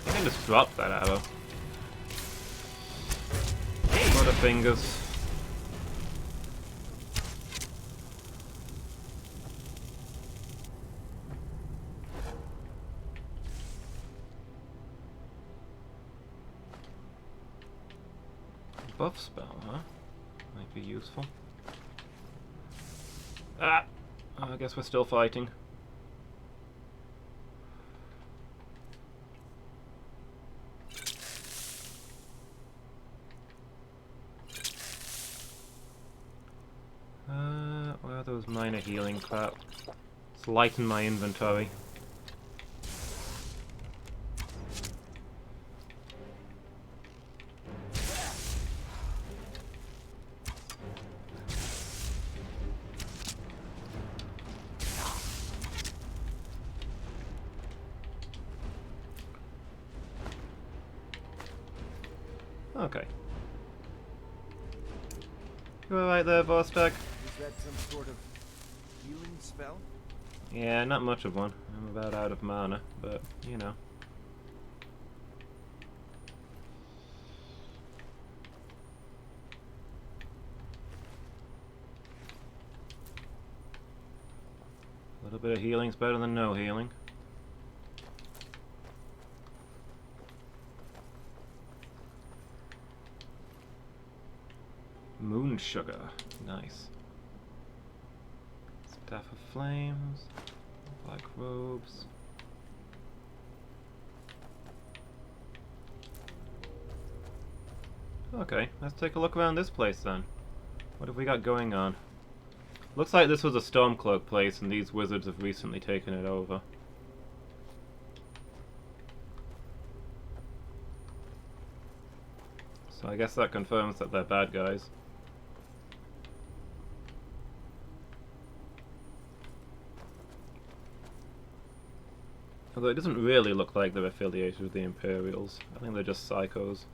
I can just drop that arrow. Butterfingers. Buff spell, huh? Might be useful. Ah! I guess we're still fighting. Where are those minor healing crap? Let's lighten my inventory. Okay. You alright there, Vostok? Is that some sort of healing spell? Yeah, not much of one. I'm about out of mana, but, you know. A little bit of healing's better than no healing. Moon sugar. Nice. Staff of flames. Black robes. Okay, let's take a look around this place then. What have we got going on? Looks like this was a Stormcloak place and these wizards have recently taken it over. So I guess that confirms that they're bad guys. Although it doesn't really look like they're affiliated with the Imperials. I think they're just psychos.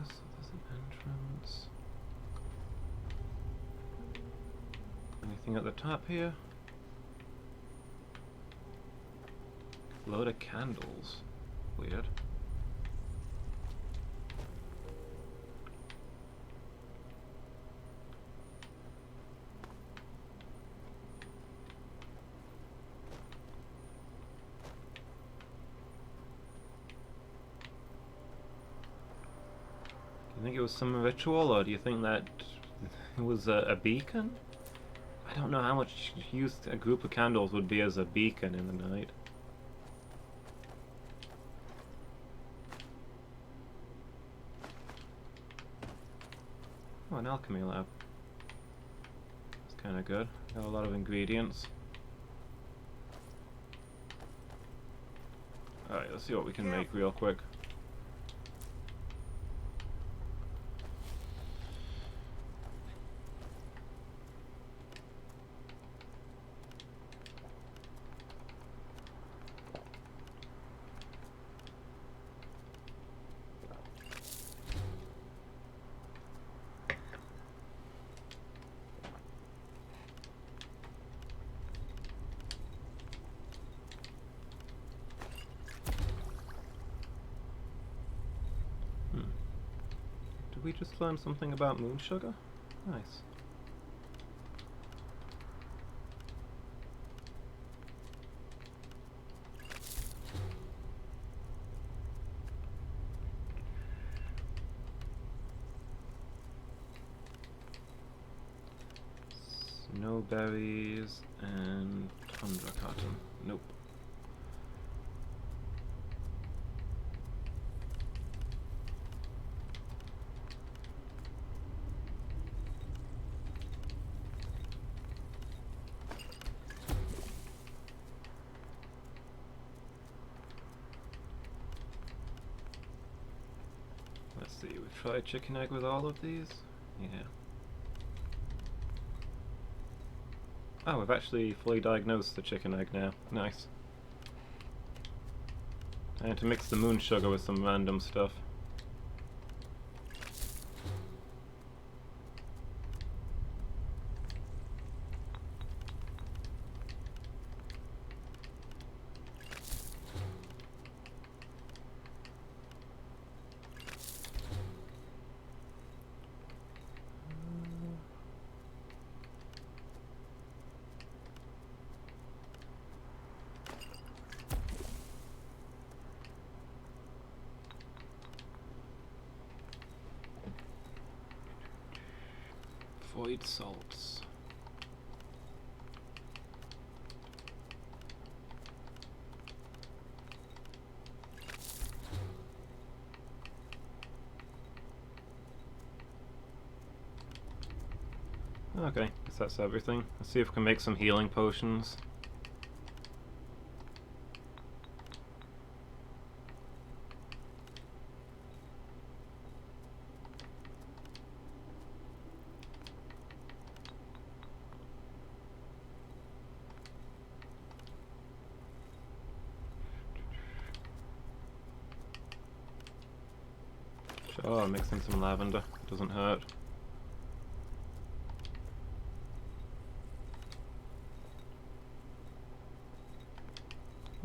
So there's an entrance. Anything at the top here? Load of candles. Weird. Do you think it was some ritual, or do you think that it was a beacon? I don't know how much use a group of candles would be as a beacon in the night. Oh, an alchemy lab. That's kind of good. Got a lot of ingredients. Alright, let's see what we can make real quick. Did we just learn something about moon sugar? Nice. Snowberries and tundra cotton. Nope. Let's see, we've tried chicken egg with all of these? Yeah. Oh, we've actually fully diagnosed the chicken egg now. Nice. I had to mix the moon sugar with some random stuff. Void salts. Okay, guess that's everything. Let's see if we can make some healing potions. Sure, mixing some lavender. Doesn't hurt.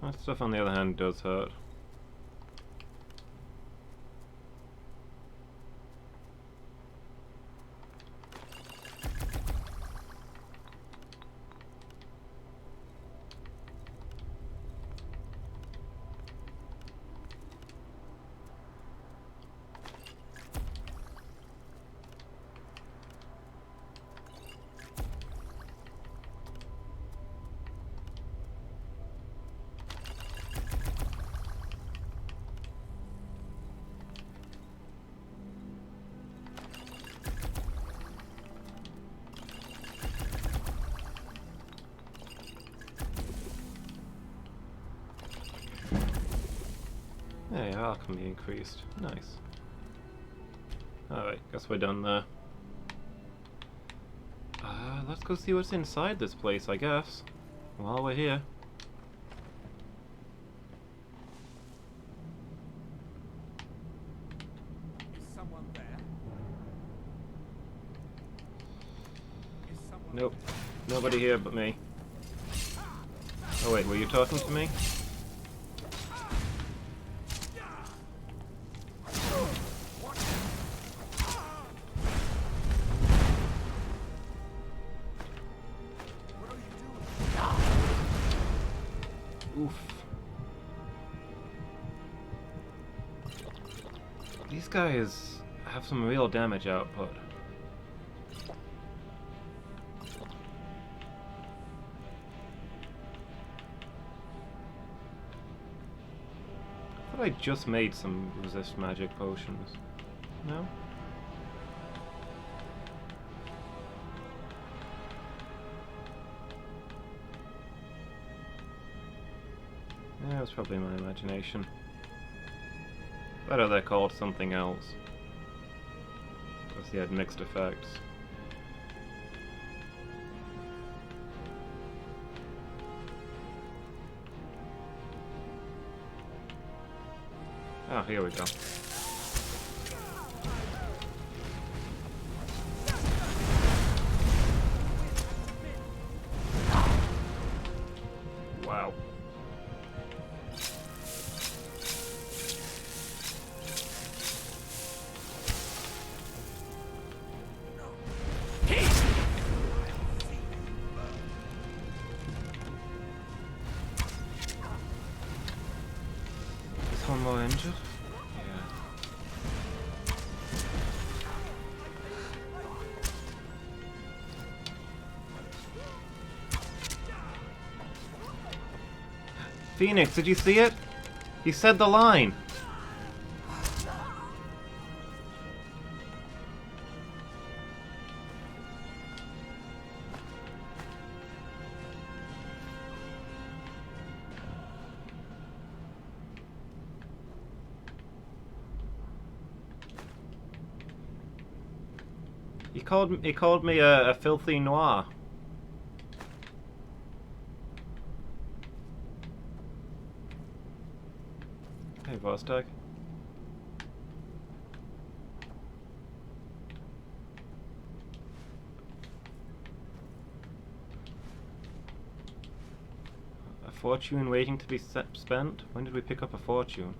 That stuff, on the other hand, does hurt. Hey, alchemy increased. Nice. Alright, guess we're done there. Let's go see what's inside this place, I guess. While we're here. Is someone there? Is someone Nope. Nobody here but me. Oh wait, were you talking to me? Oof. These guys have some real damage output. I thought I just made some resist magic potions. No? Yeah, it was probably my imagination. Better they're called something else. Because they had mixed effects. Oh, here we go. Wow. Is one more injured? Yeah. Phoenix, did you see it? He said the line. called me a filthy noir. Hey, Vostok. A fortune waiting to be spent? When did we pick up a fortune?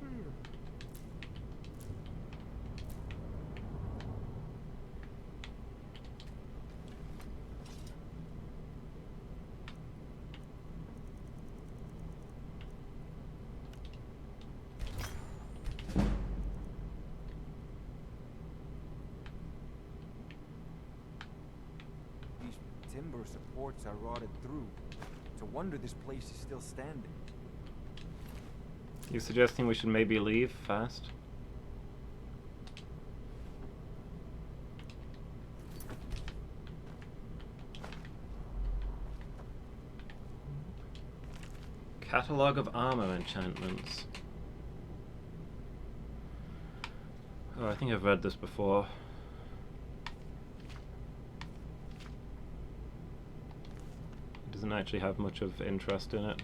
Timber supports are rotted through. It's a wonder this place is still standing. You suggesting we should maybe leave fast? Catalog of armor enchantments. Oh, I think I've read this before. Doesn't actually have much of interest in it.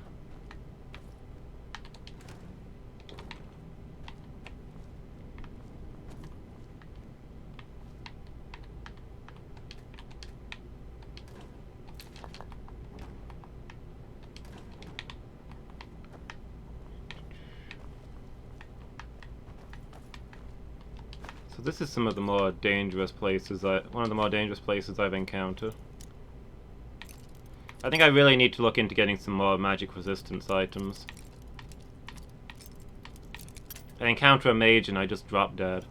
So this is some of the more dangerous places one of the more dangerous places I've encountered. I think I really need to look into getting some more magic resistance items. I encounter a mage and I just drop dead.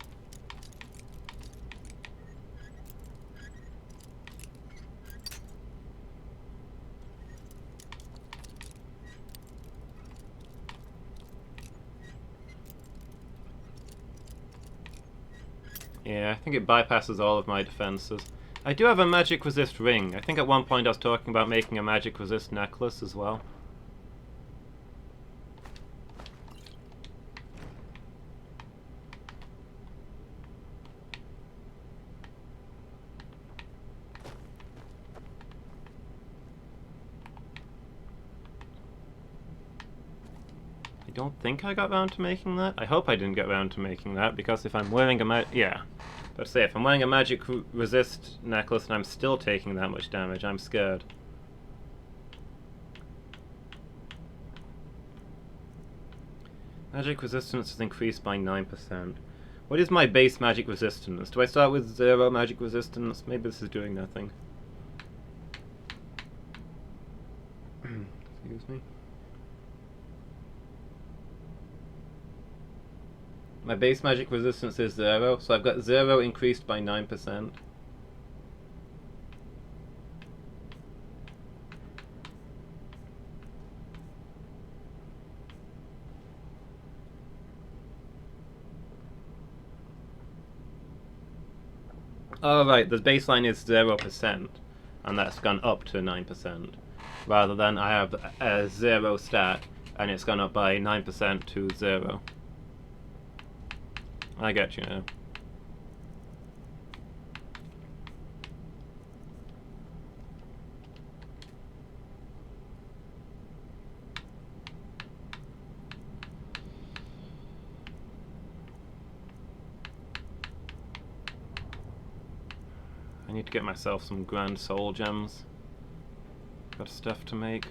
Yeah, I think it bypasses all of my defenses. I do have a magic resist ring. I think at one point I was talking about making a magic resist necklace as well. I don't think I got round to making that. I hope I didn't get round to making that, because if I'm wearing a yeah. Let's say if I'm wearing a magic resist necklace and I'm still taking that much damage, I'm scared. Magic resistance is increased by 9%. What is my base magic resistance? Do I start with 0 magic resistance? Maybe this is doing nothing. Excuse me. My base magic resistance is 0, so I've got 0 increased by 9%. Oh right, the baseline is 0%, and that's gone up to 9%, rather than I have a 0 stat, and it's gone up by 9% to 0. I get you now. I need to get myself some grand soul gems. Got stuff to make.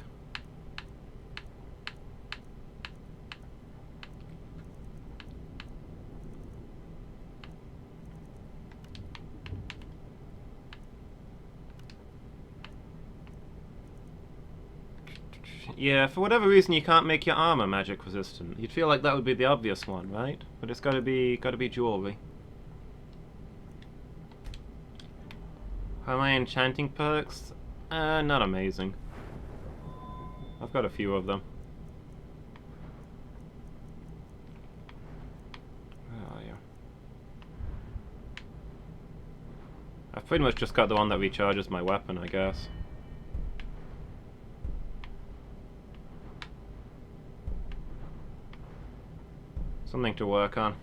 Yeah, for whatever reason you can't make your armor magic resistant. You'd feel like that would be the obvious one, right? But it's gotta be jewelry. How am I enchanting perks? Not amazing. I've got a few of them. Where are you? I've pretty much just got the one that recharges my weapon, I guess. Something to work on.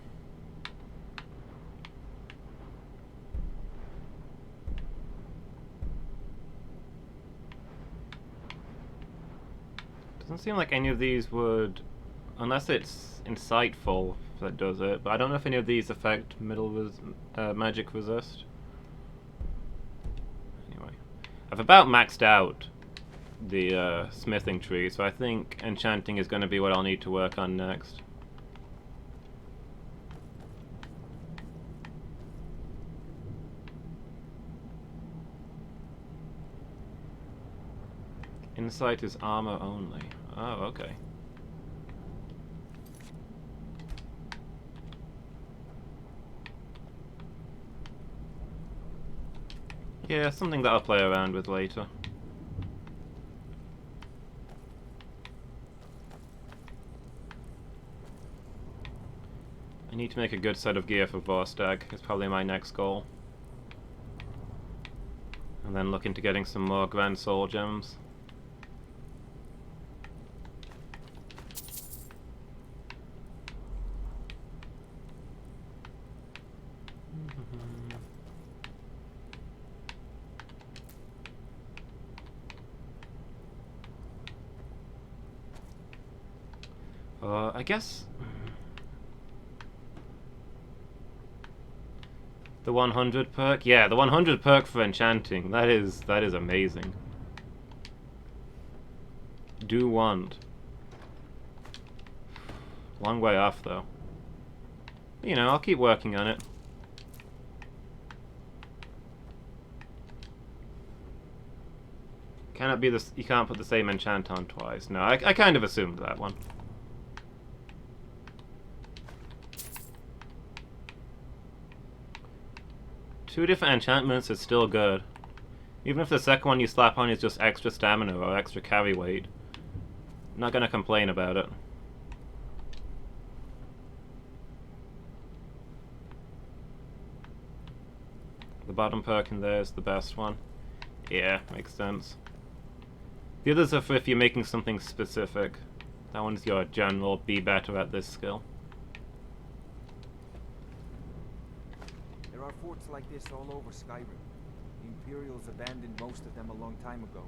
Doesn't seem like any of these would, unless it's insightful that does it, but I don't know if any of these affect magic resist. Anyway, I've about maxed out the smithing tree, so I think enchanting is going to be what I'll need to work on next. Insight is armor only. Oh, okay. Yeah, something that I'll play around with later. I need to make a good set of gear for Vorstag. It's probably my next goal. And then look into getting some more Grand Soul Gems. I guess the 100 perk. Yeah, the 100 perk for enchanting. That is amazing. Do want. Long way off though. You know, I'll keep working on it. Cannot be this. You can't put the same enchant on twice. No, I kind of assumed that one. Two different enchantments is still good. Even if the second one you slap on is just extra stamina or extra carry weight. I'm not gonna complain about it. The bottom perk in there is the best one. Yeah, makes sense. The others are for if you're making something specific. That one's your general, be better at this skill. There are forts like this all over Skyrim. The Imperials abandoned most of them a long time ago.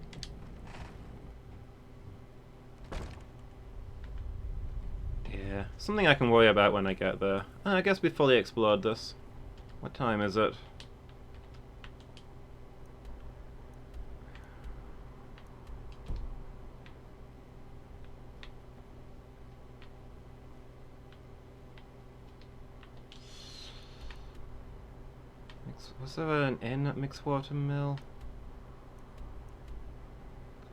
Yeah, something I can worry about when I get there. I guess we fully explored this. What time is it? Was there an inn at Mixwater Mill?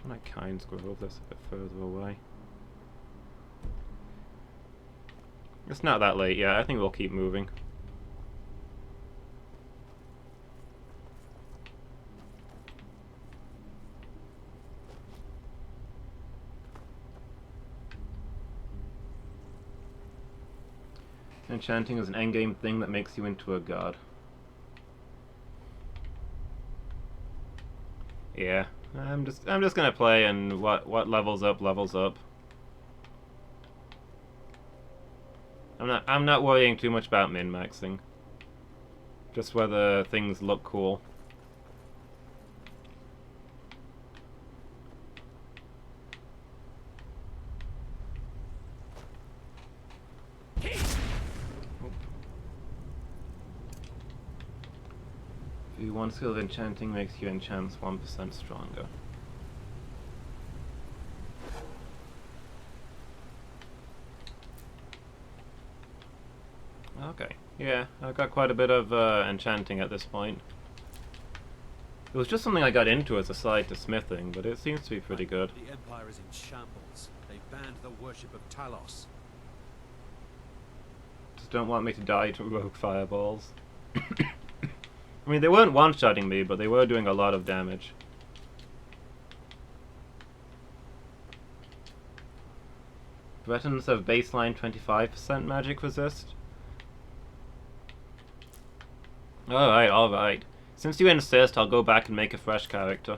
One at Kynes Grove, that's a bit further away. It's not that late yet, I think we'll keep moving. Enchanting is an endgame thing that makes you into a god. Yeah, I'm just gonna play, and what levels up levels up. I'm not worrying too much about min-maxing. Just whether things look cool. One skill of enchanting makes your enchants 1% stronger. Okay, yeah, I've got quite a bit of enchanting at this point. It was just something I got into as a side to smithing, but it seems to be pretty good. The Empire is in shambles. They banned the worship of Talos. Just don't want me to die to rogue fireballs. I mean, they weren't one-shotting me, but they were doing a lot of damage. Bretons have baseline 25% magic resist. Alright, alright. Since you insist, I'll go back and make a fresh character.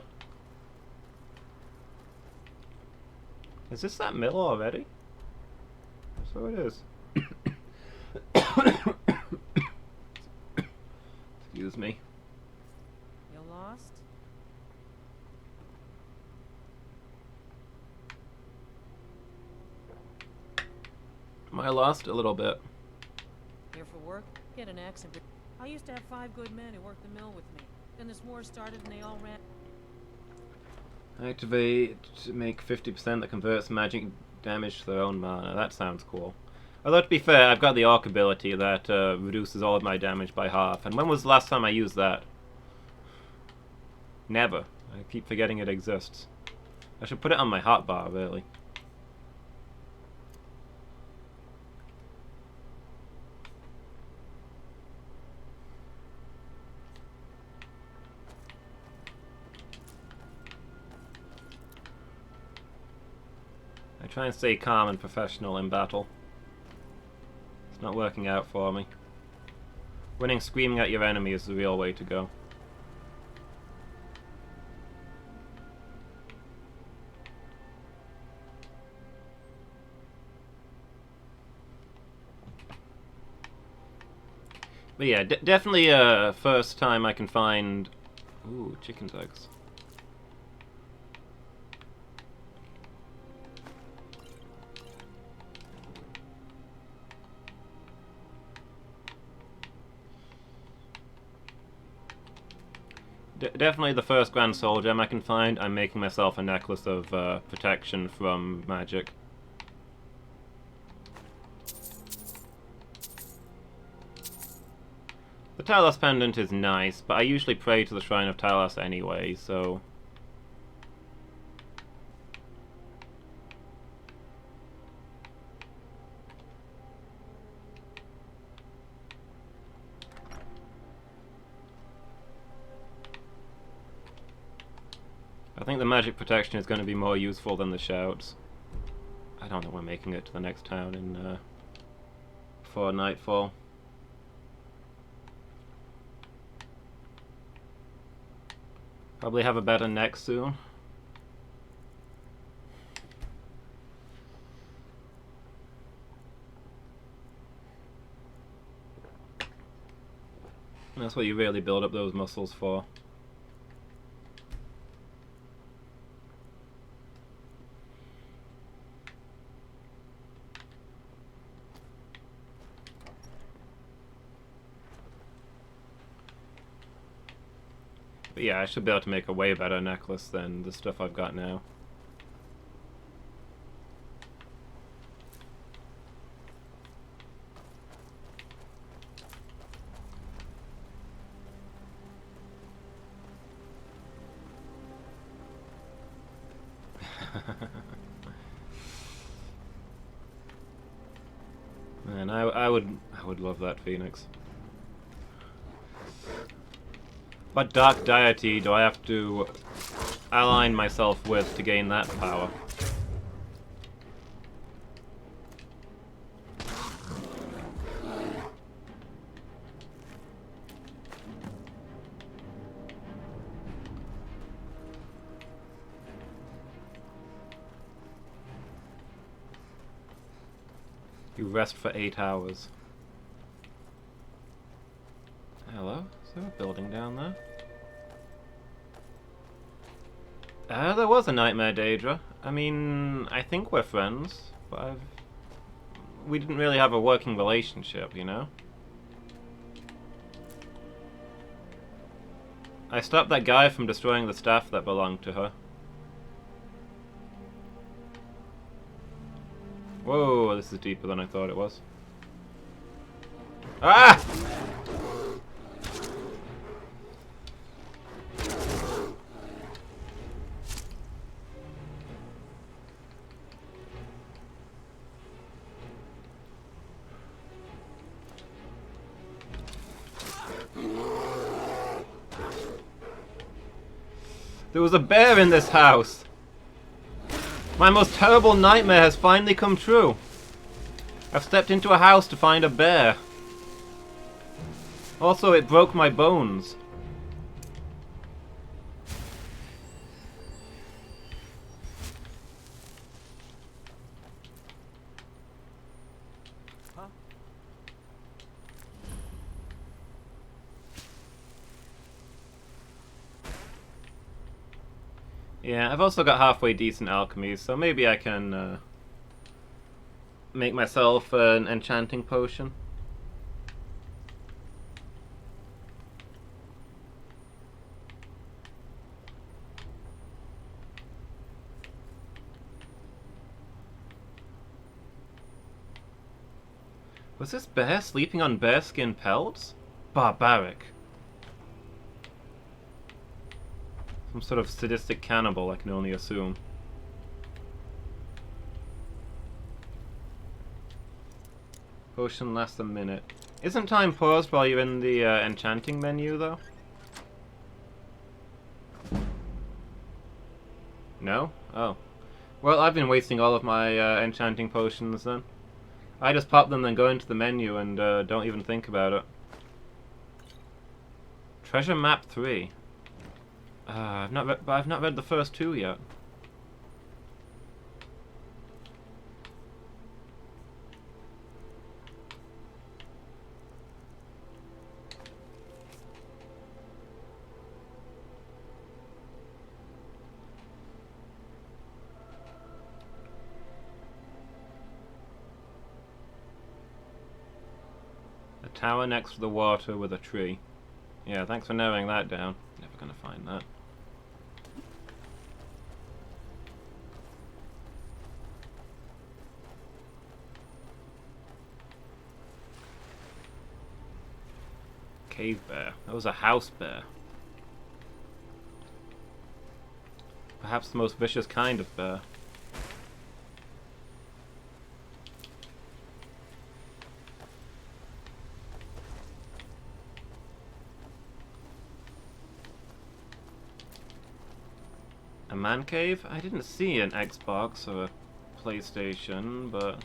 Is this that mill already? So it is. Excuse me. You lost? I lost a little bit. Here for work? Get an axe and... I used to have 5 good men who worked the mill with me. Then this war started and they all ran... Activate to make 50% that converts magic damage to their own mana. That sounds cool. Although, to be fair, I've got the Arc ability that reduces all of my damage by half. And when was the last time I used that? Never. I keep forgetting it exists. I should put it on my hotbar, really. I try and stay calm and professional in battle. It's not working out for me. Winning screaming at your enemy is the real way to go. But yeah, definitely first time I can find... Ooh, chicken's eggs. Definitely the first Grand Soul Gem I can find. I'm making myself a necklace of protection from magic. The Talos pendant is nice, but I usually pray to the Shrine of Talos anyway, so... I think the magic protection is going to be more useful than the shouts. I don't think we're making it to the next town in before nightfall. Probably have a better next soon. That's what you really build up those muscles for. But yeah, I should be able to make a way better necklace than the stuff I've got now. Man, I would love that phoenix. What dark deity do I have to align myself with to gain that power? You rest for 8 hours. Hello? Is there a building down there? There was a nightmare, Daedra. I mean, I think we're friends, but we didn't really have a working relationship, you know? I stopped that guy from destroying the staff that belonged to her. Whoa, this is deeper than I thought it was. Ah! There was a bear in this house! My most terrible nightmare has finally come true. I've stepped into a house to find a bear. Also, it broke my bones. Huh? Yeah, I've also got halfway decent alchemy, so maybe I can make myself an enchanting potion. Was this bear sleeping on bearskin pelts? Barbaric. Some sort of sadistic cannibal, I can only assume. Potion lasts a minute. Isn't time paused while you're in the enchanting menu, though? No? Oh. Well, I've been wasting all of my enchanting potions then. I just pop them, then go into the menu and don't even think about it. Treasure Map 3. I've not read the first two yet. A tower next to the water with a tree. Yeah, thanks for narrowing that down. Never gonna find that. Cave bear. That was a house bear. Perhaps the most vicious kind of bear. A man cave? I didn't see an Xbox or a PlayStation, but...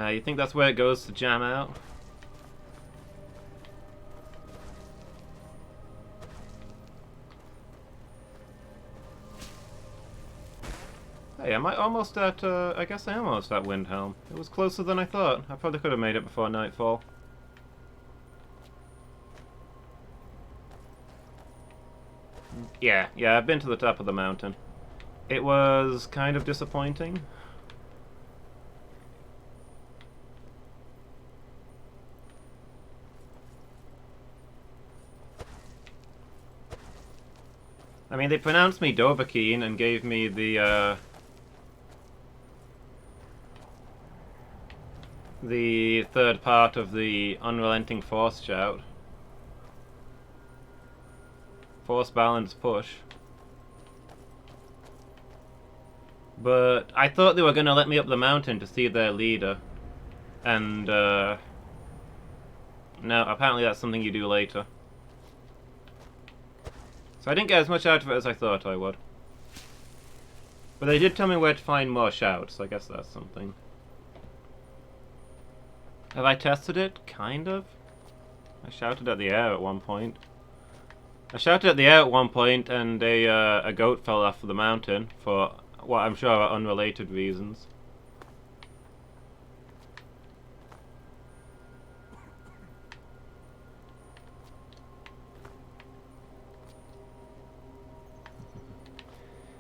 you think that's where it goes to jam out? Hey, am I almost at, I guess I am almost at Windhelm. It was closer than I thought. I probably could have made it before nightfall. Yeah, I've been to the top of the mountain. It was kind of disappointing. I mean, they pronounced me Dovahkiin and gave me the third part of the Unrelenting Force shout. Force balance push. But I thought they were gonna let me up the mountain to see their leader. And, no, apparently that's something you do later. So I didn't get as much out of it as I thought I would. But they did tell me where to find more shouts, so I guess that's something. Have I tested it? Kind of. I shouted at the air at one point. And a goat fell off of the mountain for what I'm sure are unrelated reasons.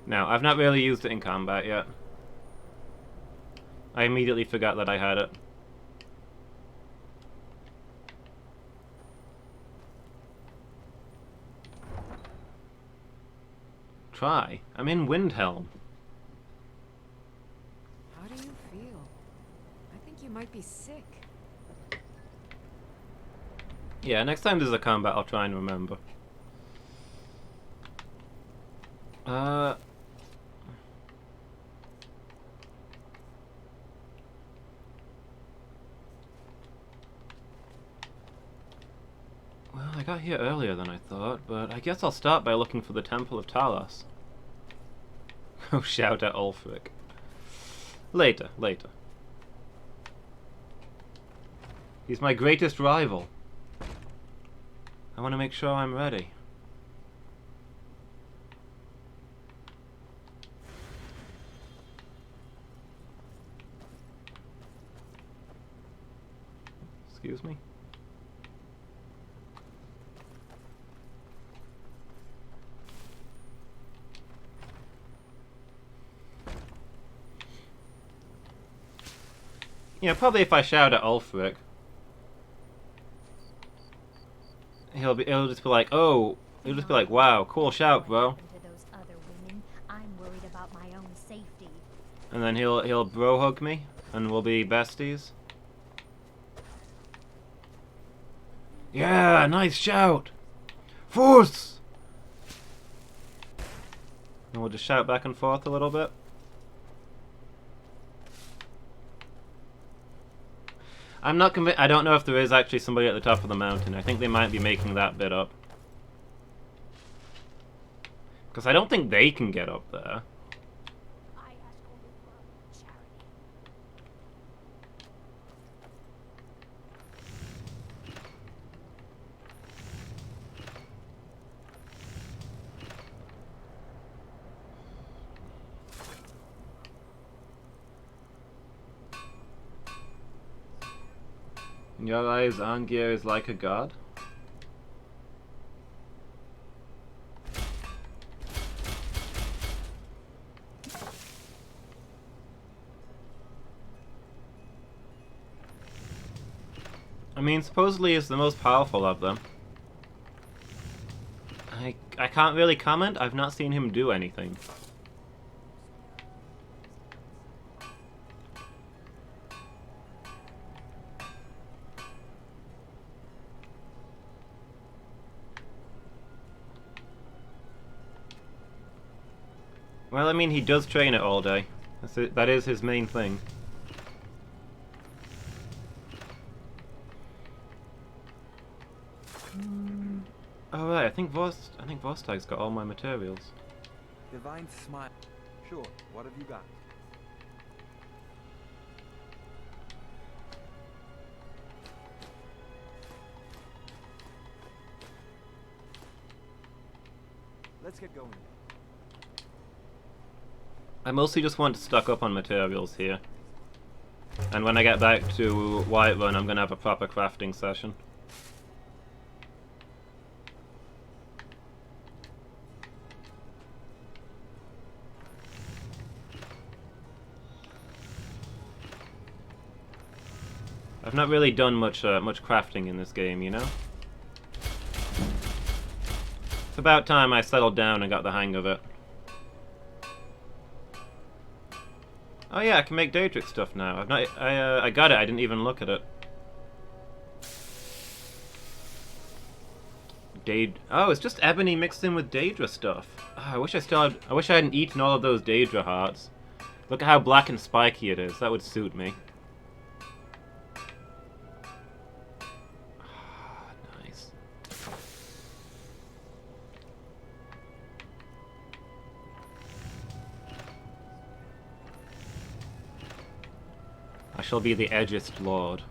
No, I've not really used it in combat yet. I immediately forgot that I had it. Try. I'm in Windhelm. How do you feel? I think you might be sick. Yeah, next time there's a combat, I'll try and remember. Well, I got here earlier than I thought, but I guess I'll start by looking for the Temple of Talos. Oh, shout at Ulfric. Later. He's my greatest rival. I want to make sure I'm ready. Excuse me? Yeah, probably if I shout at Ulfric, he'll just be like, oh, he'll just be like, wow, cool shout, bro. I'm worried about my own safety. And then he'll bro hug me, and we'll be besties. Yeah, nice shout. Force. And we'll just shout back and forth a little bit. I'm not convinced. I don't know if there is actually somebody at the top of the mountain. I think they might be making that bit up. Because I don't think they can get up there. I ask only for charity. In your eyes, Angier is like a god? I mean, supposedly he's the most powerful of them. I can't really comment. I've not seen him do anything. Well, I mean, he does train it all day. That is his main thing. Oh right, I think Vostag's got all my materials. Divine smile. Sure, what have you got? Let's get going. I mostly just want to stock up on materials here. And when I get back to Whiterun, I'm gonna have a proper crafting session. I've not really done much crafting in this game, you know? It's about time I settled down and got the hang of it. Oh yeah, I can make Daedric stuff now. I got it, I didn't even look at it. Oh, it's just ebony mixed in with Daedra stuff. Oh, I wish I hadn't eaten all of those Daedra hearts. Look at how black and spiky it is. That would suit me. Nice. I shall be the edgiest lord.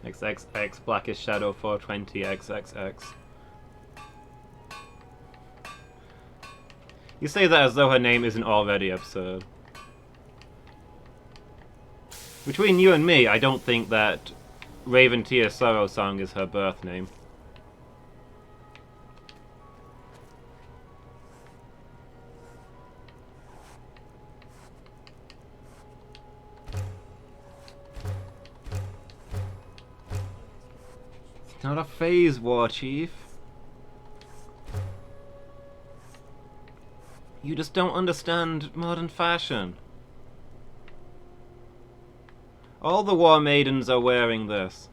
XXX Blackest Shadow 420 XXX. You say that as though her name isn't already absurd. Between you and me, I don't think that Raven Tear Sorrow Song is her birth name. It's not a phase, War Chief. You just don't understand modern fashion. All the war maidens are wearing this.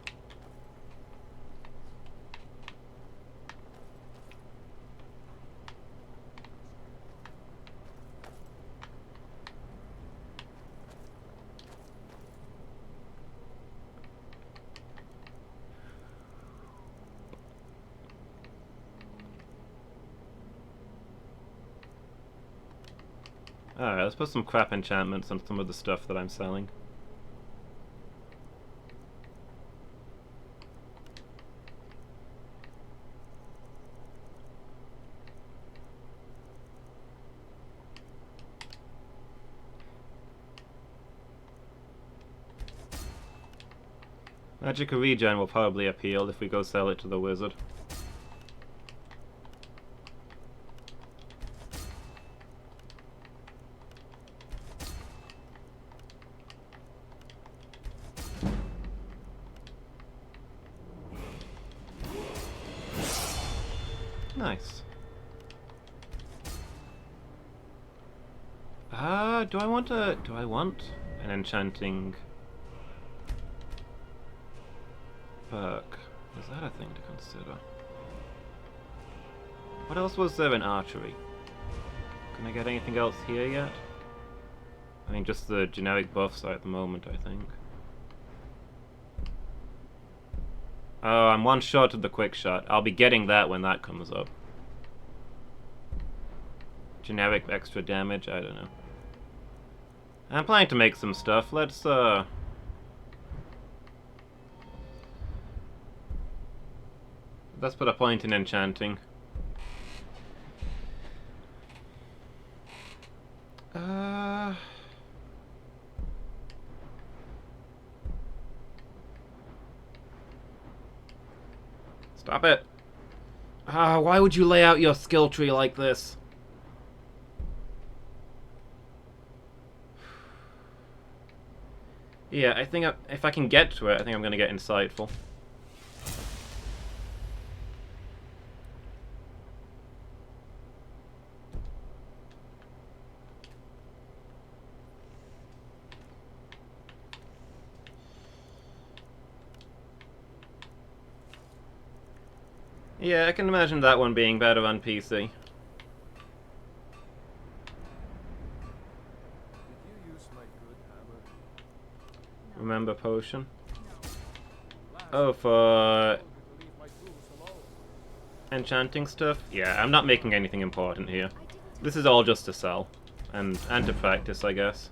Alright, let's put some crap enchantments on some of the stuff that I'm selling. Magic regen will probably appeal if we go sell it to the wizard. Nice. Do I want an enchanting perk? Is that a thing to consider? What else was there in archery? Can I get anything else here yet? I mean, just the generic buffs at the moment, I think. Oh, I'm one shot of the quick shot. I'll be getting that when that comes up. Generic extra damage? I don't know. I'm planning to make some stuff. Let's put a point in enchanting. Stop it. Why would you lay out your skill tree like this? Yeah, I think if I can get to it, I think I'm going to get insightful. Yeah, I can imagine that one being better on PC. Did you use my good hammer? Remember potion? Oh, for enchanting stuff? Yeah, I'm not making anything important here. This is all just to sell. And to practice, I guess.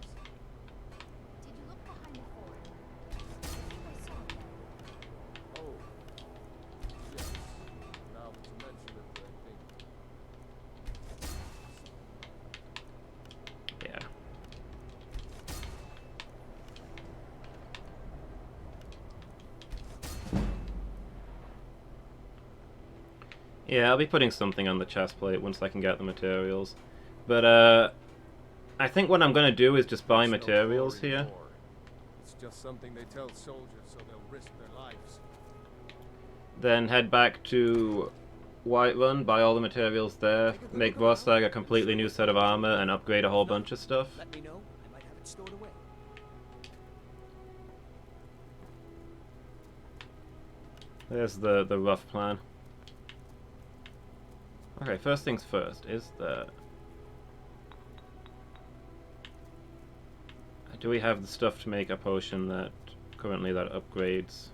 Yeah, I'll be putting something on the chest plate once I can get the materials. But, I think what I'm gonna do is just buy materials here. It's just something they tell soldiers so they'll risk their lives. Then head back to Whiterun, buy all the materials there, make Rostag a completely new set of armor, and upgrade a whole bunch of stuff. Let me know. I might have it stored away. There's the rough plan. Okay, first things first, do we have the stuff to make a potion that currently upgrades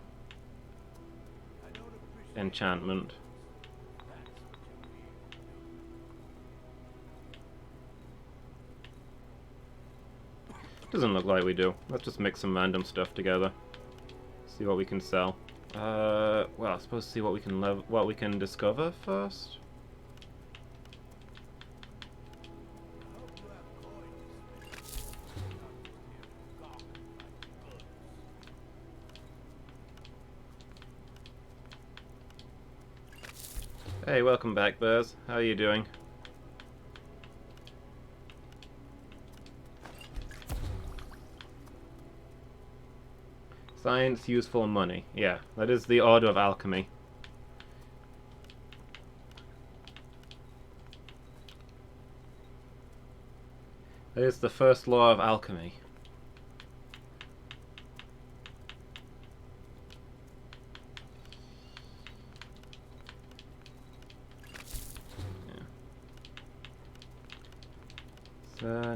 enchantment? Doesn't look like we do. Let's just mix some random stuff together. See what we can sell. Well, I suppose see what we can discover first. Hey, welcome back, Bears. How are you doing? Science, useful, money. Yeah, that is the order of alchemy. That is the first law of alchemy.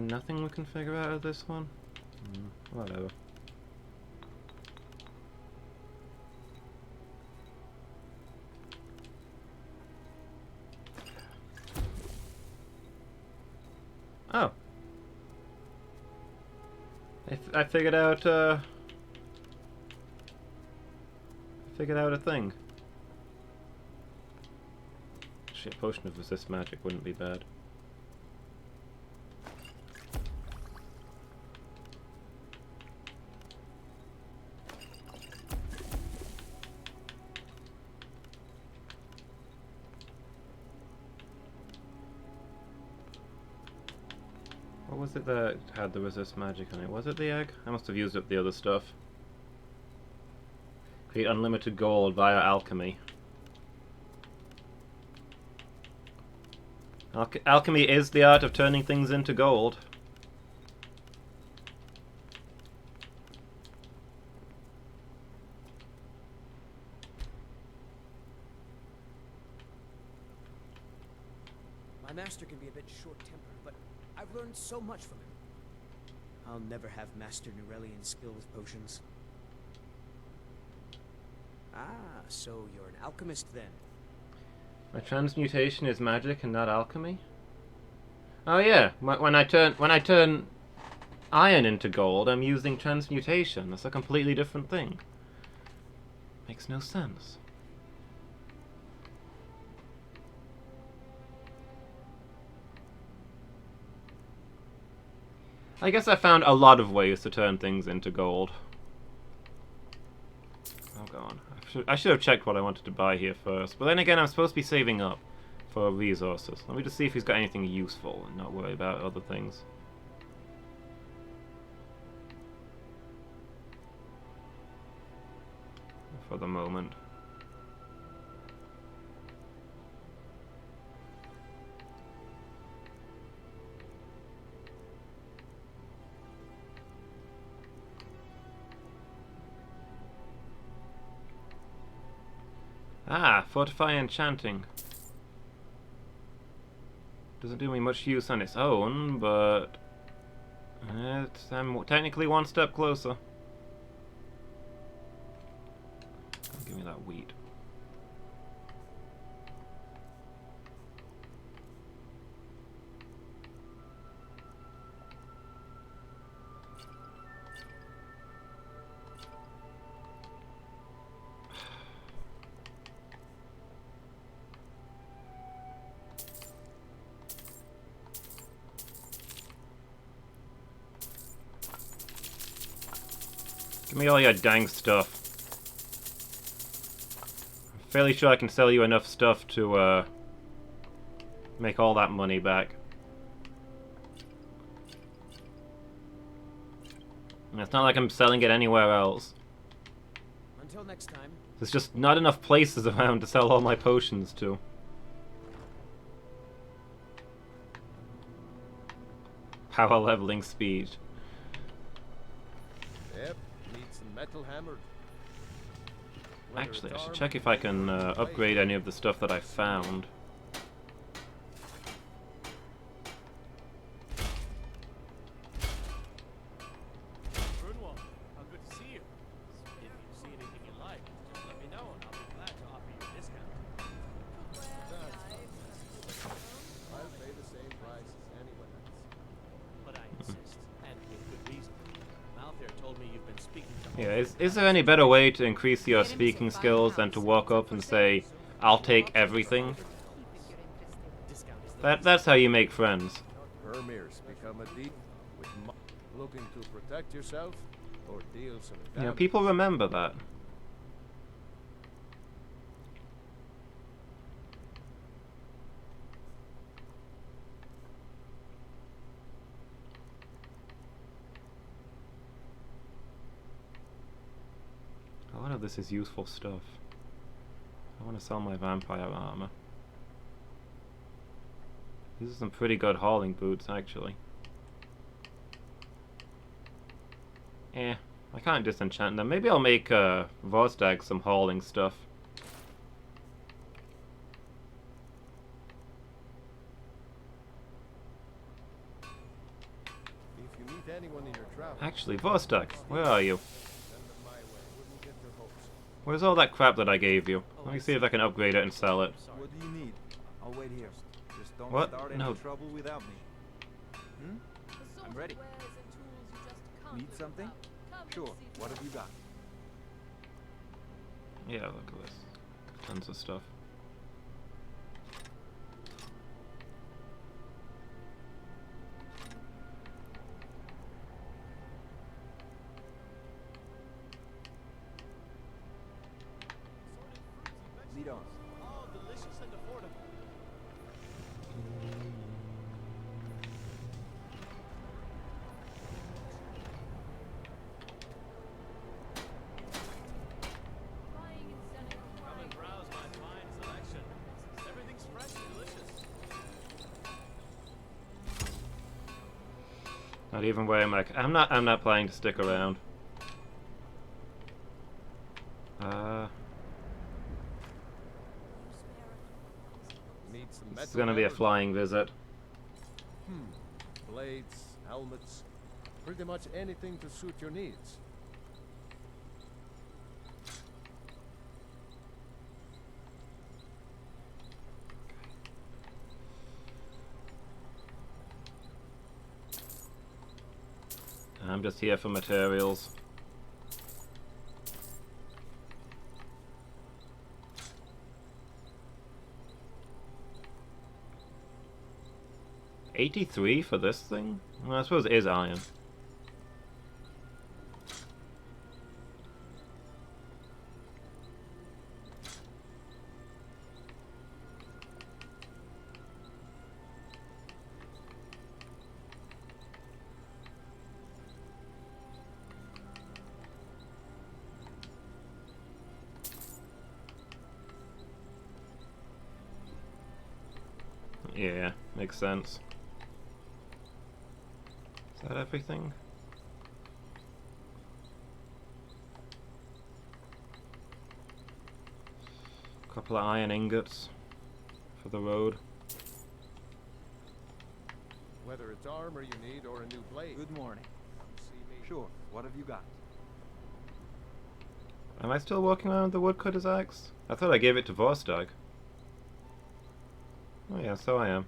Nothing we can figure out of this one? Whatever. Oh. I figured out, a thing. Shit, potion of resist magic wouldn't be bad. was it that had the resist magic on it? Was it the egg? I must have used up the other stuff. Create unlimited gold via alchemy. Alchemy is the art of turning things into gold. My master can be a bit short-tempered, but I've learned so much from him. I'll never have Master Nurelian's skill with potions. Ah, so you're an alchemist then. My transmutation is magic and not alchemy? Oh yeah, when I turn iron into gold, I'm using transmutation. That's a completely different thing. Makes no sense. I guess I found a lot of ways to turn things into gold. Oh god. I should have checked what I wanted to buy here first. But then again, I'm supposed to be saving up for resources. Let me just see if he's got anything useful and not worry about other things. For the moment. Ah, fortify enchanting. Doesn't do me much use on its own, but I'm technically one step closer. Give me that wheat. Give me all your dang stuff. I'm fairly sure I can sell you enough stuff to make all that money back. And it's not like I'm selling it anywhere else. Until next time. There's just not enough places around to sell all my potions to. Power leveling speed. Yep, needs some metal hammered. Actually, I should check if I can upgrade any of the stuff that I found. Brunwald, how good to see you. If you see anything you like, just let me know and I'll be glad to offer you a discount. I'll pay the same price as anyone else. But I insist, and with good reason. Malthair told me you've been speaking to Yeah, is there any better way to increase your speaking skills than to walk up and say, "I'll take everything"? That's how you make friends. Hermirs become a deep with looking to protect yourself or deal some damage. You know, people remember that. A lot of this is useful stuff. I want to sell my vampire armor. These are some pretty good hauling boots, actually. I can't disenchant them. Maybe I'll make Vostag some hauling stuff. If you meet anyone in your travels, Actually, Vostag, where are you? send them my way. Wouldn't get their hopes. Where's all that crap that I gave you? Let me see if I can upgrade it and sell it. What do you need? I'll wait here. Just don't What? start No. any trouble without me. I'm ready. Need something? Sure. What have you got? Yeah, look at this. Tons of stuff. Lead on. Oh, delicious and affordable. Not even wearing my... I'm not planning to stick around. Need some This is metal gonna be a there? flying visit. Blades, helmets, pretty much anything to suit your needs. I'm just here for materials. $83 for this thing? Well, I suppose it is iron. Yeah, makes sense. Is that everything? Couple of iron ingots for the road. Whether it's armor you need or a new blade. Good morning. Come see me. Sure, what have you got? Am I still walking around with the woodcutter's axe? I thought I gave it to Vorstag. Oh yeah, so I am.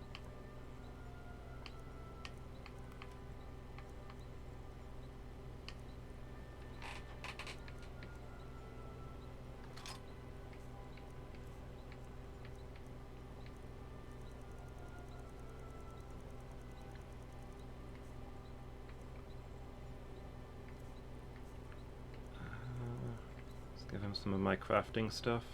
Let's give him some of my crafting stuff.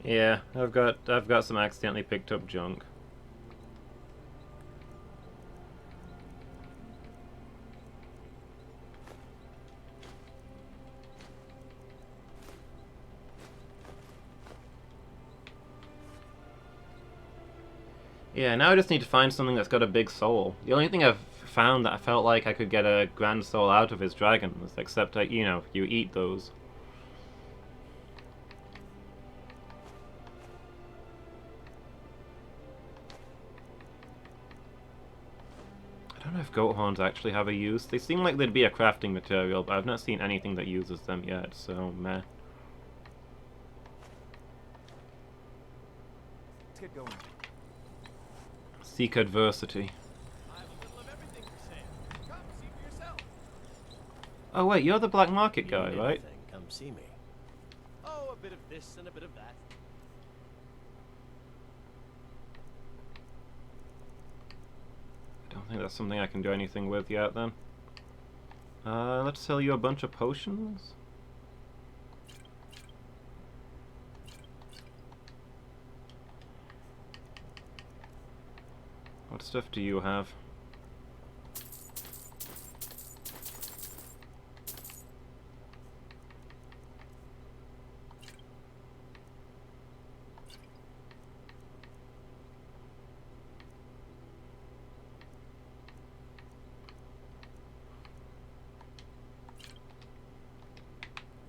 Yeah, I've got some accidentally picked up junk. Yeah, now I just need to find something that's got a big soul. The only thing I've found that I felt like I could get a grand soul out of is dragons, except that, you know, you eat those. I don't know if goat horns actually have a use. They seem like they'd be a crafting material, but I've not seen anything that uses them yet, so meh. Let's get going. Seek adversity. I have a little of everything for sale. Come see for yourself. Oh wait, you're the black market guy, Need right? anything, come see me. Oh, a bit of this and a bit of that. I don't think that's something I can do anything with yet then. Let's sell you a bunch of potions. What stuff do you have?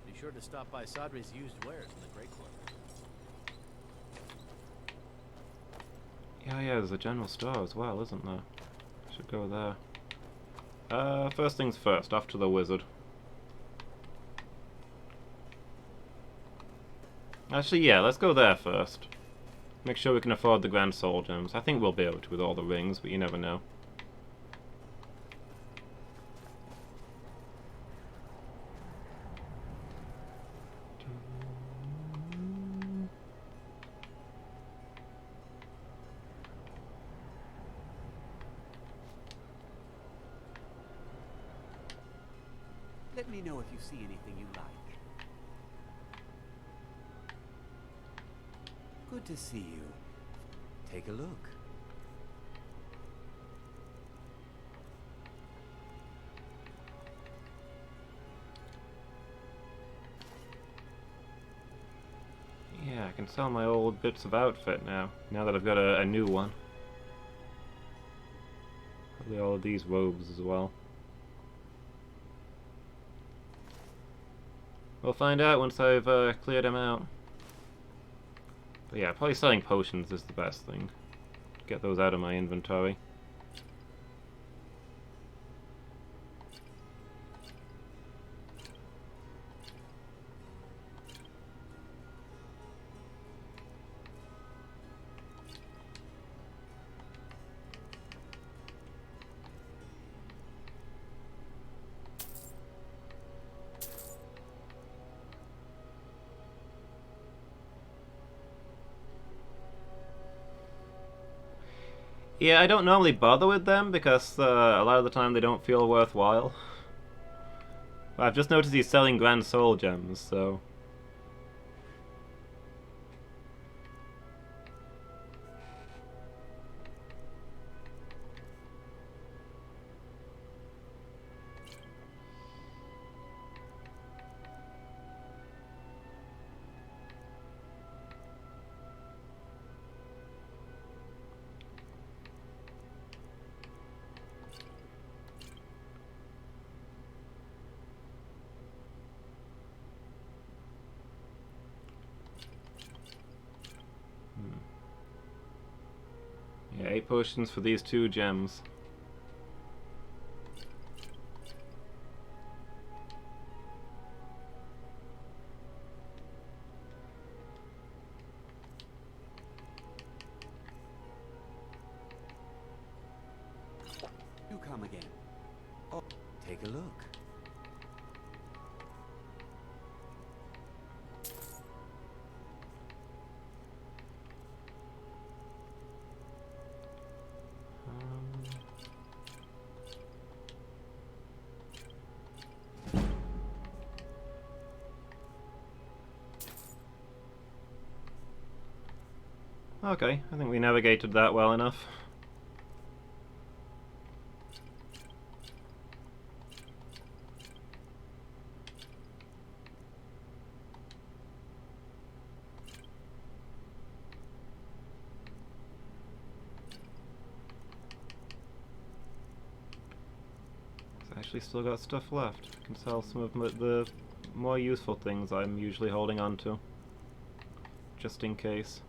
Be sure to stop by Sadri's used wares in the Great Court. Yeah, there's a general store as well, isn't there? Should go there. First things first, off to the wizard. Actually, yeah, let's go there first. Make sure we can afford the Grand Soul Gems. I think we'll be able to with all the rings, but you never know. Let me know if you see anything you like. Good to see you. Take a look. can sell my old bits of outfit now that I've got a new one. Probably all of these robes as well. We'll find out once I've cleared them out. But yeah, probably selling potions is the best thing. Get those out of my inventory. Yeah, I don't normally bother with them because a lot of the time they don't feel worthwhile. But I've just noticed he's selling Grand Soul gems, so... Yeah, 8 potions for these 2 gems. You come again. Oh, take a look. Okay, I think we navigated that well enough. I've actually still got stuff left. I can sell some of the more useful things I'm usually holding on to. Just in case.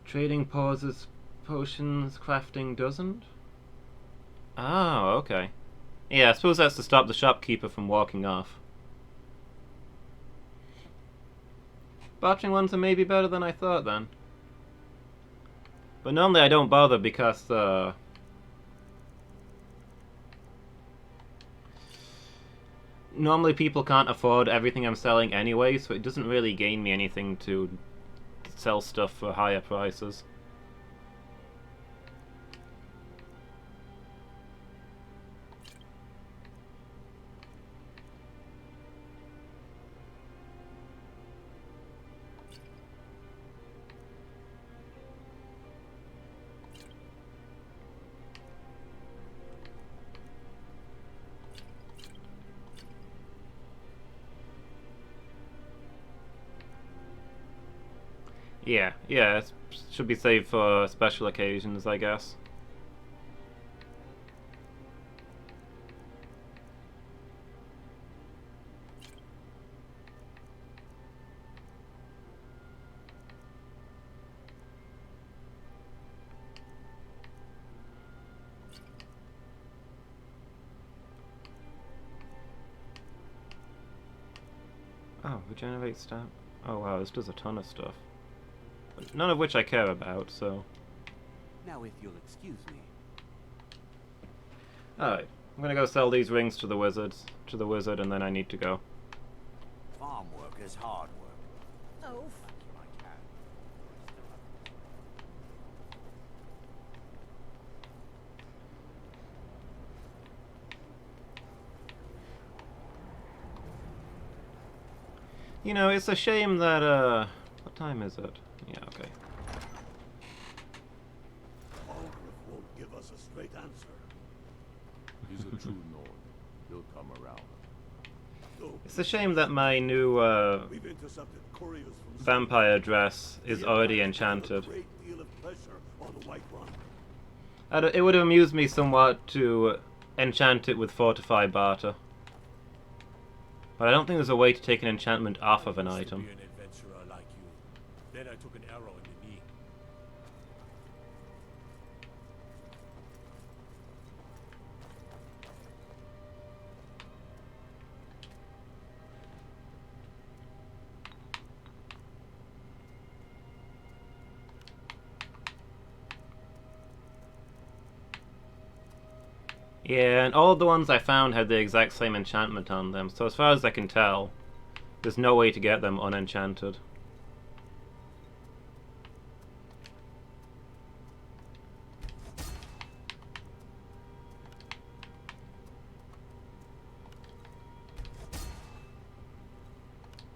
Trading pauses potions, crafting doesn't? Oh, okay. Yeah, I suppose that's to stop the shopkeeper from walking off. Botching ones are maybe better than I thought then. But normally I don't bother because normally people can't afford everything I'm selling anyway, so it doesn't really gain me anything to sell stuff for higher prices. Yeah, it should be saved for special occasions, I guess. Oh, regenerate stamp. Oh wow, this does a ton of stuff. None of which I care about, so... Now if you'll excuse me. Alright, I'm gonna go sell these rings to the wizard, and then I need to go. Farm work is hard work. Oh, You know, it's a shame that, what time is it? Yeah, okay. Algrith won't give us a straight answer. He's a true Nord. He'll come around. It's a shame that my new, We've intercepted couriers from vampire dress is already enchanted. a great deal of pleasure on the White Run. It would have amused me somewhat to enchant it with Fortify Barter. But I don't think there's a way to take an enchantment off of an item. Be an adventurer like you. Then I took an arrow in the knee. Yeah, and all of the ones I found had the exact same enchantment on them, so as far as I can tell, there's no way to get them unenchanted.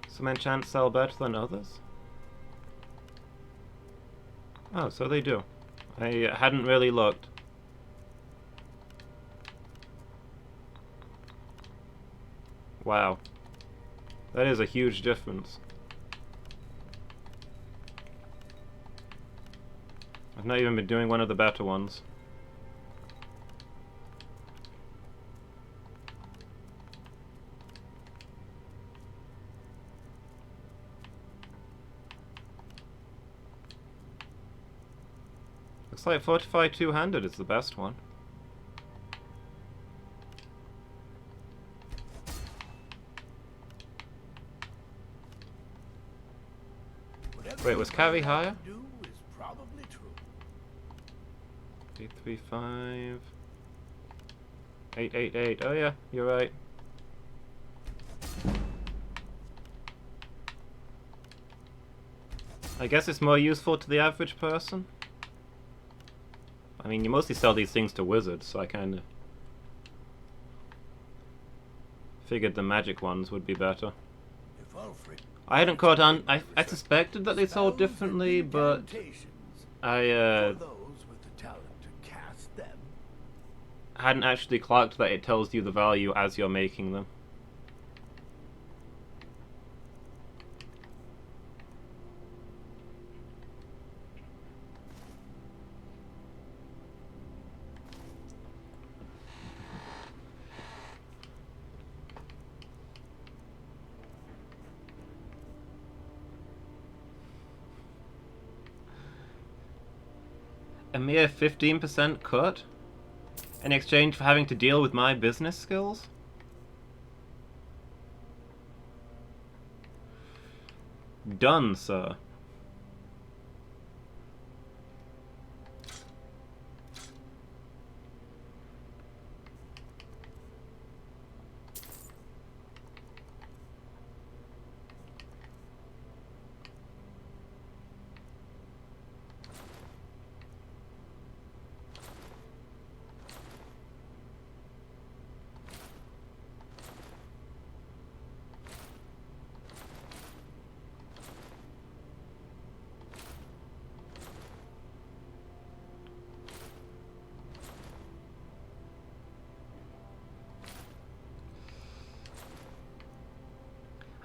Some enchants sell better than others? Oh, so they do. I hadn't really looked. Wow. That is a huge difference. I've not even been doing one of the better ones. Looks like Fortify two-handed is the best one. Wait, was carry higher? 835 888. Oh yeah, you're right. I guess it's more useful to the average person. I mean, you mostly sell these things to wizards, so I kind of figured the magic ones would be better. I hadn't caught on. I suspected that they sold differently, but I hadn't actually clocked that it tells you the value as you're making them. A mere 15% cut? In exchange for having to deal with my business skills? Done, sir.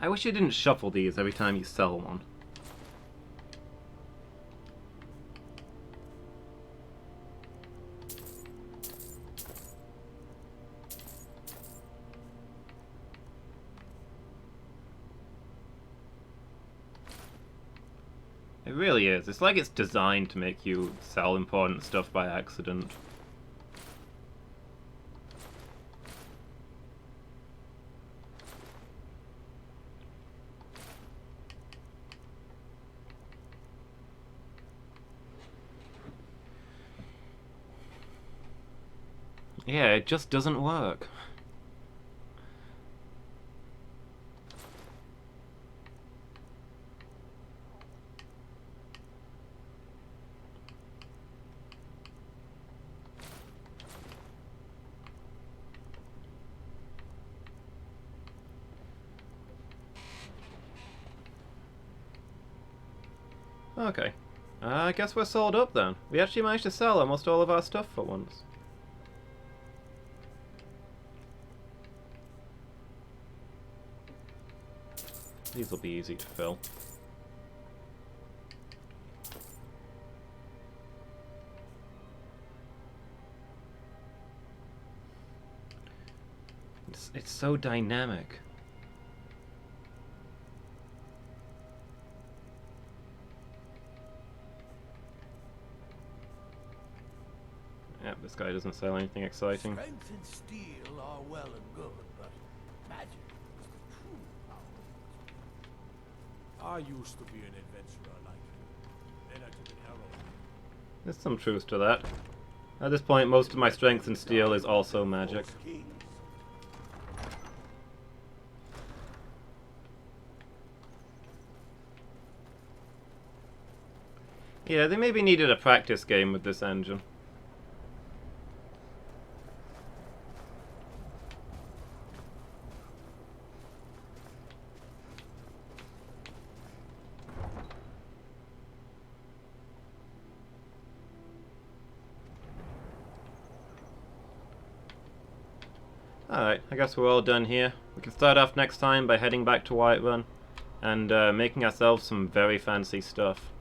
I wish you didn't shuffle these every time you sell one. It really is. It's like it's designed to make you sell important stuff by accident. Yeah, it just doesn't work. Okay. I guess we're sold up then. We actually managed to sell almost all of our stuff for once. These will be easy to fill. It's so dynamic. Yep, this guy doesn't sell anything exciting. Strength and steel are well and good, but magic is the true power. I used to be an adventurer like you. Then I took an arrow. There's some truth to that. At this point, most of my strength and steel is also magic. Yeah, they maybe needed a practice game with this engine. Alright, I guess we're all done here. We can start off next time by heading back to Whiterun and making ourselves some very fancy stuff.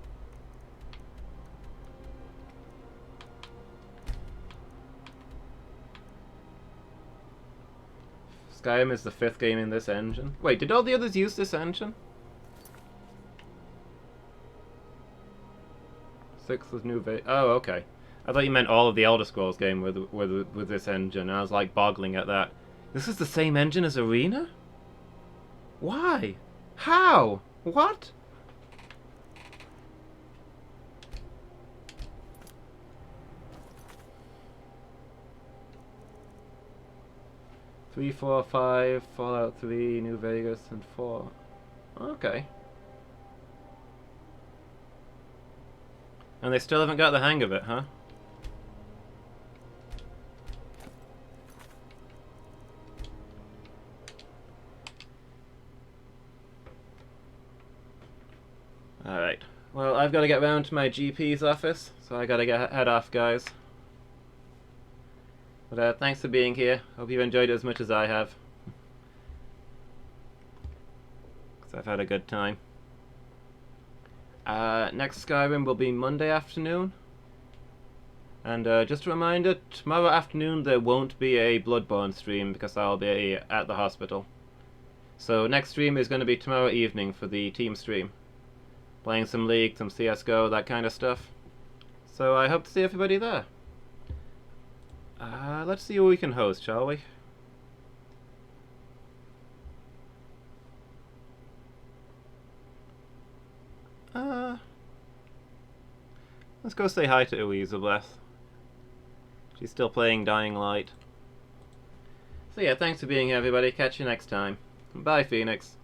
Skyrim is the 5th game in this engine. Wait, did all the others use this engine? 6th was New Vegas. Oh, okay. I thought you meant all of the Elder Scrolls game with this engine. I was like boggling at that. This is the same engine as Arena? Why? How? What? Three, 4, 5, Fallout 3, New Vegas, and 4. Okay. And they still haven't got the hang of it, huh? Alright. Well, I've got to get round to my GP's office, so I gotta head off, guys. But thanks for being here. Hope you've enjoyed it as much as I have. Because I've had a good time. Next Skyrim will be Monday afternoon. And just a reminder, tomorrow afternoon there won't be a Bloodborne stream because I'll be at the hospital. So next stream is going to be tomorrow evening for the team stream. Playing some League, some CSGO, that kind of stuff. So I hope to see everybody there. Let's see who we can host, shall we? Let's go say hi to Elizabeth. She's still playing Dying Light. So yeah, thanks for being here, everybody. Catch you next time. Bye, Phoenix.